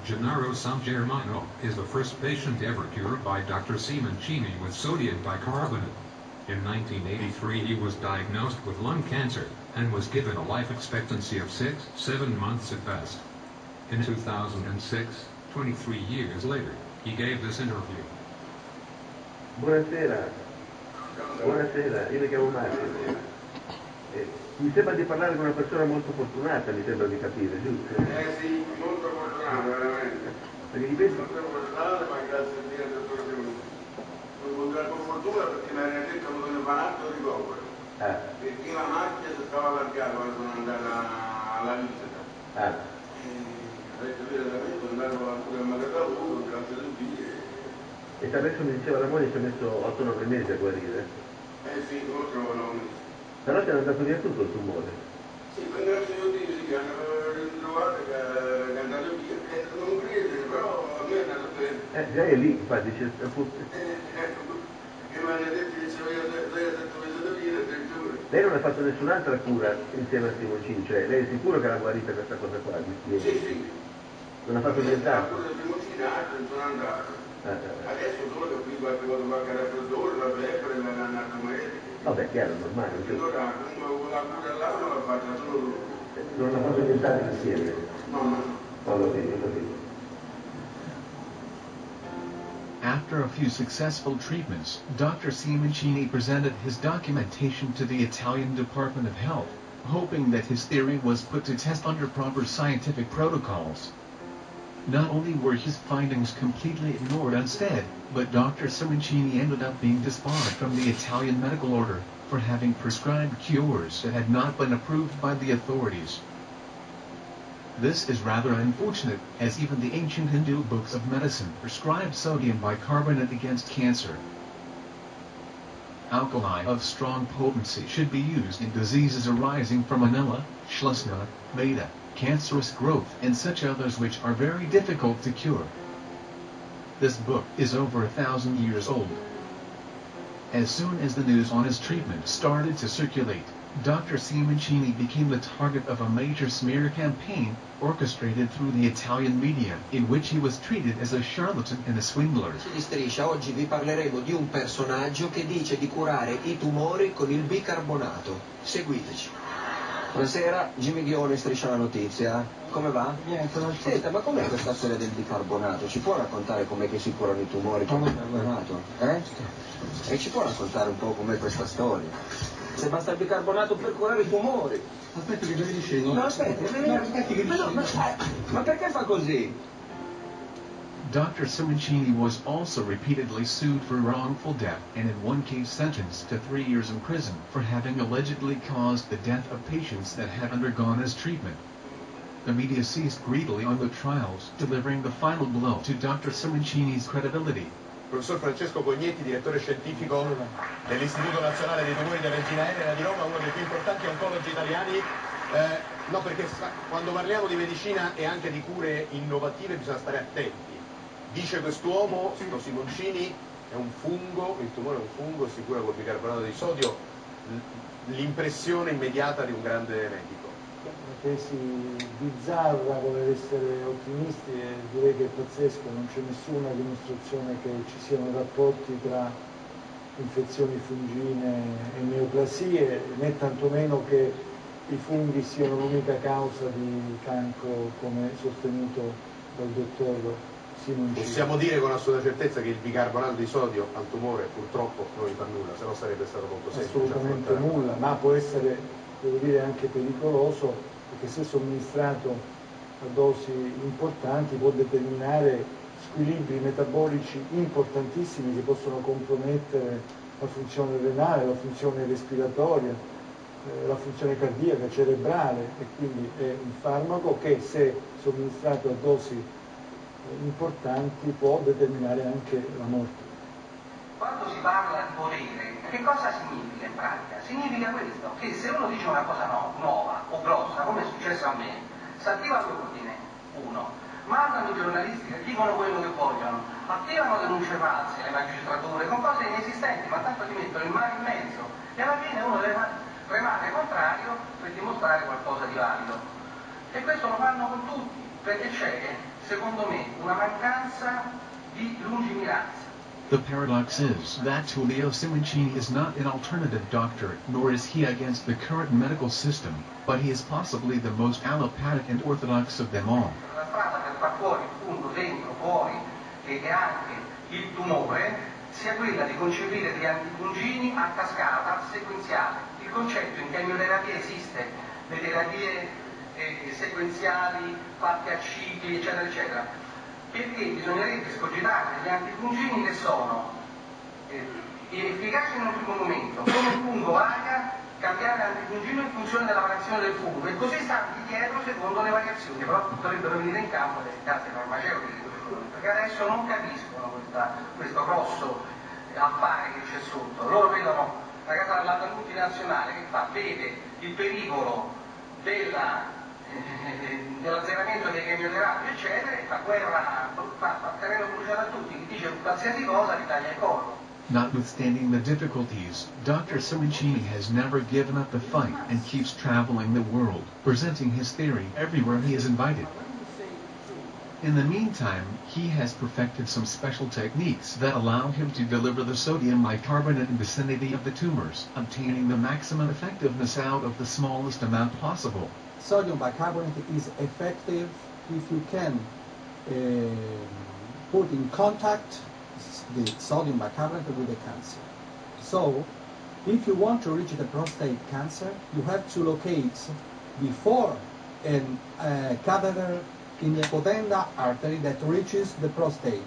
Gennaro San Germano is the first patient ever cured by Dr. Simoncini with sodium bicarbonate. In 1983 he was diagnosed with lung cancer and was given a life expectancy of 6-7 months at best. In 2006, 23 years later, he gave this interview. Buonasera. Buonasera, io mi chiamo Massimo. Mi sembra di parlare con una persona molto fortunata, mi sembra di capire, giusto? Sì, molto fortunato, veramente. Perché dipende... Molto fortunato, ma grazie a Dio è tutto venuto. Ho incontrato con fortuna perché mi hanno detto che mi fanno atto di ricovero. Perché la macchina si stava allargata quando sono andata alla visita. Ho detto direttamente, sono andato pure a Magatavolo, grazie a Dio. E adesso mi diceva la moglie ci ha messo 8-9 mesi a guarire. Sì, forse 9 mesi. Però ti hanno andato via tutto il tumore. Sì, ma grazie a Dio sì, che hanno ritrovato che è andato via. Non credere, però a me è andato bene. Già è lì, infatti, appunto. Che mi hanno detto che ci aveva 7 mesi da via, addirittura. Lei non ha fatto nessun'altra cura insieme a Simoncini, cioè lei è sicuro che l'ha guarita questa cosa qua? Sì, sì. Non ha fatto nient'altro? La cura di Simoncini altri sono andato. Adesso solo che qui qualche raffreddore, la febbre, l'hanno medico. Vabbè, chiaro, normale. Allora, la cura là non l'ha fatta solo lui. Non ha fatto nient'altro insieme? No, no. Ho capito. After a few successful treatments, Dr. Simoncini presented his documentation to the Italian Department of Health, hoping that his theory was put to test under proper scientific protocols. Not only were his findings completely ignored instead, but Dr. Simoncini ended up being disbarred from the Italian medical order for having prescribed cures that had not been approved by the authorities. This is rather unfortunate, as even the ancient Hindu books of medicine prescribe sodium bicarbonate against cancer. Alkali of strong potency should be used in diseases arising from anella, schleusner, beta, cancerous growth, and such others which are very difficult to cure. This book is over 1,000 years old. As soon as the news on his treatment started to circulate, Dr. Simoncini became the target of a major smear campaign orchestrated through the Italian media, in which he was treated as a charlatan and a swindler. Di Striscia, oggi vi parleremo di un personaggio che dice di curare i tumori con il bicarbonato. Seguiteci. Buonasera, Jimmy Ghione, Striscia la notizia. Come va? Niente, non so. Senta, ma com'è questa storia del bicarbonato? Ci può raccontare com'è che si curano i tumori con il bicarbonato? E ci può raccontare un po' com'è questa storia? Se basta il bicarbonato per curare i tumori. Aspetta che vi dicevo. No, aspetti che ma perché fa così? Dr. Simoncini was also repeatedly sued for wrongful death and in one case sentenced to 3 years in prison for having allegedly caused the death of patients that had undergone his treatment. The media seized greedily on the trials, delivering the final blow to Dr. Simoncini's credibility. Professor Francesco Cognetti, direttore scientifico dell'Istituto Nazionale dei Tumori della Regina Elena di Roma, uno dei più importanti oncologi italiani. No, perché quando parliamo di medicina e anche di cure innovative bisogna stare attenti. Dice quest'uomo, sto Simoncini, è un fungo, il tumore è un fungo, si cura col bicarbonato di sodio, l'impressione immediata di un grande medico. Una tesi bizzarra, voler essere ottimisti, e direi che è pazzesco, non c'è nessuna dimostrazione che ci siano rapporti tra infezioni fungine e neoplasie, né tantomeno che i funghi siano l'unica causa di cancro come sostenuto dal dottor Simoncini. Possiamo dire con assoluta certezza che il bicarbonato di sodio al tumore purtroppo non gli fa nulla, se no sarebbe stato molto semplice. Assolutamente nulla, ma può essere, devo dire, anche pericoloso, perché se somministrato a dosi importanti può determinare squilibri metabolici importantissimi che possono compromettere la funzione renale, la funzione respiratoria, la funzione cardiaca, cerebrale, e quindi è un farmaco che, se somministrato a dosi importanti, può determinare anche la morte. Quando si parla di volere, che cosa significa in pratica? Significa questo, che se uno dice una cosa nuova o grossa, come è successo a me, si attiva l'ordine, uno, mandano i giornalisti che dicono quello che vogliono, attivano denunce false le magistrature con cose inesistenti, ma tanto ti mettono il mare in mezzo e alla fine uno rimane contrario per dimostrare qualcosa di valido. E questo lo fanno con tutti, perché c'è, secondo me, una mancanza di lungimiranza. The paradox is that Tullio Simoncini is not an alternative doctor, nor is he against the current medical system, but he is possibly the most allopathic and orthodox of them all. La strada per far fuori il fungo dentro, fuori e anche il tumore sia quella di concepire degli antifungini a cascata sequenziale. Il concetto in chemioterapia esiste, le terapie sequenziali fatte a cicli, eccetera, eccetera. Perché bisognerebbe scogitare degli antifungini che sono efficaci in un primo momento, come il fungo varia, cambiare l'antifungino in funzione della variazione del fungo e così starti dietro secondo le variazioni, però dovrebbero venire in campo le case farmaceutiche, perché adesso non capiscono questo grosso affare che c'è sotto. Loro vedono la casa multinazionale che fa, vede il pericolo dell'azzeramento dei chemioterapi, eccetera, e fa guerra, fa terreno bruciato a tutti, chi dice qualsiasi cosa gli taglia il collo. Notwithstanding the difficulties, Dr. Simoncini has never given up the fight and keeps traveling the world, presenting his theory everywhere he is invited. In the meantime, he has perfected some special techniques that allow him to deliver the sodium bicarbonate in the vicinity of the tumors, obtaining the maximum effectiveness out of the smallest amount possible. Sodium bicarbonate is effective if you can put in contact the sodium bicarbonate with the cancer. So, if you want to reach the prostate cancer, you have to locate before a catheter in the potenda artery that reaches the prostate.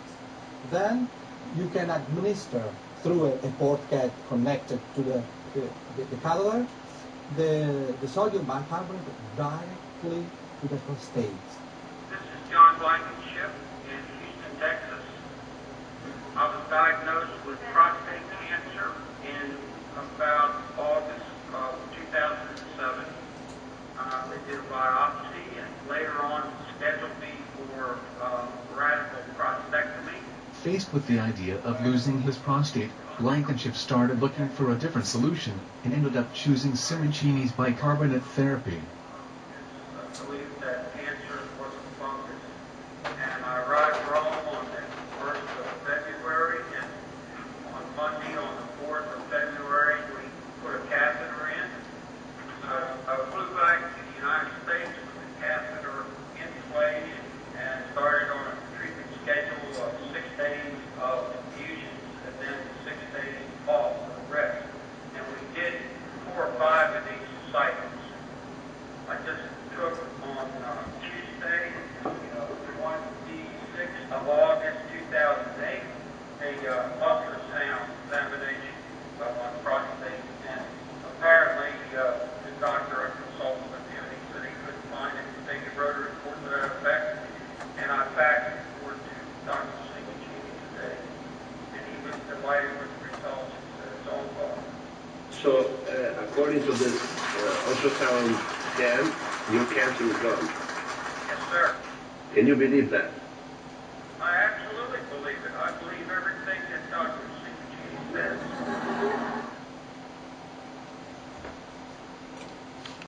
Then you can administer through a port cat connected to the catheter the sodium bicarbonate directly to the prostate. This is John Blankenship in Houston, Texas. I was diagnosed with prostate cancer in about August of 2007. They did a biopsy and later on scheduled me for radical prostatectomy. Faced with the idea of losing his prostate, Blankenship started looking for a different solution and ended up choosing Simoncini's bicarbonate therapy. I believe that cancer was a fungus. And I arrived in Rome on the 1st of February, and on Monday, on the 4th of February, we put a catheter in. I flew back to the United States with the catheter in place and started on a treatment schedule of 6 days of infusions and then 6 days off for rest. And we did 4 or 5 of these cycles. I just took on Tuesday, the 26th of August 2008, a ultrasound examination of my prostate, and apparently the doctor I consulted with him, he said he couldn't find anything. He wrote a report to that effect, and I faxed the report to Dr. Simoncini today, and he was delighted with the results. He said it's all gone. So, according to this ultrasound scan, your cancer is gone. Yes, sir. Can you believe that?